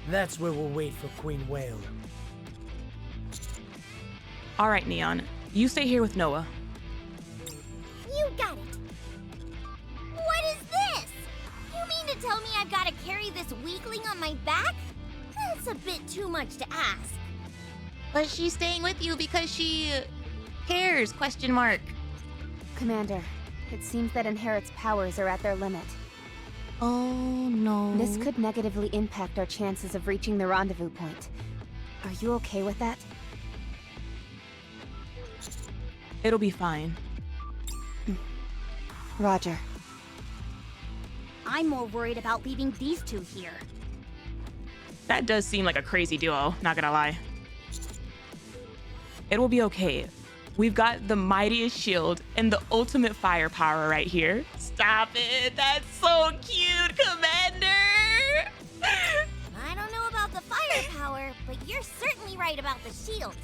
Speaker 8: That's where we'll wait for Queen Whale.
Speaker 1: All right, Neon. You stay here with Noah.
Speaker 3: You got it. What is this? You mean to tell me I've got to carry this weakling on my back? That's a bit too much to ask.
Speaker 9: But she's staying with you because she cares, question mark.
Speaker 4: Commander, it seems that Inherit's powers are at their limit.
Speaker 9: Oh no.
Speaker 4: This could negatively impact our chances of reaching the rendezvous point. Are you okay with that?
Speaker 1: It'll be fine.
Speaker 4: Roger.
Speaker 5: I'm more worried about leaving these two here.
Speaker 1: That does seem like a crazy duo, not gonna lie. It will be okay. We've got the mightiest shield and the ultimate firepower right here. Stop it, that's so cute, Commander!
Speaker 3: I don't know about the firepower, but you're certainly right about the shield.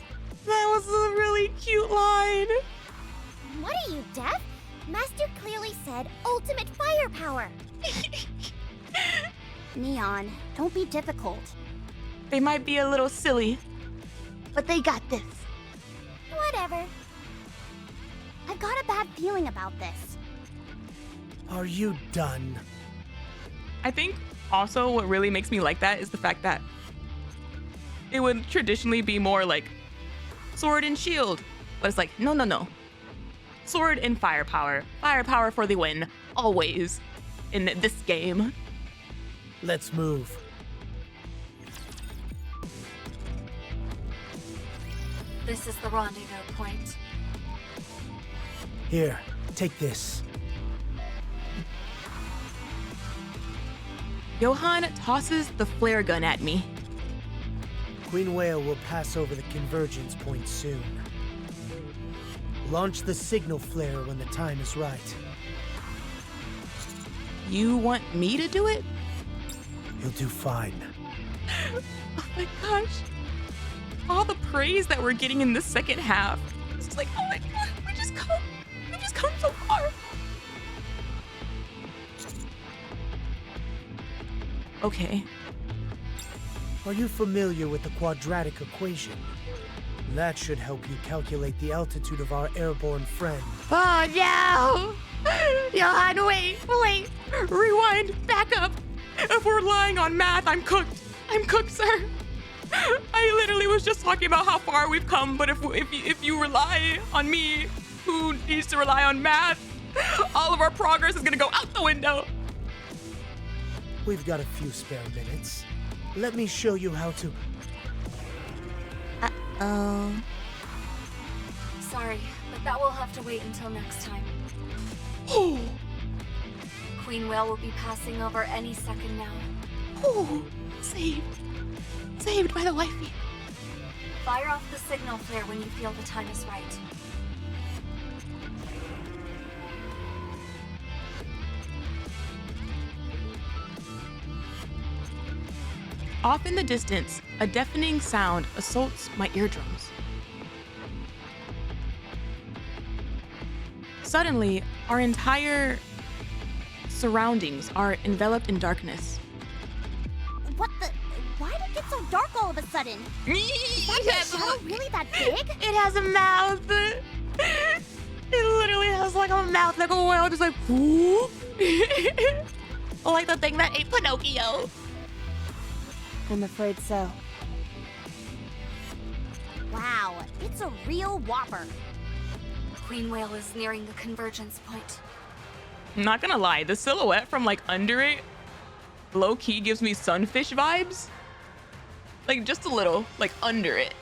Speaker 1: That was a really cute line.
Speaker 3: What are you, deaf? Master clearly said ultimate firepower.
Speaker 5: Neon, don't be difficult.
Speaker 1: They might be a little silly,
Speaker 9: But they got this.
Speaker 3: Whatever.
Speaker 5: I've got a bad feeling about this.
Speaker 8: Are you done?
Speaker 1: I think also what really makes me like that is the fact that it would traditionally be more like sword and shield, but it's like, no. Sword and firepower. Firepower for the win, always, in this game.
Speaker 8: Let's move.
Speaker 6: This is the rendezvous point.
Speaker 8: Here, take this.
Speaker 1: Johan tosses the flare gun at me.
Speaker 8: Queen Whale will pass over the convergence point soon. Launch the signal flare when the time is right.
Speaker 1: You want me to do it?
Speaker 8: You'll do fine.
Speaker 1: Oh my gosh. All the praise that we're getting in the second half. It's just like, oh my god, we've just come so far. Okay.
Speaker 8: Are you familiar with the quadratic equation? That should help you calculate the altitude of our airborne friend.
Speaker 1: Oh no! Johan, wait! Rewind, back up! If we're relying on math, I'm cooked. I'm cooked, sir. I literally was just talking about how far we've come, but if you rely on me, who needs to rely on math, all of our progress is gonna go out the window.
Speaker 8: We've got a few spare minutes. Let me show you how to...
Speaker 6: Sorry, but that will have to wait until next time.
Speaker 1: Oh,
Speaker 6: Queen Whale will be passing over any second now.
Speaker 1: saved by the wifey.
Speaker 6: Fire off the signal flare when you feel the time is right.
Speaker 1: Off in the distance, a deafening sound assaults my eardrums. Suddenly, our entire surroundings are enveloped in darkness.
Speaker 5: What the? Why did it get so dark all of a sudden? Is that shadow really that big?
Speaker 1: It has a mouth. It literally has like a mouth, like a whale, just like whoop.
Speaker 9: Like the thing that ate Pinocchio.
Speaker 4: I'm afraid so.
Speaker 5: Wow, it's a real whopper.
Speaker 6: Queen Whale is nearing the convergence point.
Speaker 1: I'm not gonna lie, the silhouette from like under it low-key gives me sunfish vibes. Like just a little, like under it.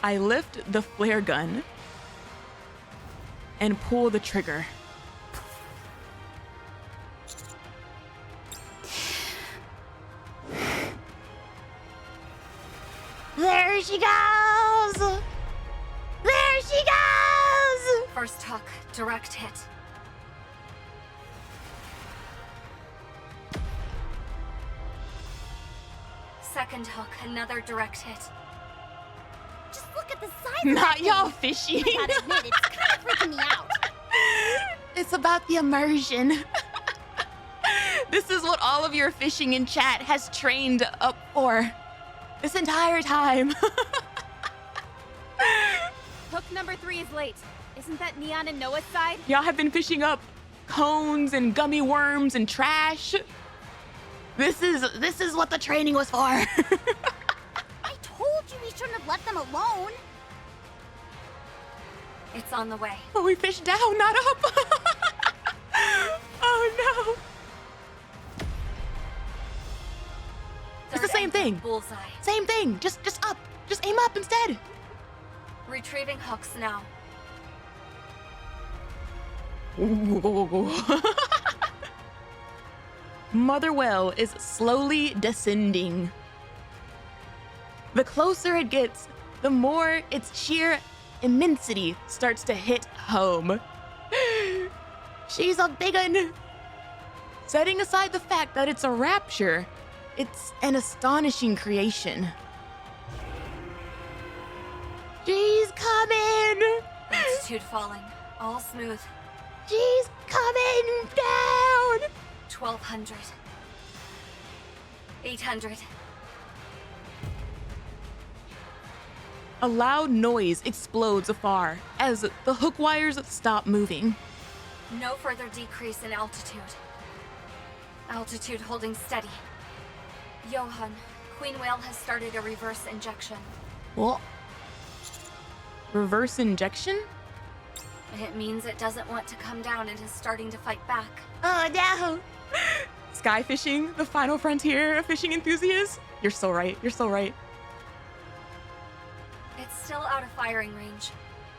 Speaker 1: I lift the flare gun and pull the trigger.
Speaker 9: There she goes! There she goes!
Speaker 6: First hook, direct hit. Second hook, another direct hit.
Speaker 5: Just look at The size of
Speaker 1: Not
Speaker 5: that
Speaker 1: y'all
Speaker 5: thing,
Speaker 1: fishy.
Speaker 5: I gotta admit, it's kind of freaking me out.
Speaker 1: It's about the immersion. This is what all of your fishing in chat has trained up for this entire time.
Speaker 2: Hook number 3 is late. Isn't that Neon and Noah's side?
Speaker 1: Y'all have been fishing up cones and gummy worms and trash. This is what the training was for.
Speaker 5: I told you we shouldn't have left them alone.
Speaker 6: It's on the way.
Speaker 1: But we fished down, not up. Oh no. It's the same thing.
Speaker 6: Bullseye.
Speaker 1: Same thing. Just up. Just aim up instead.
Speaker 6: Retrieving hooks now.
Speaker 1: Mother whale is slowly descending. The closer it gets, the more its sheer immensity starts to hit home. She's a big one. Setting aside the fact that it's a rapture, it's an astonishing creation. She's coming!
Speaker 6: Altitude falling. All smooth.
Speaker 1: She's coming down!
Speaker 6: 1200. 800.
Speaker 1: A loud noise explodes afar as the hook wires stop moving.
Speaker 6: No further decrease in altitude. Altitude holding steady. Johan, Queen Whale has started a reverse injection.
Speaker 1: What? Reverse injection?
Speaker 6: It means it doesn't want to come down and is starting to fight back.
Speaker 1: Oh no! Sky fishing, the final frontier of fishing enthusiasts? You're so right, you're so right.
Speaker 6: It's still out of firing range.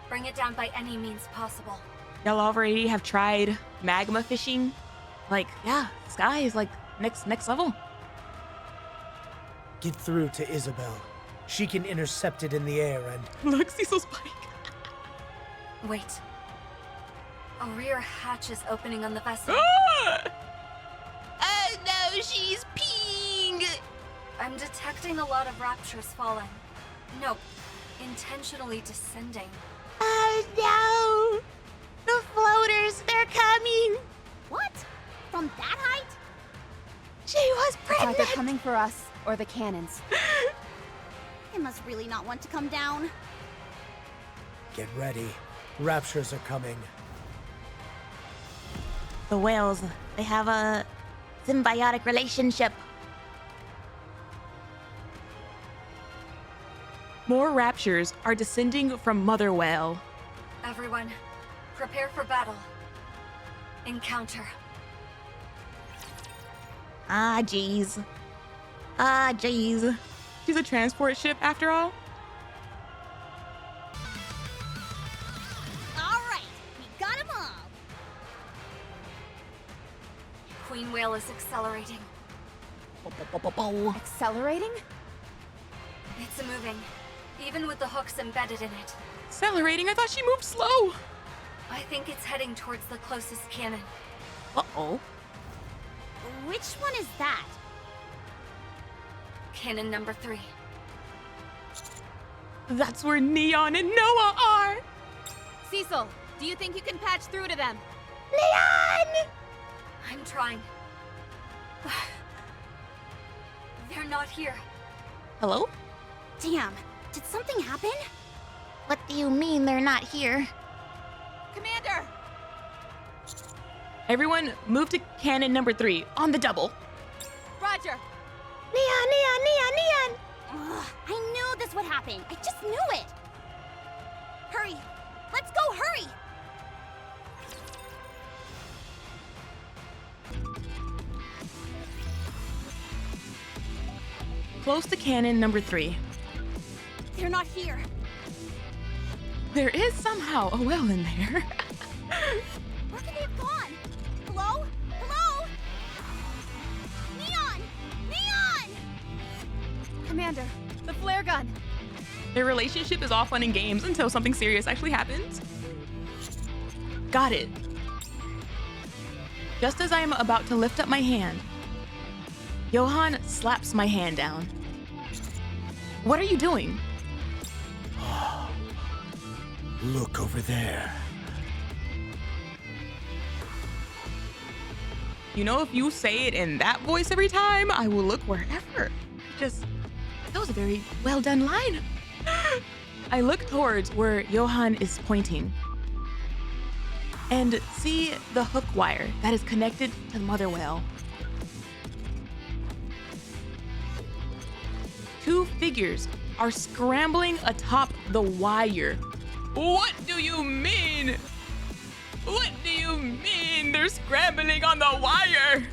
Speaker 6: Bring it down by any means possible.
Speaker 1: Y'all already have tried magma fishing? Like, yeah, Sky is like next level.
Speaker 8: Get through to Isabel. She can intercept it in the air and...
Speaker 1: Look, Cecil's bike.
Speaker 6: Wait. A rear hatch is opening on the vessel.
Speaker 1: Oh no, she's peeing!
Speaker 6: I'm detecting a lot of raptures falling. No, intentionally descending.
Speaker 3: Oh no! The floaters, they're coming!
Speaker 5: What? From that height?
Speaker 3: She was
Speaker 4: It's
Speaker 3: pregnant!
Speaker 4: either coming for us or the cannons.
Speaker 5: It must really not want to come down.
Speaker 8: Get ready. Raptures are coming.
Speaker 3: The whales, they have a symbiotic relationship.
Speaker 1: More raptures are descending from Mother Whale.
Speaker 6: Everyone, prepare for battle. Encounter.
Speaker 3: Ah, jeez. Ah, jeez.
Speaker 1: She's a transport ship after all.
Speaker 5: All right, we got them all.
Speaker 6: Queen Whale is accelerating.
Speaker 4: Accelerating?
Speaker 6: It's moving, even with the hooks embedded in it.
Speaker 1: Accelerating? I thought she moved slow.
Speaker 6: I think it's heading towards the closest cannon.
Speaker 1: Uh-oh.
Speaker 5: Which one is that?
Speaker 6: Cannon number 3.
Speaker 1: That's where Neon and Noah are.
Speaker 2: Cecil, do you think you can patch through to them?
Speaker 3: Leon!
Speaker 6: I'm trying. They're not here.
Speaker 1: Hello?
Speaker 5: Damn, did something happen?
Speaker 3: What do you mean they're not here?
Speaker 2: Commander!
Speaker 1: Everyone move to cannon number 3 on the double.
Speaker 2: Roger!
Speaker 3: Neon!
Speaker 5: Ugh, I knew this would happen. I just knew it. Hurry. Let's go, hurry.
Speaker 1: Close to cannon number 3.
Speaker 5: They're not here.
Speaker 1: There is somehow a well in there.
Speaker 5: Where could they have gone? Hello? Hello? Neon! Neon!
Speaker 2: Commander, the flare gun!
Speaker 1: Their relationship is all fun and games until something serious actually happens. Got it. Just as I am about to lift up my hand, Johan slaps my hand down. What are you doing?
Speaker 8: Look over there.
Speaker 1: You know, if you say it in that voice every time, I will look wherever. That was a very well done line. I look towards where Johan is pointing and see the hook wire that is connected to the mother whale. Two figures are scrambling atop the wire. What do you mean? What do you mean they're scrambling on the wire?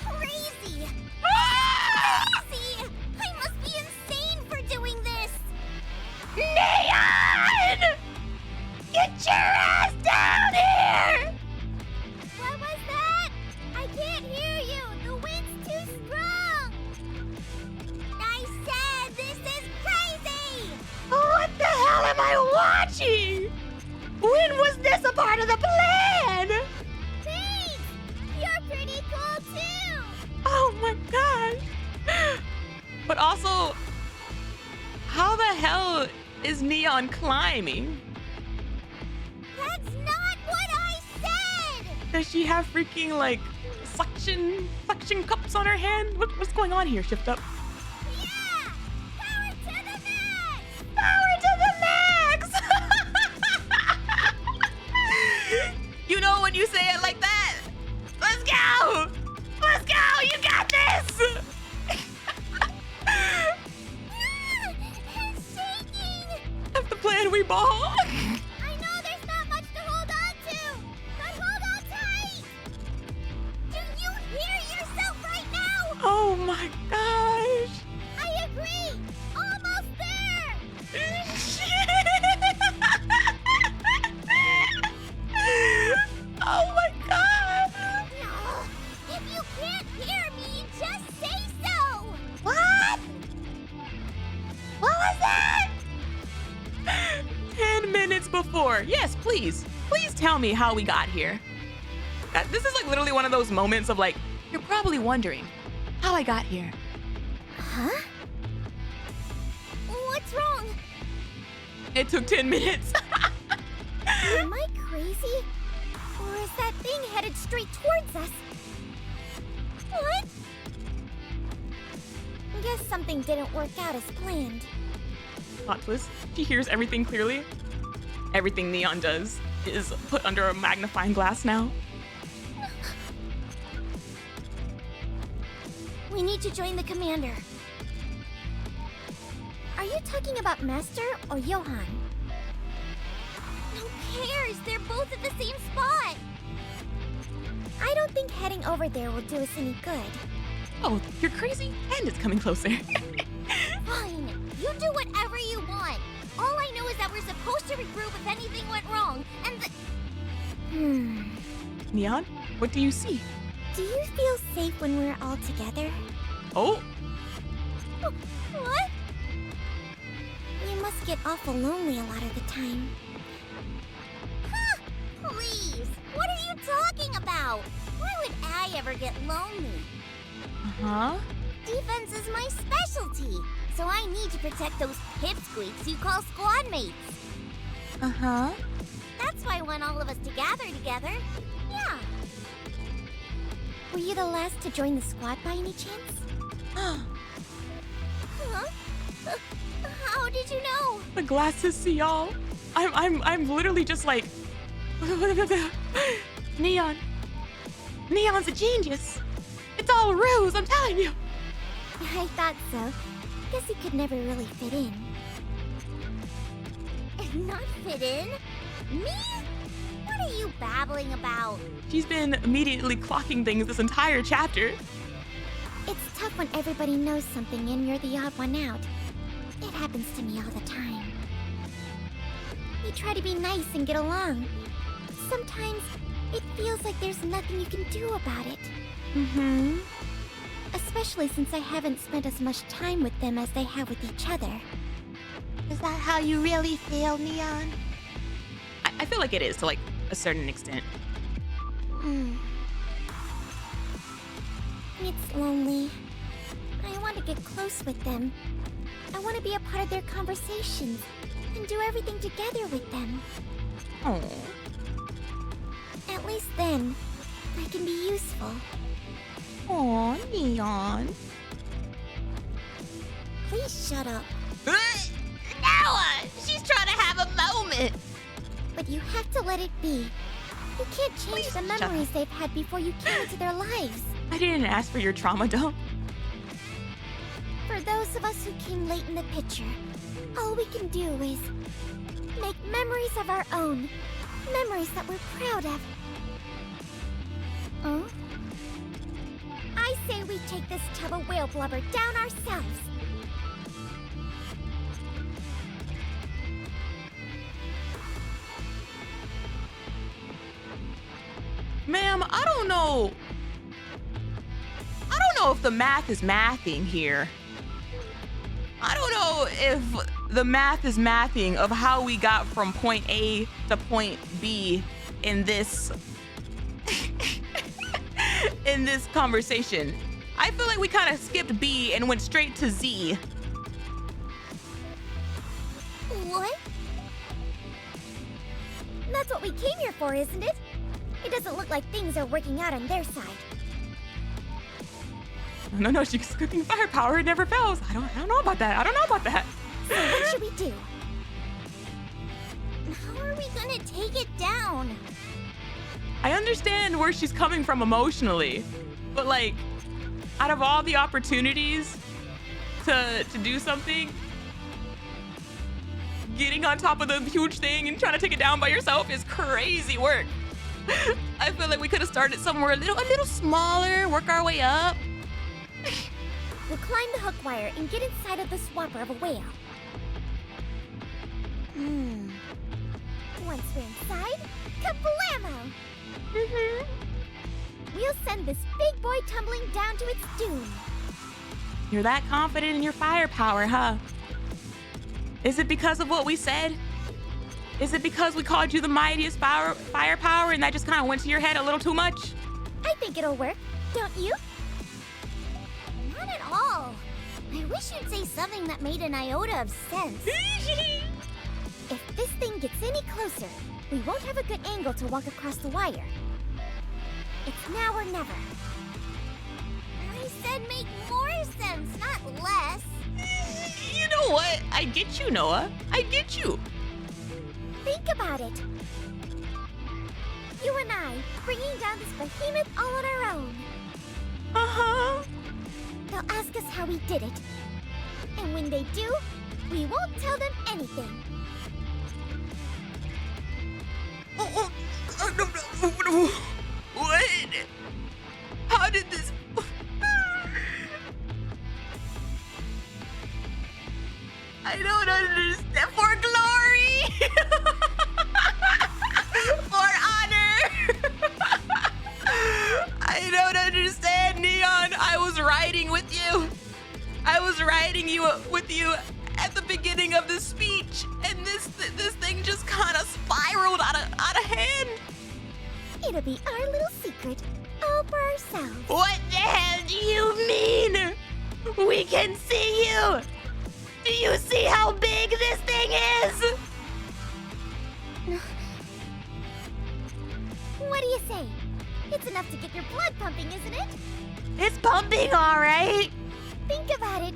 Speaker 3: Crazy! Crazy! I must be insane for doing this!
Speaker 9: Neon! Get your ass down here!
Speaker 3: What was that? I can't hear you! The wind's too strong! I said this is crazy!
Speaker 9: What the hell am I watching? When was this a part of the plan?
Speaker 3: Thanks! You're pretty cool too!
Speaker 1: Oh my gosh. But also, how the hell is Neon climbing?
Speaker 3: That's not what I said!
Speaker 1: Does she have freaking like suction cups on her hand? What's going on here, Shift Up?
Speaker 3: Yeah! Power to the max!
Speaker 9: Power to the max!
Speaker 1: You know when you say it like that? Let's go! Let's go! You got this!
Speaker 3: It's shaking!
Speaker 1: That's the plan we ball.
Speaker 3: I know there's not much to hold on to, but hold on tight! Do you hear yourself right now?
Speaker 1: Oh my gosh!
Speaker 3: I agree! Almost there!
Speaker 1: Oh my god!
Speaker 3: No! If you can't hear me, just say so!
Speaker 9: What? What was that?
Speaker 1: 10 minutes before. Yes, please. Please tell me how we got here. This is like literally one of those moments of like, you're probably wondering how I got here.
Speaker 3: Huh? What's wrong?
Speaker 1: It took 10 minutes.
Speaker 3: Am I crazy? Or is that thing headed straight towards us? What? Guess something didn't work out as planned.
Speaker 1: Plot twist. She hears everything clearly. Everything Neon does is put under a magnifying glass now.
Speaker 3: We need to join the commander. Are you talking about Master or Johan? Who cares? They're both at the same spot. I don't think heading over there will do us any good.
Speaker 1: Oh, you're crazy? And it's coming closer.
Speaker 3: Fine. You do whatever you want. All I know is that we're supposed to regroup if anything went wrong, and
Speaker 1: Neon, what do you see?
Speaker 3: Do you feel safe when we're all together?
Speaker 1: Oh,
Speaker 3: What? You must get awful lonely a lot of the time. Huh, please, what are you talking about? Why would I ever get lonely?
Speaker 1: uh-huh.
Speaker 3: Defense is my specialty, so I need to protect those pipsqueaks you call squad mates.
Speaker 1: Uh-huh.
Speaker 3: That's why I want all of us to gather together. Yeah. Were you the last to join the squad by any chance? Huh? How did you know?
Speaker 1: The glasses see y'all. I'm literally just like Neon. Neon's a genius. It's all a ruse, I'm telling you.
Speaker 3: I thought so. Guess he could never really fit in. Not fit in? Me? What are you babbling about?
Speaker 1: She's been immediately clocking things this entire chapter.
Speaker 3: It's tough when everybody knows something and you're the odd one out. It happens to me all the time. You try to be nice and get along. But sometimes it feels like there's nothing you can do about it.
Speaker 1: Mm-hmm.
Speaker 3: Especially since I haven't spent as much time with them as they have with each other.
Speaker 9: Is that how you really feel, Neon?
Speaker 1: I feel like it is to like a certain extent.
Speaker 3: It's lonely. I want to get close with them. I want to be a part of their conversations. and do everything together with them.
Speaker 1: Oh.
Speaker 3: At least then, I can be useful.
Speaker 9: Aw, Neon.
Speaker 3: Please shut up.
Speaker 9: Noah! She's trying to have a moment.
Speaker 3: But you have to let it be. You can't change the memories they've had before you came into their lives.
Speaker 1: I didn't ask for your trauma dump.
Speaker 3: For those of us who came late in the picture, all we can do is make memories of our own. Memories that we're proud of. Huh? I say we take this tub of whale blubber down ourselves.
Speaker 1: Ma'am, I don't know if the math is mathing here. I don't know if the math is mathing of how we got from point A to point B in this in this conversation. I feel like we kind of skipped B and went straight to Z.
Speaker 3: What? That's what we came here for, isn't it? It doesn't look like things are working out on their side.
Speaker 1: No, she's cooking firepower. It never fails. I don't know about that. I don't know about that.
Speaker 3: So what should we do? How are we gonna take it down?
Speaker 1: I understand where she's coming from emotionally, but like, out of all the opportunities to do something, getting on top of the huge thing and trying to take it down by yourself is crazy work. I feel like we could have started somewhere a little smaller, work our way up.
Speaker 3: We'll climb the hook wire and get inside of the swapper of a whale. Once we're inside, kablamo! We'll send this big boy tumbling down to its doom.
Speaker 1: You're that confident in your firepower, huh? Is it because of what we said? Is it because we called you the mightiest firepower and that just kind of went to your head a little too much?
Speaker 3: I think it'll work, don't you? Not at all. I wish you'd say something that made an iota of sense. If this thing gets any closer, we won't have a good angle to walk across the wire. It's now or never. I said make more sense, not less.
Speaker 1: You know what? I get you, Noah. I get you.
Speaker 3: Think about it. You and I bringing down this behemoth all on our own.
Speaker 1: Uh-huh.
Speaker 3: They'll ask us how we did it. And when they do, we won't tell them anything.
Speaker 1: What? How did this... I don't understand. For glory! For honor! I don't understand, Neon. I was riding with you. I was riding with you at the beginning of the speech, and this thing just kind of spiraled out of hand.
Speaker 3: It'll be our little secret, all for ourselves.
Speaker 9: What the hell do you mean? We can see you. Do you see how big this thing is?
Speaker 3: What do you say? It's enough to get your blood pumping, isn't it?
Speaker 9: It's pumping, all right.
Speaker 3: Think about it.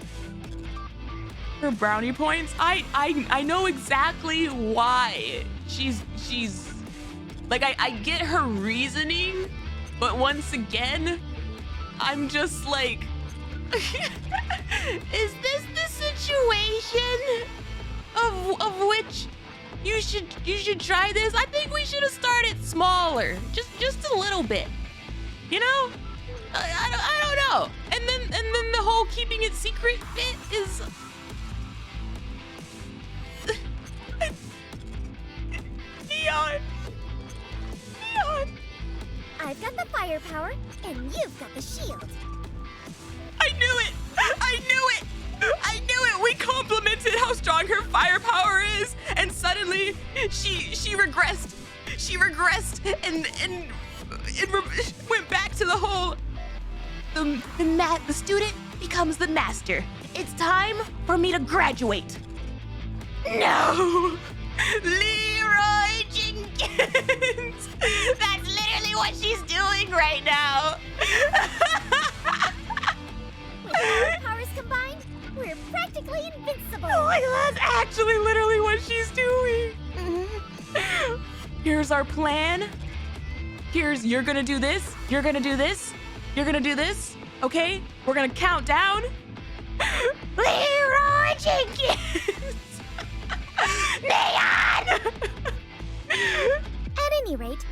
Speaker 1: Her brownie points. I know exactly why she's like I get her reasoning, but once again, I'm just like,
Speaker 9: is this the situation of which you should try this? I think we should have started smaller, just a little bit, you know?
Speaker 1: I don't know. And then the whole keeping it secret bit is. Neon.
Speaker 3: I've got the firepower, and you've got the shield.
Speaker 1: I knew it! I knew it! I knew it! We complimented how strong her firepower is, and suddenly she regressed. She regressed and went back to the whole.
Speaker 9: The student becomes the master. It's time for me to graduate. No! Leroy Jenkins! That's literally what she's doing right now!
Speaker 3: With our powers combined, we're practically invincible.
Speaker 9: Like, that's actually literally what she's doing. Here's our plan. You're gonna do this, you're gonna do this, you're gonna do this, okay? We're gonna count down. Leroy Jenkins! Neon!
Speaker 3: At any rate,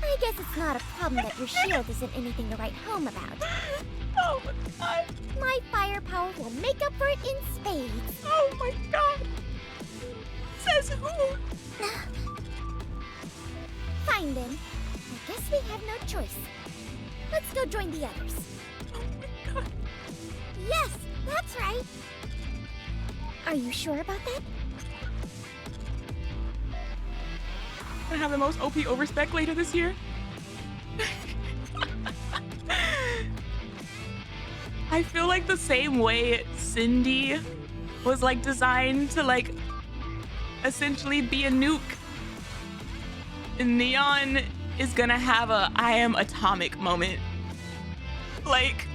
Speaker 3: I guess it's not a problem that your shield isn't anything to write home about.
Speaker 9: Oh my god.
Speaker 3: My firepower will make up for it in spades.
Speaker 9: Oh my god. Says who?
Speaker 3: Fine then. I guess we have no choice. Let's go join the others.
Speaker 9: Oh my god.
Speaker 3: Yes, that's right. Are you sure about that?
Speaker 1: I have the most OP overspec later this year. I feel like the same way Cindy was like designed to like essentially be a nuke, Neon is gonna have a I am atomic moment. Like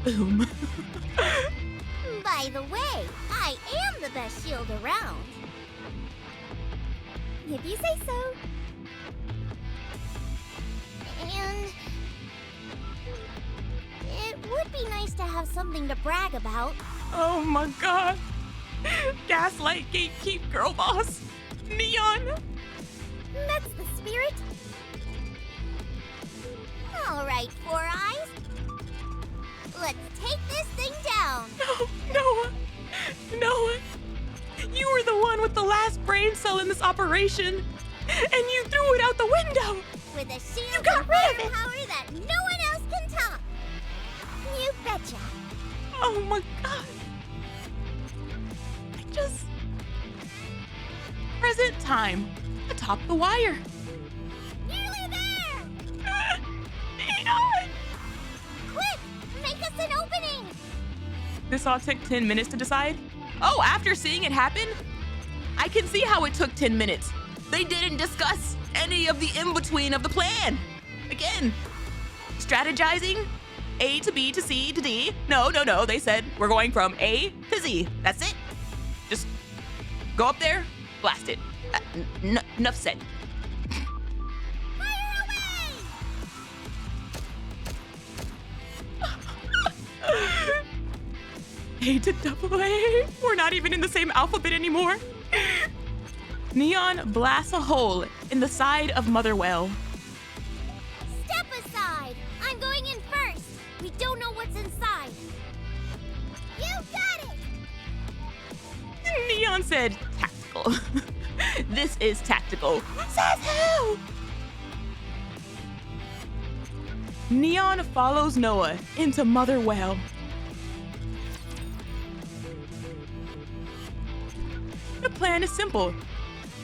Speaker 1: boom.
Speaker 3: By the way, I am the best shield around. If you say so. And it would be nice to have something to brag about.
Speaker 1: Oh my god. Gaslight, gatekeep, girl boss. Neon.
Speaker 3: That's the spirit. All right, Four Eyes. Let's take this thing down.
Speaker 1: No, Noah. You were the one with the last brain cell in this operation, and you threw it out the window.
Speaker 3: With a shield
Speaker 1: You got
Speaker 3: and
Speaker 1: rid of it.
Speaker 3: firepower that no one else can top. You betcha.
Speaker 1: Oh my god. I just... Present time. Atop the wire.
Speaker 3: Nearly there.
Speaker 1: Neon!
Speaker 3: Quick, make us an opening.
Speaker 1: This all took 10 minutes to decide? Oh, after seeing it happen? I can see how it took 10 minutes. They didn't discuss any of the in-between of the plan. Again, strategizing, A to B to C to D. No. They said we're going from A to Z. That's it. Just go up there, blast it. Enough said.
Speaker 3: Fire away!
Speaker 1: A to double A. We're not even in the same alphabet anymore. Neon blasts a hole in the side of Mother Whale.
Speaker 3: Step aside. I'm going in first. We don't know what's inside. You got it.
Speaker 1: Neon said tactical. This is tactical. Says who? Neon follows Noah into Mother Whale. The plan is simple.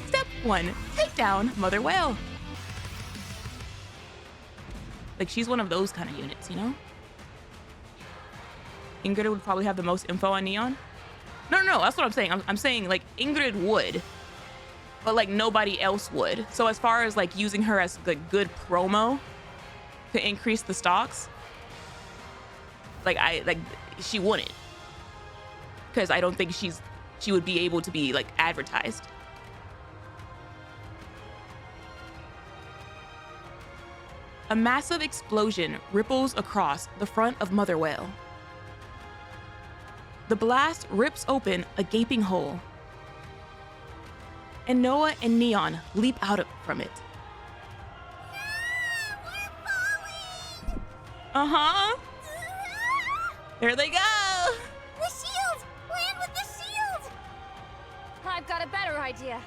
Speaker 1: Step 1, take down Mother Whale. Like, she's one of those kind of units, you know? Ingrid would probably have the most info on Neon. No, that's what I'm saying. I'm saying, like, Ingrid would, but, like, nobody else would. So as far as, like, using her as, like, good promo to increase the stocks, like, she wouldn't. Because I don't think she would be able to be, like, advertised. A massive explosion ripples across the front of Mother Whale. The blast rips open a gaping hole, and Noah and Neon leap out from it.
Speaker 3: We're falling.
Speaker 1: Uh-huh. There they go.
Speaker 3: The shield. Land with the shield.
Speaker 10: I've got a better idea.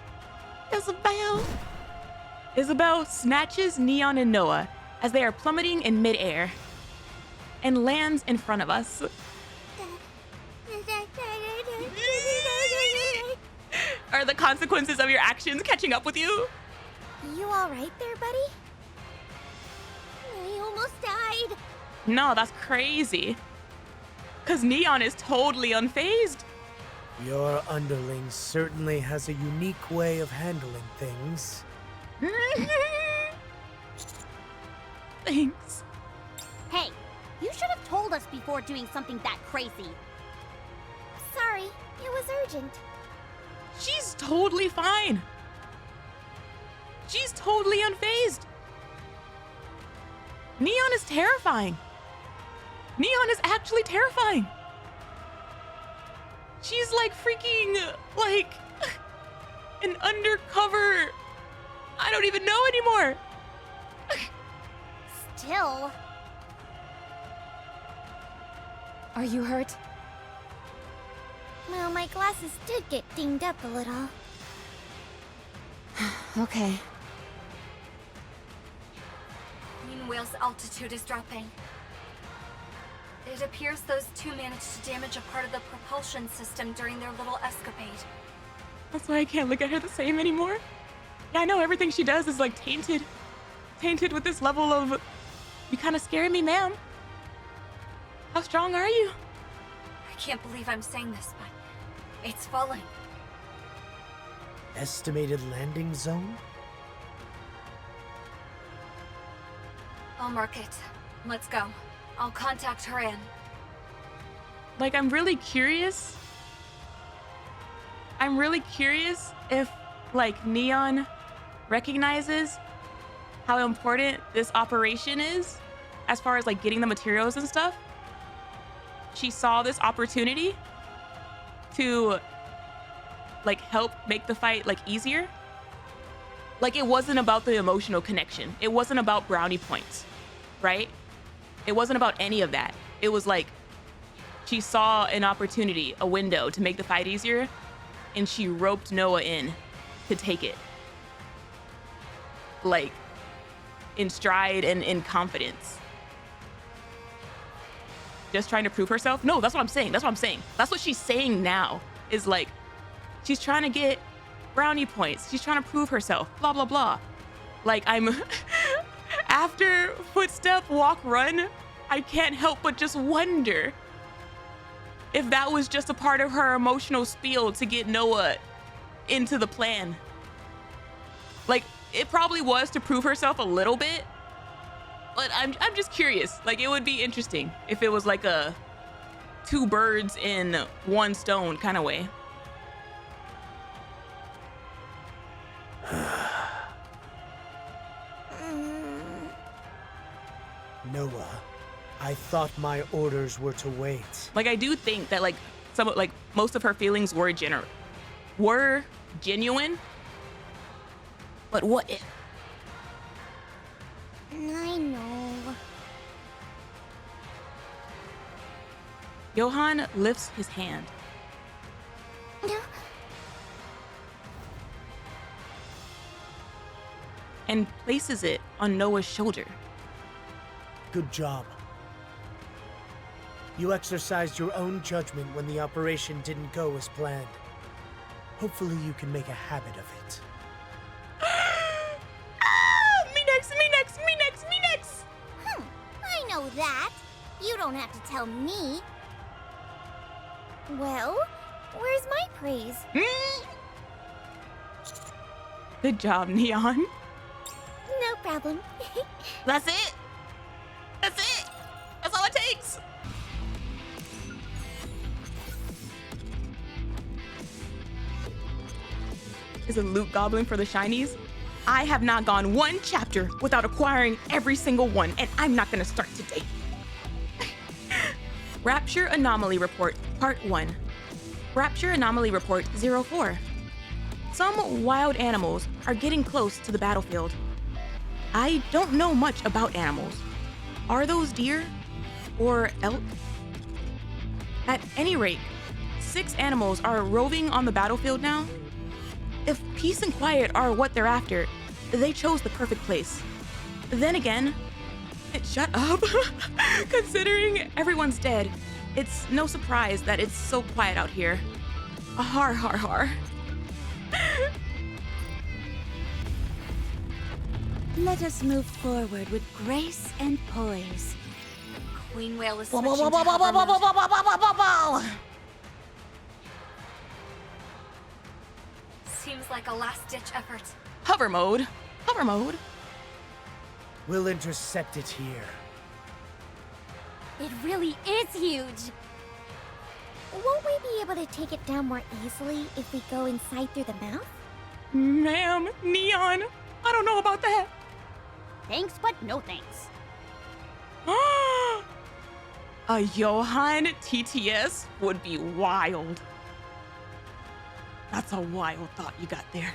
Speaker 1: Isabel snatches Neon and Noah as they are plummeting in midair and lands in front of us. Are the consequences of your actions catching up with you?
Speaker 3: You all right there, buddy? I almost died.
Speaker 1: No, that's crazy. Because Neon is totally unfazed.
Speaker 8: Your underling certainly has a unique way of handling things.
Speaker 1: Thanks.
Speaker 5: Hey, you should have told us before doing something that crazy.
Speaker 3: Sorry, it was urgent.
Speaker 1: She's totally fine. She's totally unfazed. Neon is terrifying. Neon is actually terrifying. She's like freaking, like, an undercover. I don't even know anymore.
Speaker 5: Still.
Speaker 10: Are you hurt?
Speaker 3: Well, my glasses did get dinged up a little.
Speaker 4: Okay.
Speaker 6: Queen Whale's altitude is dropping. It appears those two managed to damage a part of the propulsion system during their little escapade.
Speaker 1: That's why I can't look at her the same anymore. Yeah, I know everything she does is like tainted. Tainted with this level of, you kind of scare me, ma'am. How strong are you?
Speaker 6: I can't believe I'm saying this, but it's falling.
Speaker 8: Estimated landing zone?
Speaker 6: I'll mark it. Let's go. I'll contact Harem.
Speaker 1: Like, I'm really curious. I'm really curious if, like, Neon recognizes how important this operation is as far as, like, getting the materials and stuff. She saw this opportunity to, like, help make the fight, like, easier. Like, it wasn't about the emotional connection. It wasn't about brownie points, right? It wasn't about any of that. It was like, she saw an opportunity, a window to make the fight easier, and she roped Noah in to take it. Like, in stride and in confidence. Just trying to prove herself? No, that's what I'm saying. That's what I'm saying. That's what she's saying now, is like, she's trying to get brownie points. She's trying to prove herself, blah, blah, blah. Like, I'm, after footstep, walk, run, I can't help but just wonder if that was just a part of her emotional spiel to get Noah into the plan. Like, it probably was to prove herself a little bit, but I'm just curious. Like, it would be interesting if it was like a two birds in one stone kind of way.
Speaker 8: Noah, I thought my orders were to wait.
Speaker 1: Like, I do think that, like, some, like, most of her feelings were genuine. But what if?
Speaker 3: I know.
Speaker 1: Johan lifts his hand. And places it on Noah's shoulder.
Speaker 8: Good job. You exercised your own judgment when the operation didn't go as planned. Hopefully you can make a habit of it.
Speaker 1: Me next, me next, me next, me next!
Speaker 3: I know that. You don't have to tell me. Well, where's my praise?
Speaker 1: Good job, Neon.
Speaker 3: No problem.
Speaker 1: That's it. That's it. That's all it takes. Is a loot goblin for the shinies? I have not gone one chapter without acquiring every single one, and I'm not gonna start today. Rapture Anomaly Report, Part 1. Rapture Anomaly Report 04. Some wild animals are getting close to the battlefield. I don't know much about animals. Are those deer? Or elk? At any rate, 6 animals are roving on the battlefield now. If peace and quiet are what they're after, they chose the perfect place. Then again, shut up. Considering everyone's dead, it's no surprise that it's so quiet out here. Har har har.
Speaker 2: Let us move forward with grace and poise.
Speaker 6: Queen Whale is switching to hover mode. seems like a last-ditch effort.
Speaker 1: Hover mode. Hover mode.
Speaker 8: We'll intercept it here.
Speaker 5: It really is huge.
Speaker 3: Won't we be able to take it down more easily if we go inside through the mouth?
Speaker 1: Ma'am, Neon. I don't know about that.
Speaker 5: Thanks, but no thanks.
Speaker 1: A Johan TTS would be wild. That's a wild thought you got there.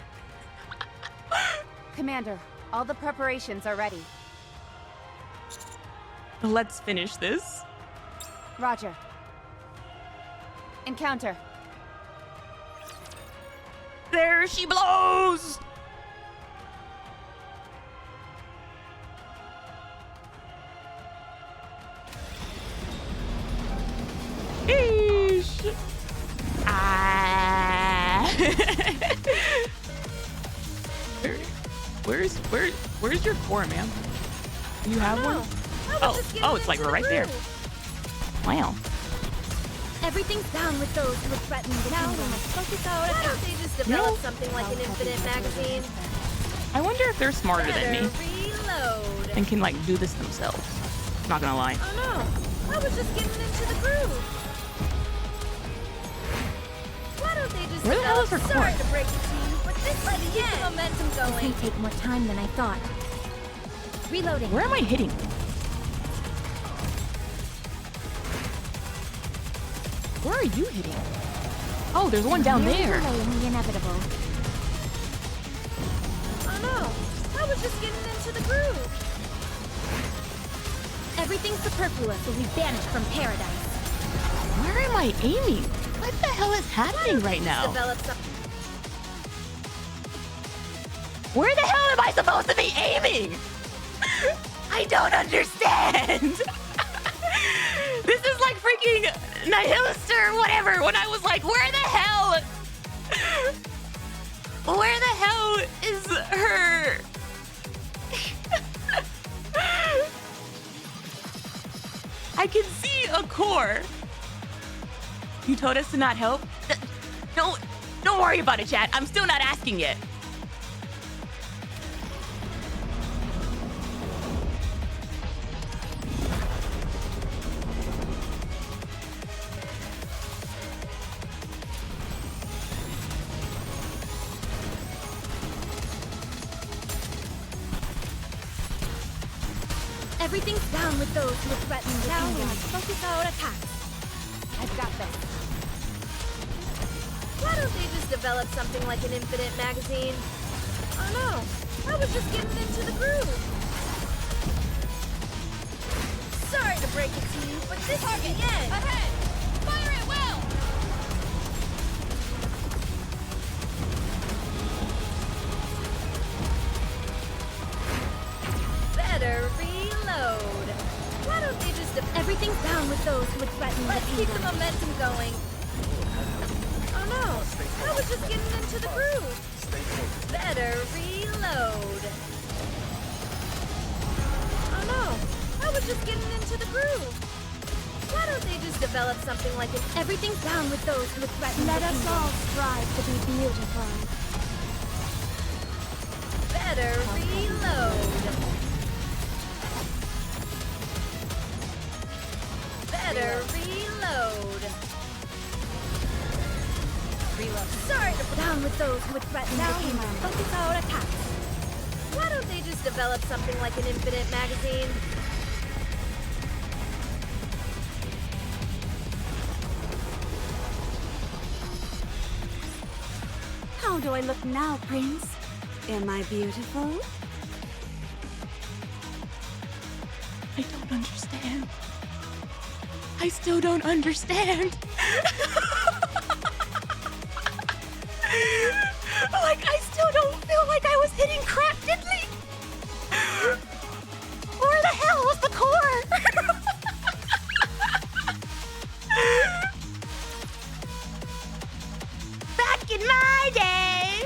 Speaker 4: Commander, all the preparations are ready.
Speaker 1: Let's finish this.
Speaker 4: Roger. Encounter.
Speaker 1: There she blows! Eesh. Ah. Where's your core, ma'am? Do you have one? Oh, it's like right there. Wow.
Speaker 2: Everything's down with those who would threaten the kingdom. Why don't they just develop something like an infinite magazine?
Speaker 1: I wonder if they're smarter than me
Speaker 2: Reload.
Speaker 1: and can like do this themselves. Not gonna lie.
Speaker 2: Oh no, I was just getting into the groove. Why don't they just
Speaker 1: Where the hell is her
Speaker 2: Sorry
Speaker 1: core?
Speaker 2: to break it to you, but this is the momentum
Speaker 3: This may
Speaker 2: going.
Speaker 3: take more time than I thought. Reloading.
Speaker 1: Where am I hitting? Where are you hitting? Oh, there's one down
Speaker 3: Merely
Speaker 1: there.
Speaker 3: delaying the inevitable.
Speaker 2: Oh no, I was just getting into the groove.
Speaker 3: Everything superfluous will be banished from paradise.
Speaker 1: Where am I aiming? What the hell is happening right now?
Speaker 2: Develop something.
Speaker 1: Where the hell am I supposed to be aiming? I don't understand. This is like freaking Nihilist or whatever when I was like, where the hell is her? I can see a core. You told us to not help? Don't worry about it, chat. I'm still not asking yet.
Speaker 2: Everything's down with those who would threaten the kingdom. Focus our attacks.
Speaker 4: I've got this.
Speaker 2: Why don't they just develop something like an infinite magazine? Oh no, I was just getting into the groove. Sorry to break it to you, but this is the end.
Speaker 5: Ahead! Fire it well!
Speaker 2: Better reload. Why don't they just... Everything's down with those who would threaten the kingdom. Let's keep the momentum going. Oh no, I was just getting into the groove. Better reload. Oh no, I was just getting into the groove. Why don't they just develop something like an... Everything's down with those who would threaten the kingdom. Let us all strive to be beautiful. Better reload. Better reload. Sorry to down with those who would threaten the kingdom. Focus our attacks. Why don't they just develop something like an infinite magazine?
Speaker 3: How do I look now, Prince? Am I beautiful?
Speaker 1: I don't understand. I still don't understand. Like, I still don't feel like I was hitting crap diddly. Where the hell was the core? Back in my day.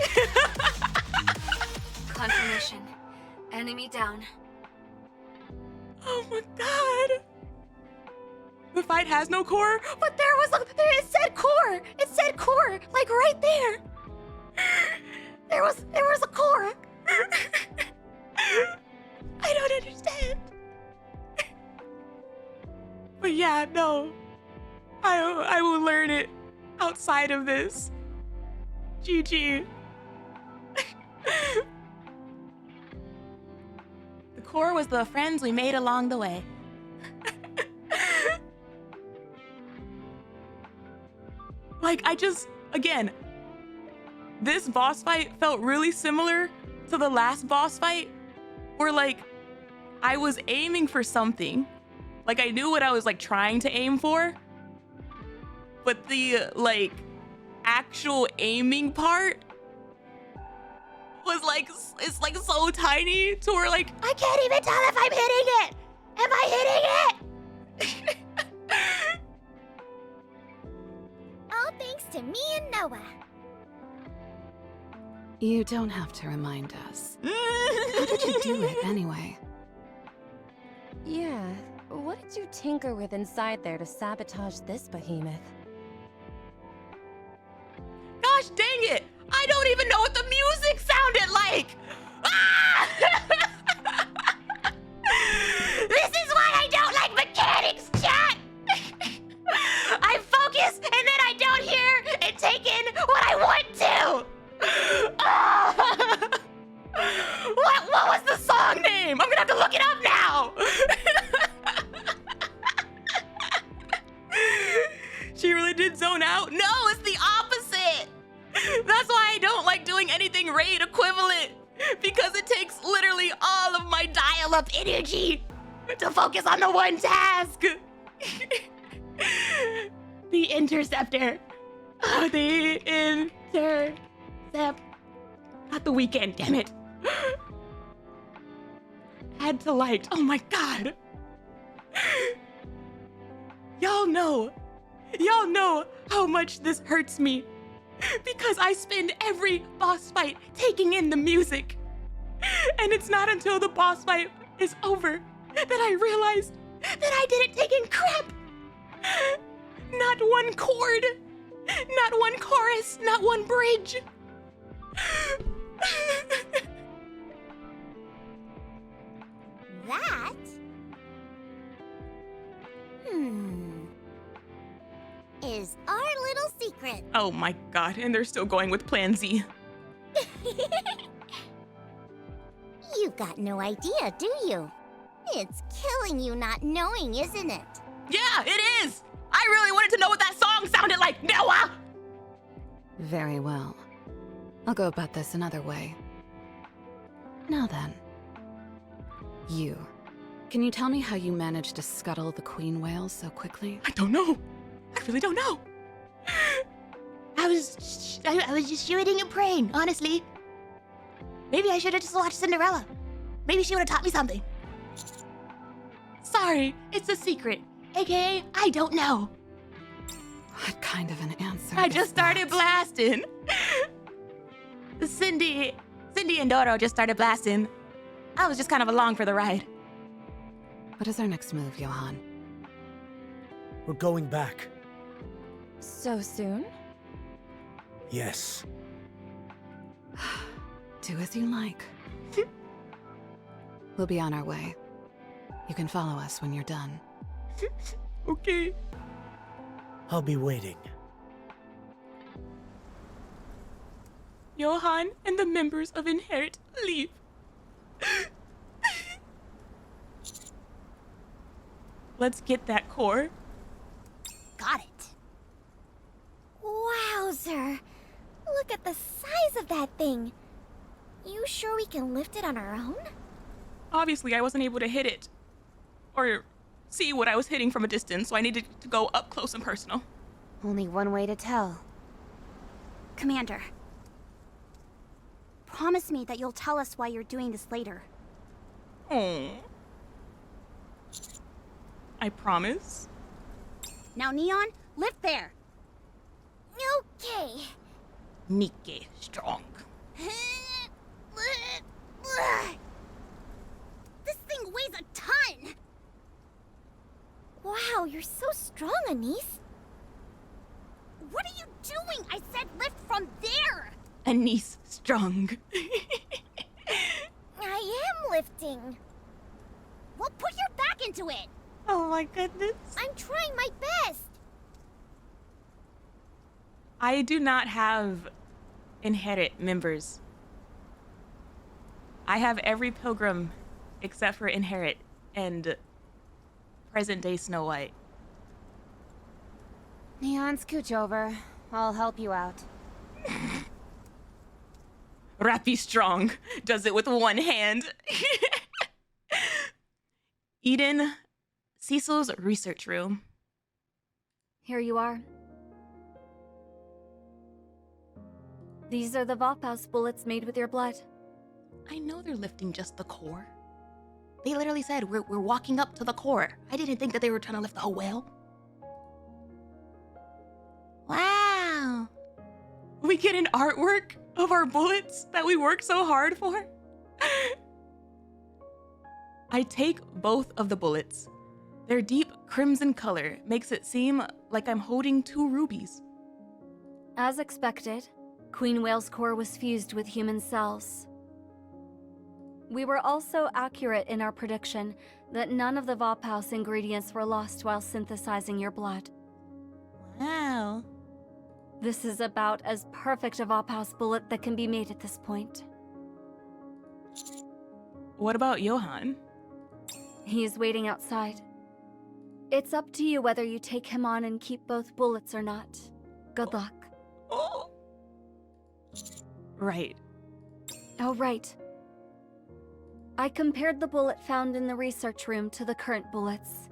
Speaker 6: Confirmation. Enemy down.
Speaker 1: Oh my god. The fight has no core, but it said core. It said core, like right there.
Speaker 9: There was a core. I don't understand. But yeah, no. I will learn it outside of this. GG. The core was the friends we made along the way. Like, again, this boss fight felt really similar to the last boss fight, where like, I was aiming for something. Like, I knew what I was like trying to aim for, but the like actual aiming part was like, it's like so tiny to where like, I can't even tell if I'm hitting it. Am I hitting it?
Speaker 3: All thanks to me and Noah.
Speaker 7: You don't have to remind us. How did you do it anyway?
Speaker 10: Yeah, what did you tinker with inside there to sabotage this behemoth?
Speaker 9: Gosh dang it! I don't even know what the music sounded like! Ah! This is why I don't like mechanics, chat! I focus and then I don't hear and take in what I want to! What was the song name? I'm gonna have to look it up now! She really did zone out? No, it's the opposite! That's why I don't like doing anything raid equivalent, because it takes literally all of my dial-up energy to focus on the one task. The interceptor. Oh, the intercept. Not the weekend, damn it. Add to light. Oh my god. Y'all know how much this hurts me, because I spend every boss fight taking in the music. And it's not until the boss fight is over that I realized that I didn't take in crap. Not one chord, not one chorus, not one bridge.
Speaker 3: That? Is our little secret.
Speaker 9: Oh my god, and they're still going with Plan Z.
Speaker 3: You've got no idea, do you? It's killing you not knowing, isn't it?
Speaker 9: Yeah, it is! I really wanted to know what that song sounded like, Noah!
Speaker 7: Very well. I'll go about this another way. Now then. You. Can you tell me how you managed to scuttle the queen whale so quickly?
Speaker 9: I don't know. I really don't know.
Speaker 5: I was just shooting and praying, honestly. Maybe I should have just watched Cinderella. Maybe she would have taught me something.
Speaker 9: Sorry, it's a secret. AKA, I don't know.
Speaker 7: What kind of an answer
Speaker 9: I
Speaker 7: is
Speaker 9: just started
Speaker 7: that?
Speaker 9: blasting. Cindy and Doro just started blasting. I was just kind of along for the ride.
Speaker 7: What is our next move, Johan?
Speaker 8: We're going back.
Speaker 10: So soon?
Speaker 8: Yes.
Speaker 7: Do as you like. We'll be on our way. You can follow us when you're done.
Speaker 9: Okay.
Speaker 8: I'll be waiting.
Speaker 9: Johan and the members of Inherit leave. Let's get that core.
Speaker 5: Got it.
Speaker 3: Wowzer! Look at the size of that thing. You sure we can lift it on our own?
Speaker 9: Obviously, I wasn't able to hit it. Or see what I was hitting from a distance, so I needed to go up close and personal.
Speaker 4: Only one way to tell.
Speaker 5: Commander, promise me that you'll tell us why you're doing this later.
Speaker 9: Oh. I promise.
Speaker 5: Now, Neon, lift there.
Speaker 3: Okay.
Speaker 9: NIKKE strong.
Speaker 5: This thing weighs a ton!
Speaker 3: Wow, you're so strong, Anise.
Speaker 5: What are you doing? I said lift from there!
Speaker 9: Anise strong.
Speaker 3: I am lifting. Well, put your back into it.
Speaker 5: Oh my goodness.
Speaker 3: I'm trying my best.
Speaker 9: I do not have inherit members. I have every pilgrim except for inherit and present day Snow White.
Speaker 4: Neon, scooch over. I'll help you out.
Speaker 9: Rappy strong does it with one hand. Eden, Cecil's research room.
Speaker 6: Here you are. These are the Vophouse bullets made with your blood.
Speaker 5: I know they're lifting just the core. They literally said we're walking up to the core. I didn't think that they were trying to lift the whole whale. Wow.
Speaker 9: We get an artwork of our bullets that we worked so hard for. I take both of the bullets. Their deep crimson color makes it seem like I'm holding 2 rubies.
Speaker 6: As expected, Queen Whale's core was fused with human cells. We were also accurate in our prediction that none of the Vophouse ingredients were lost while synthesizing your blood.
Speaker 5: Wow.
Speaker 6: This is about as perfect a Vophouse bullet that can be made at this point.
Speaker 9: What about Johan?
Speaker 6: He's waiting outside. It's up to you whether you take him on and keep both bullets or not. Good luck.
Speaker 9: Oh. Right.
Speaker 6: Oh, right. I compared the bullet found in the research room to the current bullets.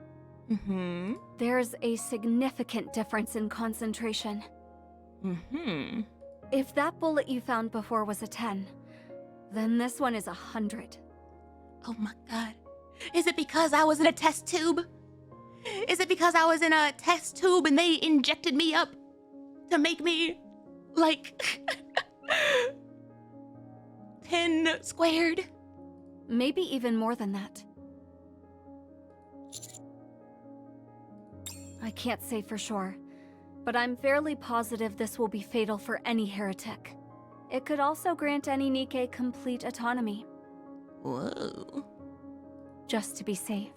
Speaker 9: Mm-hmm.
Speaker 6: There's a significant difference in concentration.
Speaker 9: Mm-hmm.
Speaker 6: If that bullet you found before was a 10, then this one is 100.
Speaker 5: Oh my god. Is it because I was in a test tube? Is it because I was in a test tube and they injected me up to make me, like, 10 squared?
Speaker 6: Maybe even more than that. I can't say for sure, but I'm fairly positive this will be fatal for any heretic. It could also grant any NIKKE complete autonomy.
Speaker 5: Whoa.
Speaker 6: Just to be safe.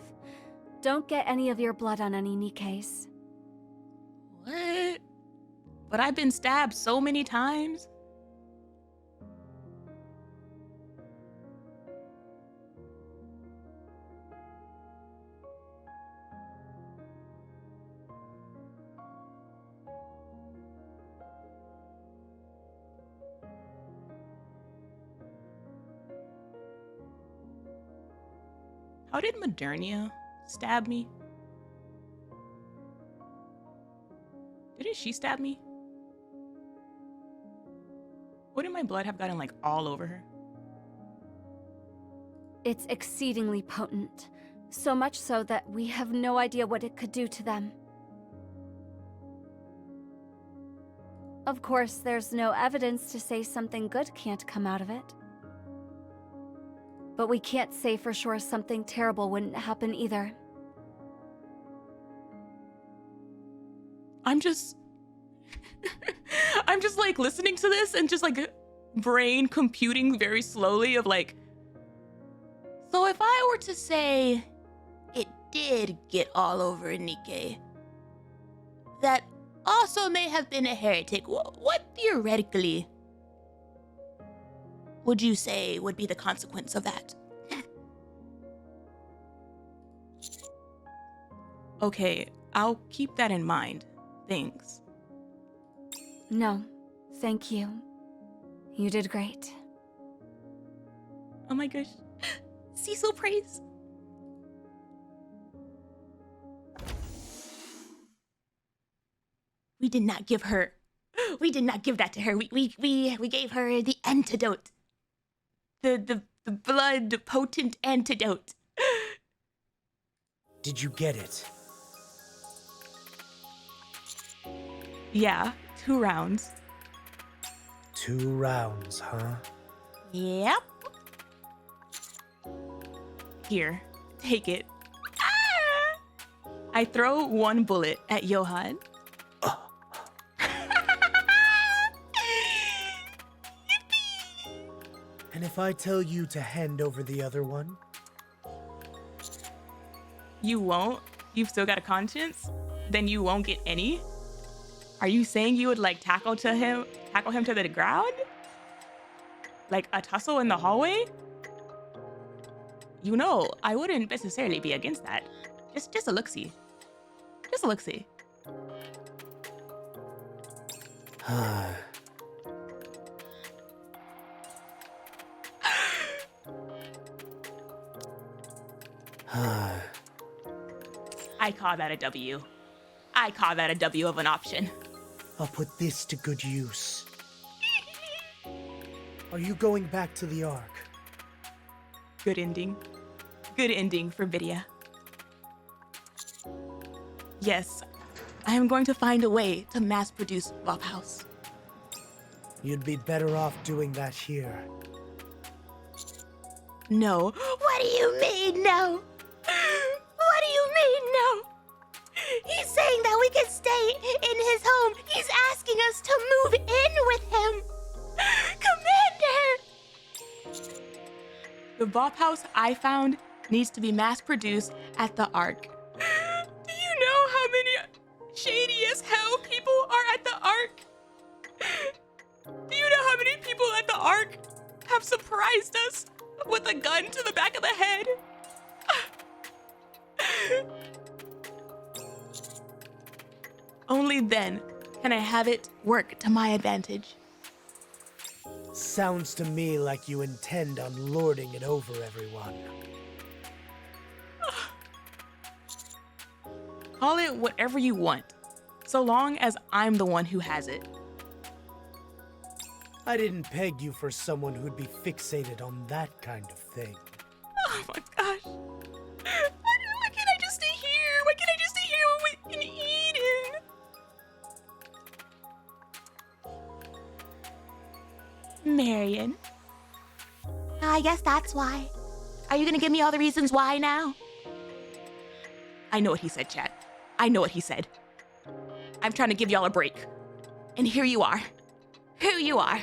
Speaker 6: Don't get any of your blood on any NIKKEs.
Speaker 9: What? But I've been stabbed so many times. How did Modernia stab me? Didn't she stab me? Wouldn't my blood have gotten like all over her?
Speaker 6: It's exceedingly potent, so much so that we have no idea what it could do to them. Of course, there's no evidence to say something good can't come out of it. But we can't say for sure something terrible wouldn't happen either.
Speaker 9: I'm just like listening to this and just like brain computing very slowly of like,
Speaker 5: So if I were to say it did get all over NIKKE, that also may have been a heretic, what theoretically would you say would be the consequence of that?
Speaker 9: okay, I'll keep that in mind. Thanks.
Speaker 6: No, thank you. You did great.
Speaker 9: Oh my gosh.
Speaker 5: Cecil praise. We did not give that to her. We gave her the antidote. The blood potent antidote.
Speaker 8: Did you get it?
Speaker 9: Yeah, 2 rounds.
Speaker 8: 2 rounds, huh?
Speaker 5: Yep.
Speaker 9: Here, take it. Ah! I throw 1 bullet at Johan.
Speaker 8: And if I tell you to hand over the other one?
Speaker 9: You won't? You've still got a conscience? Then you won't get any? Are you saying you would like tackle him to the ground? Like a tussle in the hallway? You know, I wouldn't necessarily be against that. Just a look-see. Just a look-see. I call that a W. I call that a W of an option.
Speaker 8: I'll put this to good use. Are you going back to the Ark?
Speaker 9: Good ending. Good ending for Vidya. Yes, I am going to find a way to mass produce Bob House.
Speaker 8: You'd be better off doing that here.
Speaker 9: No.
Speaker 5: What do you mean, no? What do you mean, no? He's saying that we can stay in his home. He's asking us to move in with him. Commander!
Speaker 9: The Bop House I found needs to be mass produced at the Ark. Do you know how many shady as hell people are at the Ark? Do you know how many people at the Ark have surprised us with a gun to the back of the head? Only then can I have it work to my advantage.
Speaker 8: Sounds to me like you intend on lording it over everyone.
Speaker 9: Call it whatever you want, so long as I'm the one who has it.
Speaker 8: I didn't peg you for someone who'd be fixated on that kind of thing.
Speaker 9: Oh my gosh. Why can't I just stay here? Why can't I just stay here in Eden?
Speaker 5: Marion. I guess that's why. Are you gonna give me all the reasons why now?
Speaker 9: I know what he said, chat. I know what he said. I'm trying to give y'all a break. And here you are. Here you are.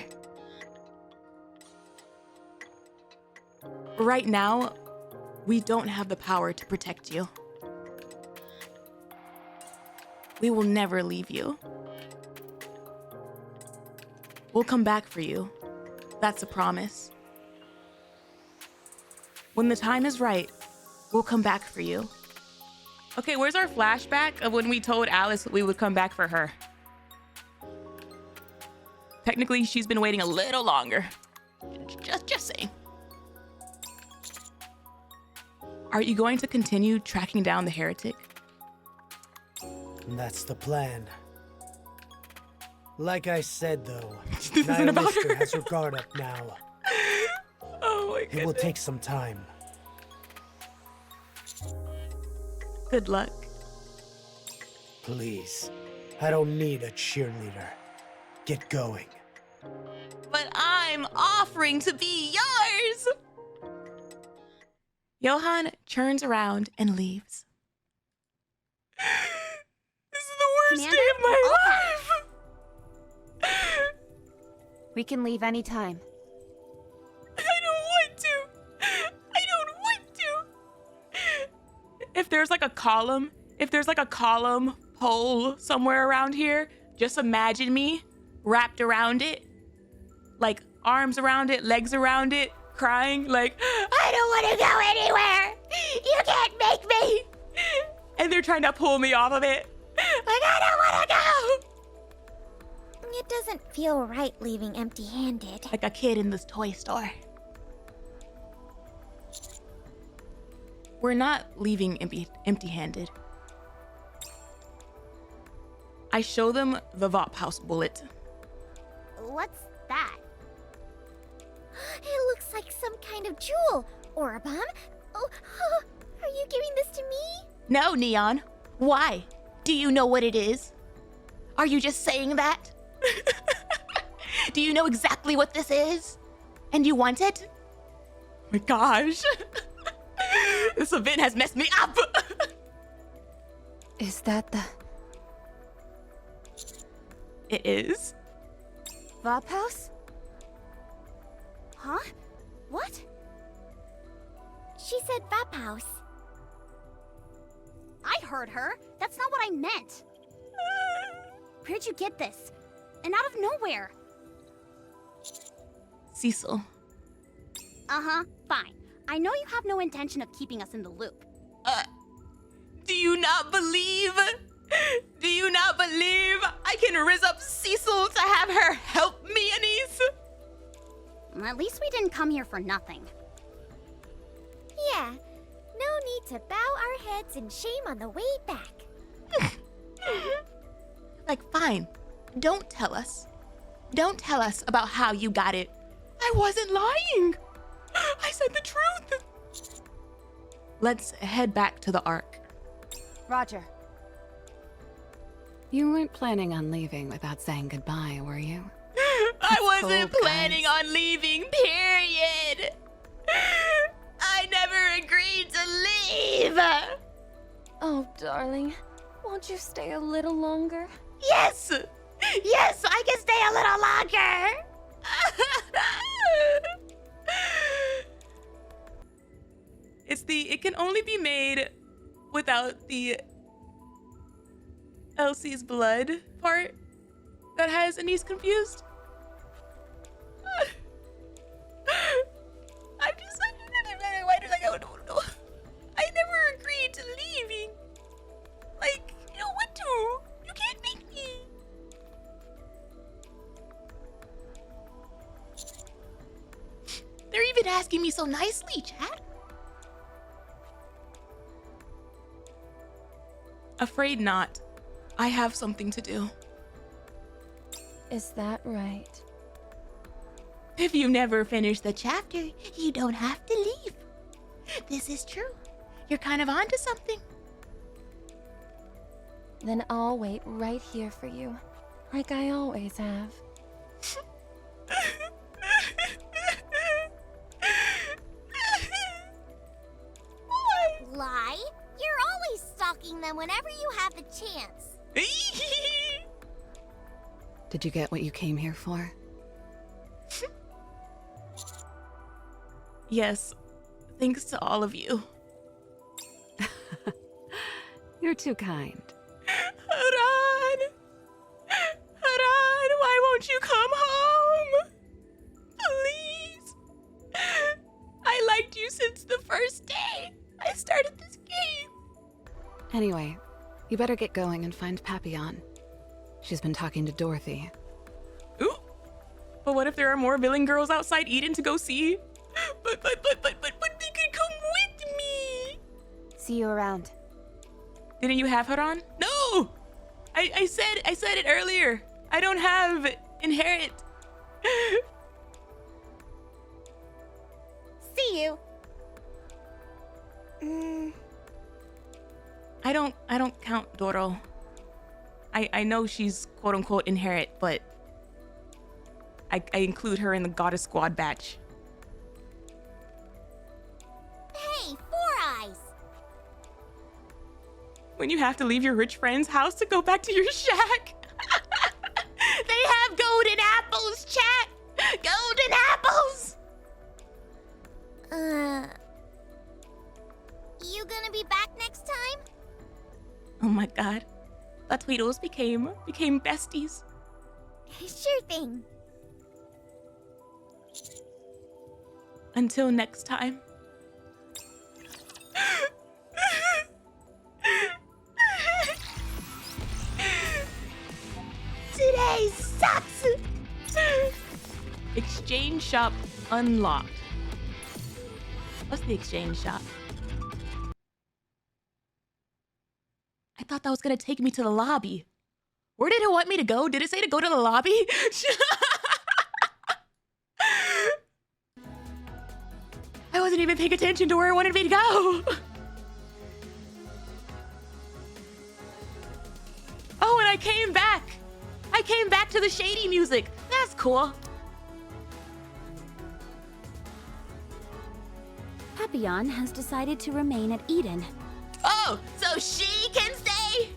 Speaker 9: Right now, we don't have the power to protect you. We will never leave you. We'll come back for you. That's a promise. When the time is right, we'll come back for you. Okay, where's our flashback of when we told Alice we would come back for her? Technically, she's been waiting a little longer. Just saying. Are you going to continue tracking down the heretic?
Speaker 8: That's the plan. Like I said, though,
Speaker 9: This isn't about her.
Speaker 8: has her guard up now.
Speaker 9: Oh my goodness.
Speaker 8: It will take some time.
Speaker 9: Good luck.
Speaker 8: Please, I don't need a cheerleader. Get going.
Speaker 5: But I'm offering to be yours!
Speaker 9: Johan turns around and leaves. This is the worst
Speaker 3: Commander,
Speaker 9: day of my
Speaker 3: all
Speaker 9: life!
Speaker 4: We can leave anytime.
Speaker 9: I don't want to. I don't want to. If there's like a column pole somewhere around here, just imagine me wrapped around it, like arms around it, legs around it, crying like,
Speaker 5: I don't want to go anywhere! You can't make me!
Speaker 9: and they're trying to pull me off of it.
Speaker 5: Like, I don't want to go!
Speaker 3: It doesn't feel right leaving empty-handed.
Speaker 5: Like a kid in this toy store.
Speaker 9: We're not leaving empty-handed. I show them the Vop House bullet.
Speaker 3: What's that? It looks like some kind of jewel or a bomb. Oh, are you giving this to me?
Speaker 5: No, Neon. Why? Do you know what it is? Are you just saying that? Do you know exactly what this is? And you want it?
Speaker 9: Oh my gosh. This event has messed me up.
Speaker 6: Is that the...
Speaker 9: It is.
Speaker 4: Vop House?
Speaker 3: Huh? What? She said Vap House.
Speaker 11: I heard her. That's not what I meant. Where'd you get this? And out of nowhere.
Speaker 9: Cecil.
Speaker 11: Uh-huh, fine. I know you have no intention of keeping us in the loop.
Speaker 9: Do you not believe? Do you not believe I can rizz up Cecil to have her help me, Anise?
Speaker 11: At least we didn't come here for nothing.
Speaker 3: Yeah, no need to bow our heads in shame on the way back.
Speaker 5: Like, fine. Don't tell us. Don't tell us about how you got it.
Speaker 9: I wasn't lying. I said the truth. Let's head back to the Ark.
Speaker 4: Roger.
Speaker 7: You weren't planning on leaving without saying goodbye, were you?
Speaker 9: I wasn't
Speaker 7: cold,
Speaker 9: planning
Speaker 7: guys.
Speaker 9: on leaving, period. I never agreed to leave.
Speaker 10: Oh, darling. Won't you stay a little longer?
Speaker 5: Yes! Yes, I can stay a little longer!
Speaker 9: It can only be made without the Elsie's blood part that has Anise confused. I never agreed to leaving. Like, you don't want to. You can't make me.
Speaker 5: They're even asking me so nicely, chat.
Speaker 9: Afraid not. I have something to do.
Speaker 10: Is that right?
Speaker 5: If you never finish the chapter, you don't have to leave. This is true. You're kind of onto something.
Speaker 10: Then I'll wait right here for you, like I always have.
Speaker 3: Lie? You're always stalking them whenever you have the chance.
Speaker 7: Did you get what you came here for?
Speaker 9: Yes, thanks to all of you.
Speaker 7: You're too kind.
Speaker 9: Harem! Harem, why won't you come home? Please. I liked you since the first day I started this game.
Speaker 7: Anyway, you better get going and find Papillon. She's been talking to Dorothy.
Speaker 9: Ooh. But what if there are more villain girls outside Eden to go see? But they could come with me.
Speaker 4: See you around.
Speaker 9: Didn't you have Haran? No! I said it earlier. I don't have inherit.
Speaker 11: See you.
Speaker 9: I don't count Doro. I know she's quote unquote inherit, but I include her in the Goddess Squad batch.
Speaker 3: Hey, Four Eyes!
Speaker 9: When you have to leave your rich friend's house to go back to your shack.
Speaker 5: They have golden apples, chat! Golden apples!
Speaker 3: You gonna be back next time?
Speaker 9: Oh my god. The Tweedles became besties.
Speaker 3: Sure thing.
Speaker 9: Until next time.
Speaker 5: Today sucks!
Speaker 9: Exchange shop unlocked. What's the exchange shop? I thought that was gonna take me to the lobby. Where did it want me to go? Did it say to go to the lobby? I wasn't even paying attention to where it wanted me to go. Oh, and I came back. I came back to the shady music. That's cool.
Speaker 11: Papillon has decided to remain at Eden.
Speaker 5: Oh, so she can stay?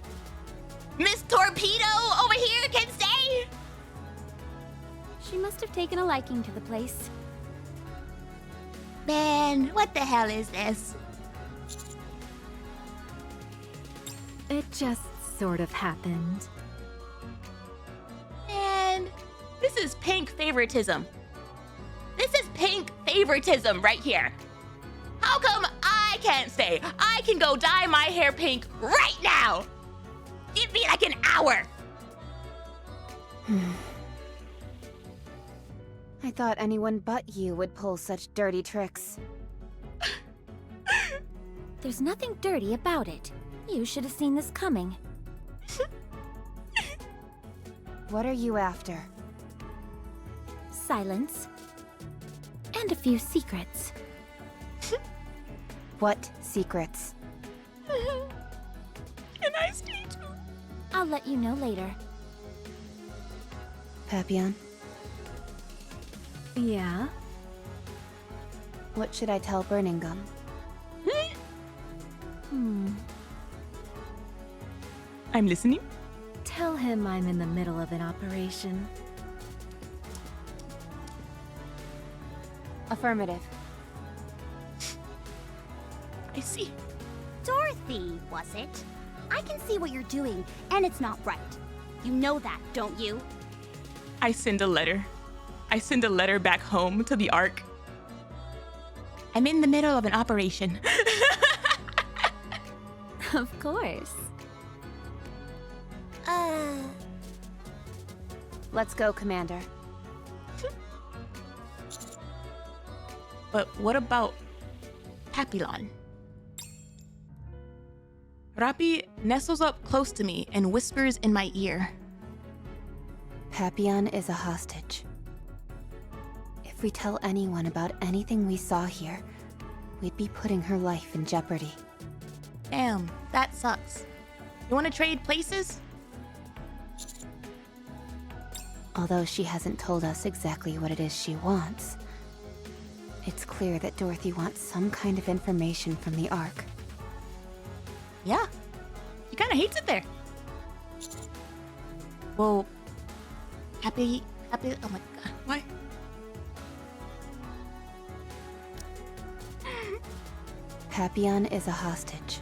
Speaker 5: Miss Torpedo over here can stay?
Speaker 11: She must have taken a liking to the place.
Speaker 5: Man, what the hell is this?
Speaker 6: It just sort of happened.
Speaker 5: Man, this is pink favoritism. This is pink favoritism right here. How come I can't stay? I can go dye my hair pink right now. Give me like an hour.
Speaker 4: I thought anyone but you would pull such dirty tricks.
Speaker 2: There's nothing dirty about it. You should have seen this coming.
Speaker 4: What are you after?
Speaker 2: Silence. And a few secrets.
Speaker 4: What secrets?
Speaker 9: Can I stay too?
Speaker 2: I'll let you know later.
Speaker 4: Papillon,
Speaker 6: Yeah?
Speaker 4: what should I tell Burning Gum?
Speaker 9: I'm listening.
Speaker 6: Tell him I'm in the middle of an operation.
Speaker 4: Affirmative.
Speaker 9: I see.
Speaker 11: Dorothy, was it? I can see what you're doing, and it's not right. You know that, don't you?
Speaker 9: I send a letter. I send a letter back home to the Ark.
Speaker 5: I'm in the middle of an operation.
Speaker 6: Of course.
Speaker 4: Let's go, Commander.
Speaker 9: But what about
Speaker 5: Papillon.
Speaker 9: Rappi nestles up close to me and whispers in my ear.
Speaker 4: Papillon is a hostage. If we tell anyone about anything we saw here, we'd be putting her life in jeopardy.
Speaker 5: Damn, that sucks. You wanna trade places?
Speaker 4: Although she hasn't told us exactly what it is she wants, it's clear that Dorothy wants some kind of information from the Ark.
Speaker 5: Yeah. She kinda hates it there. Well, happy, oh my god.
Speaker 9: Why?
Speaker 4: Papillon is a hostage.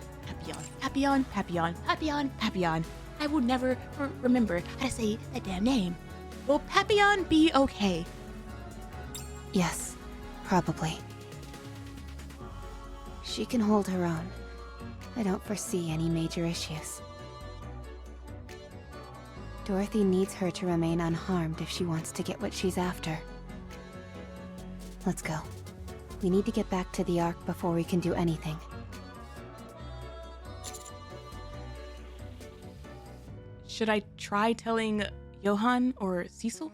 Speaker 5: Papillon. I will never remember how to say that damn name. Will Papillon be okay?
Speaker 4: Yes, probably. She can hold her own. I don't foresee any major issues. Dorothy needs her to remain unharmed if she wants to get what she's after. Let's go. We need to get back to the Ark before we can do anything.
Speaker 9: Should I try telling Johan or Cecil?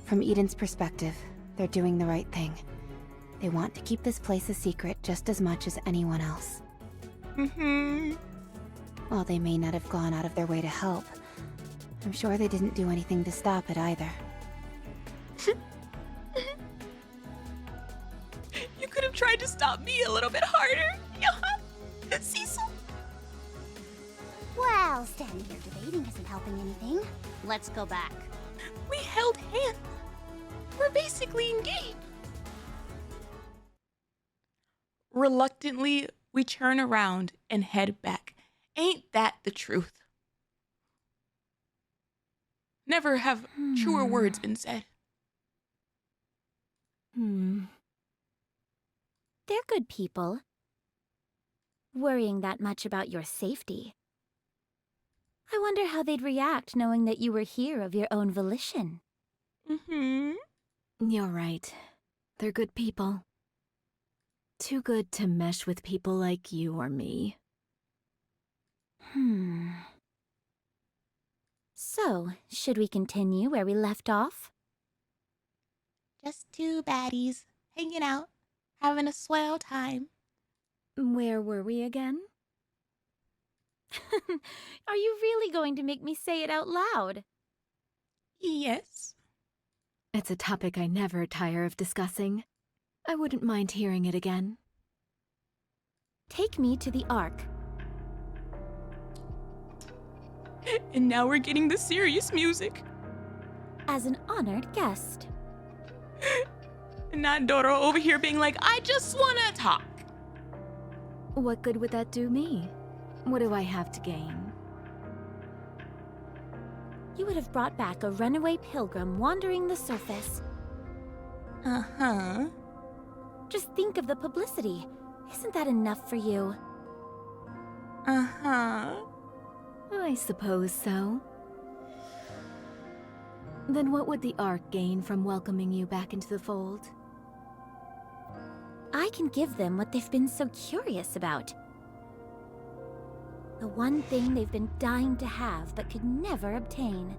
Speaker 4: From Eden's perspective, they're doing the right thing. They want to keep this place a secret just as much as anyone else. While they may not have gone out of their way to help, I'm sure they didn't do anything to stop it either.
Speaker 9: You could have tried to stop me a little bit harder, Johan. Cecil.
Speaker 11: Well, standing here debating isn't helping anything. Let's go back.
Speaker 9: We held hands. We're basically engaged. Reluctantly, we turn around and head back. Ain't that the truth? Never have truer words been said.
Speaker 2: They're good people. Worrying that much about your safety. I wonder how they'd react knowing that you were here of your own volition.
Speaker 6: You're right. They're good people. Too good to mesh with people like you or me.
Speaker 2: So, should we continue where we left off?
Speaker 5: Just two baddies hanging out, having a swell time.
Speaker 6: Where were we again?
Speaker 2: Are you really going to make me say it out loud?
Speaker 9: Yes.
Speaker 6: It's a topic I never tire of discussing. I wouldn't mind hearing it again.
Speaker 2: Take me to the Ark.
Speaker 9: And now we're getting the serious music.
Speaker 2: As an honored guest.
Speaker 9: Not Doro over here being like, I just want to talk.
Speaker 6: What good would that do me? What do I have to gain?
Speaker 2: You would have brought back a runaway pilgrim wandering the surface.
Speaker 9: Uh-huh.
Speaker 2: Just think of the publicity. Isn't that enough for you?
Speaker 9: Uh-huh.
Speaker 6: I suppose so. Then what would the Ark gain from welcoming you back into the fold?
Speaker 2: I can give them what they've been so curious about. The one thing they've been dying to have but could never obtain.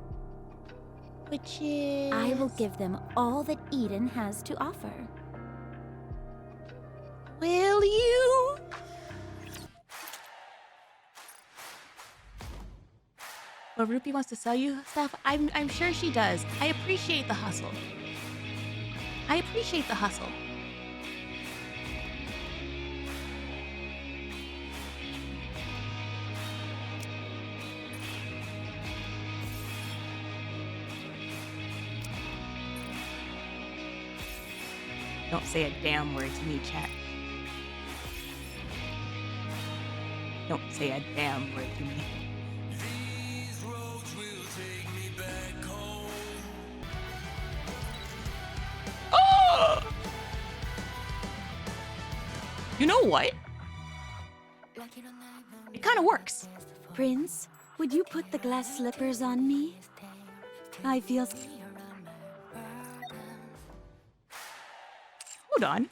Speaker 5: Which is...
Speaker 2: I will give them all that Eden has to offer.
Speaker 5: Will you?
Speaker 9: But Ruby wants to sell you stuff? I'm sure she does. I appreciate the hustle. I appreciate the hustle. Don't say a damn word to me, chat. Don't say a damn word to me. Oh! You know what? It kind of works.
Speaker 2: Prince, would you put the glass slippers on me? I feel...
Speaker 9: Hold on.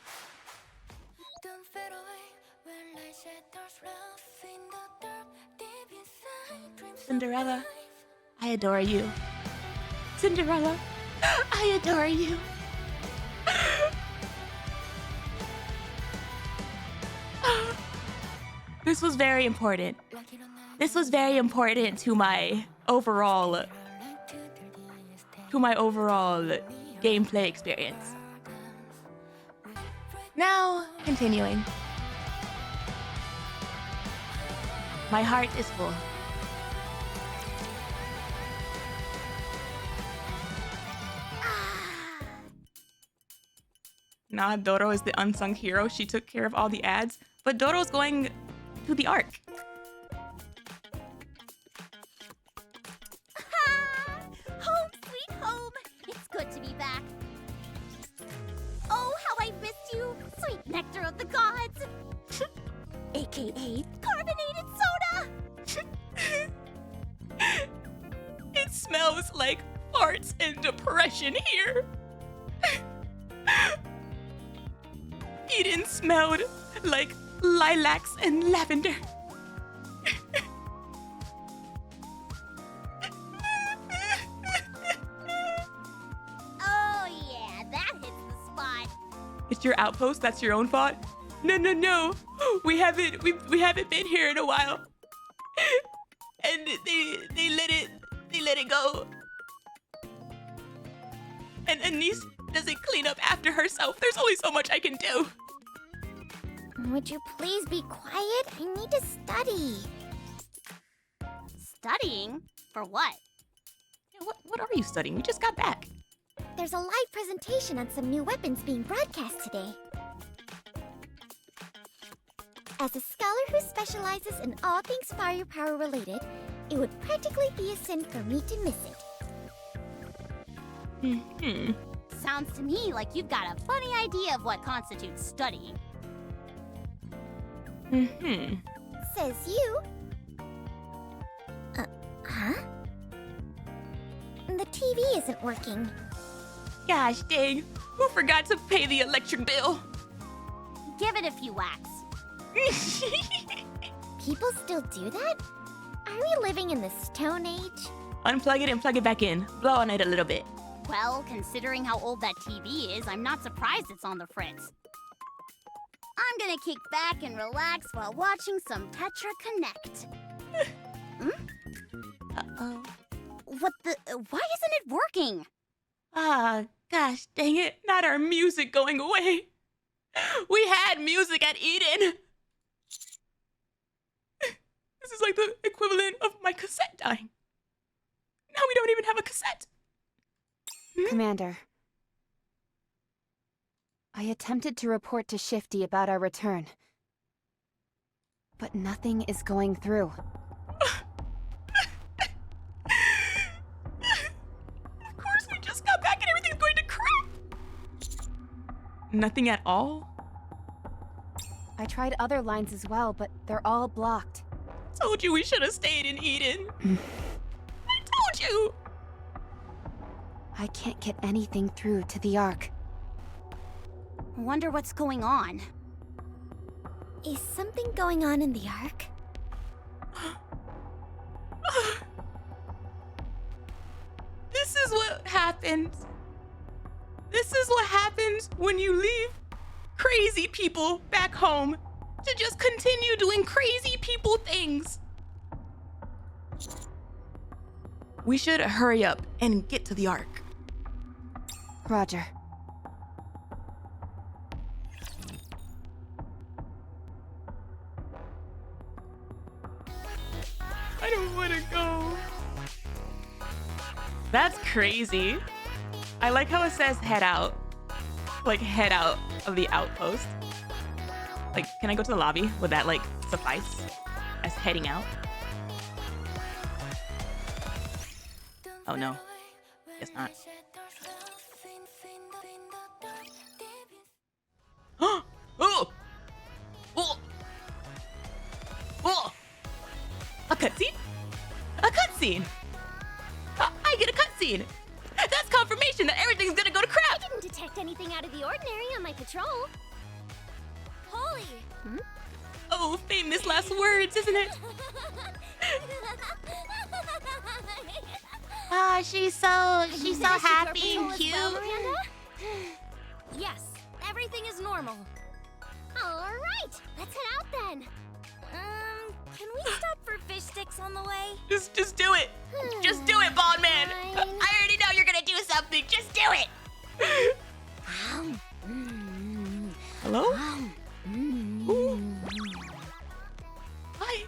Speaker 5: Cinderella, I adore you. Cinderella, I adore you.
Speaker 9: This was very important. This was very important to my overall gameplay experience. Now, continuing. My heart is full. Nah, Doro is the unsung hero. She took care of all the ads. But Doro's going to the Ark.
Speaker 11: Home, sweet home. It's good to be back. Oh, how I missed you, sweet nectar of the gods. AKA carbonated soda.
Speaker 9: It smells like farts and depression here. Eden smelled like lilacs and lavender.
Speaker 11: Oh yeah, that hits the spot.
Speaker 9: It's your outpost. That's your own fault. No. We haven't been here in a while. And they let it go. And Anise doesn't clean up after herself. There's only so much I can do.
Speaker 3: Would you please be quiet? I need to study.
Speaker 11: Studying? For what?
Speaker 9: Yeah, what are you studying? You just got back.
Speaker 3: There's a live presentation on some new weapons being broadcast today. As a scholar who specializes in all things firepower related, it would practically be a sin for me to miss it.
Speaker 11: Sounds to me like you've got a funny idea of what constitutes studying.
Speaker 3: Says you. Huh? The TV isn't working.
Speaker 9: Gosh dang, who forgot to pay the electric bill?
Speaker 11: Give it a few whacks.
Speaker 3: People still do that? Are we living in the Stone Age?
Speaker 9: Unplug it and plug it back in. Blow on it a little bit.
Speaker 11: Well, considering how old that TV is, I'm not surprised it's on the fritz. I'm gonna kick back and relax while watching some Tetra Connect.
Speaker 5: Uh-oh.
Speaker 11: What the? Why isn't it working?
Speaker 9: Ah, gosh dang it. Not our music going away. We had music at Eden. This is like the equivalent of my cassette dying. Now we don't even have a cassette.
Speaker 4: Commander. I attempted to report to Shifty about our return. But nothing is going through.
Speaker 9: Of course, we just got back and everything's going to crap. Nothing at all?
Speaker 4: I tried other lines as well, but they're all blocked.
Speaker 9: Told you we should have stayed in Eden. I told you.
Speaker 4: I can't get anything through to the Ark.
Speaker 11: Wonder what's going on.
Speaker 3: Is something going on in the Ark?
Speaker 9: This is what happens. This is what happens when you leave crazy people back home to just continue doing crazy people things. We should hurry up and get to the Ark.
Speaker 4: Roger.
Speaker 9: I don't want to go. That's crazy. I like how it says head out. Like head out of the outpost. Like, can I go to the lobby? Would that like suffice as heading out? Oh no, guess not. Oh! Oh! Oh! A cutscene? A cutscene! I get a cutscene! That's confirmation that everything's gonna go to crap!
Speaker 3: I didn't detect anything out of the ordinary on my patrol. Holy!
Speaker 9: Oh, famous last words, isn't it?
Speaker 5: Ah, she's so happy and cute.
Speaker 2: Yes, everything is normal.
Speaker 3: All right, let's head out then.
Speaker 2: Can we stop for fish sticks on the way?
Speaker 9: Just do it! Just do it, bald man!
Speaker 5: I already know you're gonna do something. Just do it.
Speaker 9: Hello? Ooh. Hi.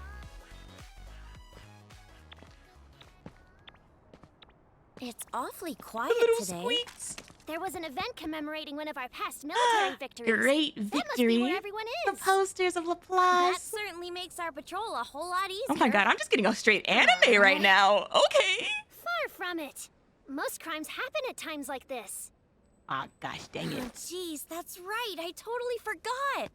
Speaker 2: It's awfully quiet
Speaker 9: Little
Speaker 2: today.
Speaker 9: squeaks.
Speaker 3: There was an event commemorating one of our past military victories.
Speaker 9: Great
Speaker 3: That must
Speaker 9: victory.
Speaker 3: be where everyone
Speaker 5: The
Speaker 3: is.
Speaker 5: posters of
Speaker 2: That
Speaker 5: Laplace.
Speaker 2: certainly makes our patrol a whole lot easier.
Speaker 9: Oh my god, I'm just getting a straight anime right now. Okay.
Speaker 3: Far from it. Most crimes happen at times like this.
Speaker 9: Ah, gosh dang
Speaker 2: Oh,
Speaker 9: it.
Speaker 2: jeez, that's right. I totally forgot.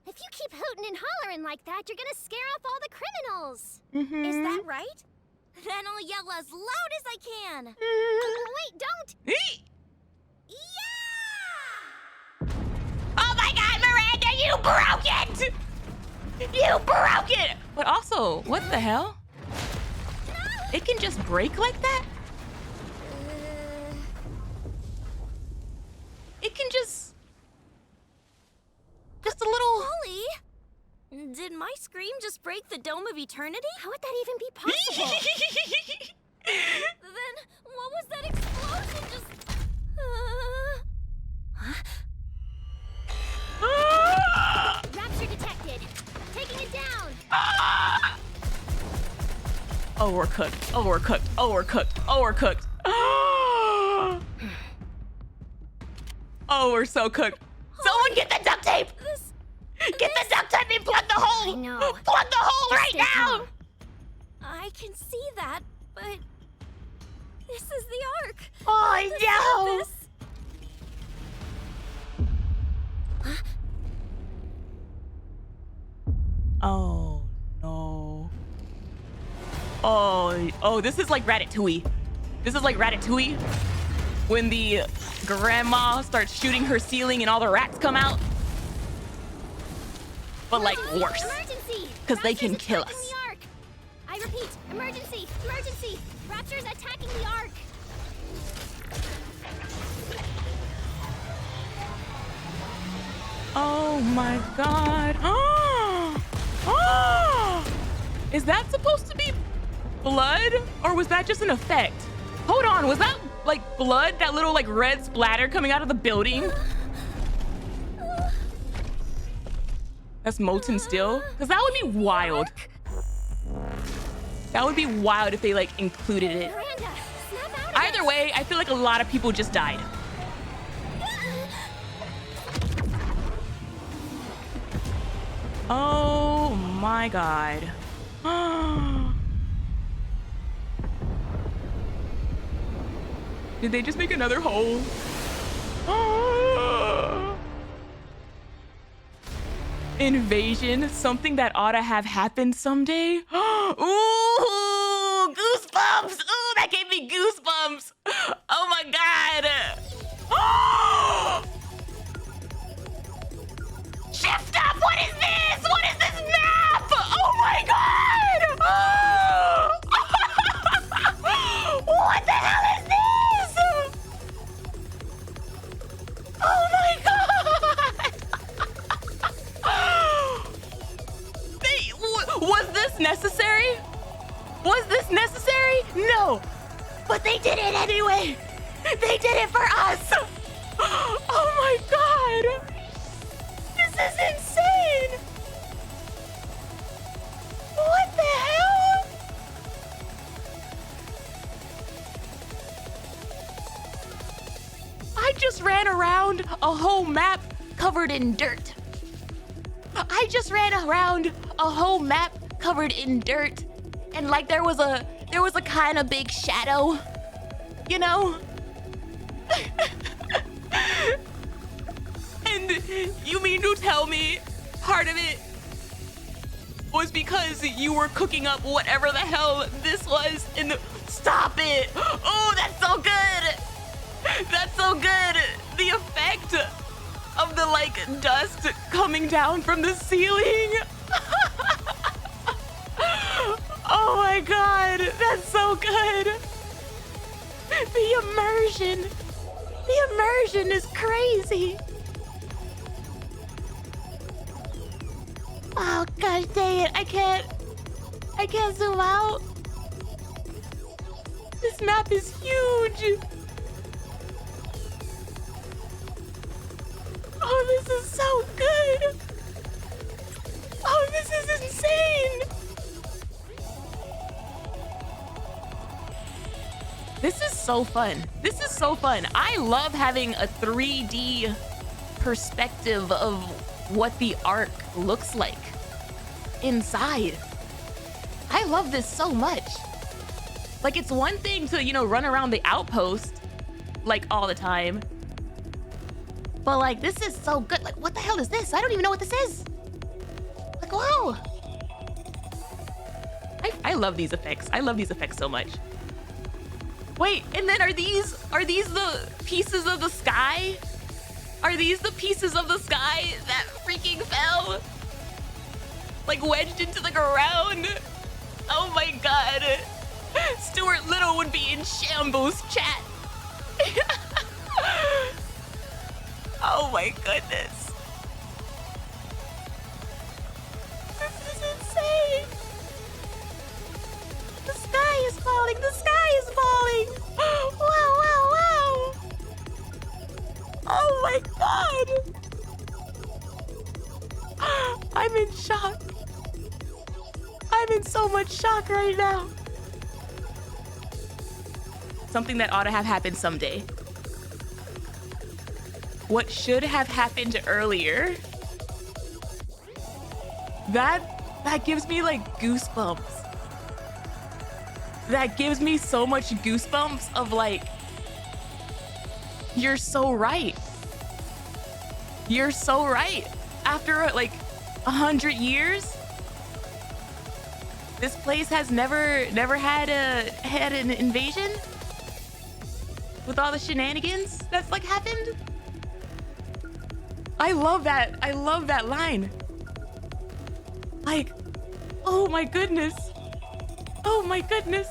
Speaker 3: If you keep hooting and hollering like that, you're gonna scare off all the criminals.
Speaker 2: Is that right? Then I'll yell as loud as I can.
Speaker 3: Wait, don't!
Speaker 5: Oh my God, Miranda, you broke it! You broke it!
Speaker 9: But also, what the hell? It can just break like that? It can just a little...
Speaker 2: Holly, did my scream just break the dome of eternity?
Speaker 3: How would that even be possible?
Speaker 2: Then what was that explosion just...
Speaker 3: Rapture detected. Taking it down.
Speaker 9: Oh, we're cooked. Oh, we're cooked. Oh, we're cooked. Oh, we're cooked. Oh, we're so cooked.
Speaker 5: Someone get the duct tape! Get the duct tape and plug the hole!
Speaker 3: I know.
Speaker 5: Plug the hole right
Speaker 3: stay
Speaker 5: now!
Speaker 3: calm.
Speaker 2: I can see that, but this is the Ark.
Speaker 5: Oh, no!
Speaker 2: This.
Speaker 9: Oh, no. Oh, this is like Ratatouille. This is like Ratatouille when the grandma starts shooting her ceiling and all the rats come out. But like worse,
Speaker 3: Emergency!
Speaker 9: because they can
Speaker 3: Rapture's
Speaker 9: kill
Speaker 3: attacking
Speaker 9: us.
Speaker 3: the Ark. I repeat, emergency! Emergency! Rapture's attacking the Ark.
Speaker 9: Oh my god. Oh! Is that supposed to be blood? Or was that just an effect? Hold on, was that like blood? That little like red splatter coming out of the building? That's molten steel? Because that would be wild. That would be wild if they like included it.
Speaker 3: Miranda, snap out of
Speaker 9: Either
Speaker 3: it.
Speaker 9: way, I feel like a lot of people just died. Oh my god. Did they just make another hole? Invasion, something that ought to have happened someday. Ooh, goosebumps. Ooh, that gave me goosebumps. Oh my god. Shift up, what is this? What is this map? Oh my god. What the hell is this? Oh my god. Was this necessary? Was this necessary? No. But they did it anyway. They did it for us. Oh my god. This is insane. What the hell? I just ran around a whole map covered in dirt. I just ran around a whole map covered in dirt, and like there was a kind of big shadow, you know? And you mean to tell me part of it was because you were cooking up whatever the hell this was in the... Stop it! Oh, that's so good! That's so good! The effect of the like dust coming down from the ceiling. Oh my god, that's so good. The immersion is crazy. Oh gosh dang it, I can't zoom out. This map is huge. Oh, this is so good. Oh, this is insane. This is so fun. This is so fun. I love having a 3D perspective of what the Ark looks like inside. I love this so much. Like, it's one thing to, you know, run around the outpost like all the time. But like, this is so good. Like, what the hell is this? I don't even know what this is. Like, whoa. I love these effects. I love these effects so much. Wait, and then are these the pieces of the sky? Are these the pieces of the sky that freaking fell? Like wedged into the ground? Oh my god. Stuart Little would be in shambles, chat. Oh my goodness. This is insane. The sky is falling. The sky is falling. Wow, wow, wow. Oh my god. I'm in shock. I'm in so much shock right now. Something that ought to have happened someday. What should have happened earlier. That gives me like goosebumps. That gives me so much goosebumps of like, you're so right. You're so right. After like 100 years, this place has never had an invasion with all the shenanigans that's like happened. I love that. I love that line. Like, oh my goodness. Oh my goodness.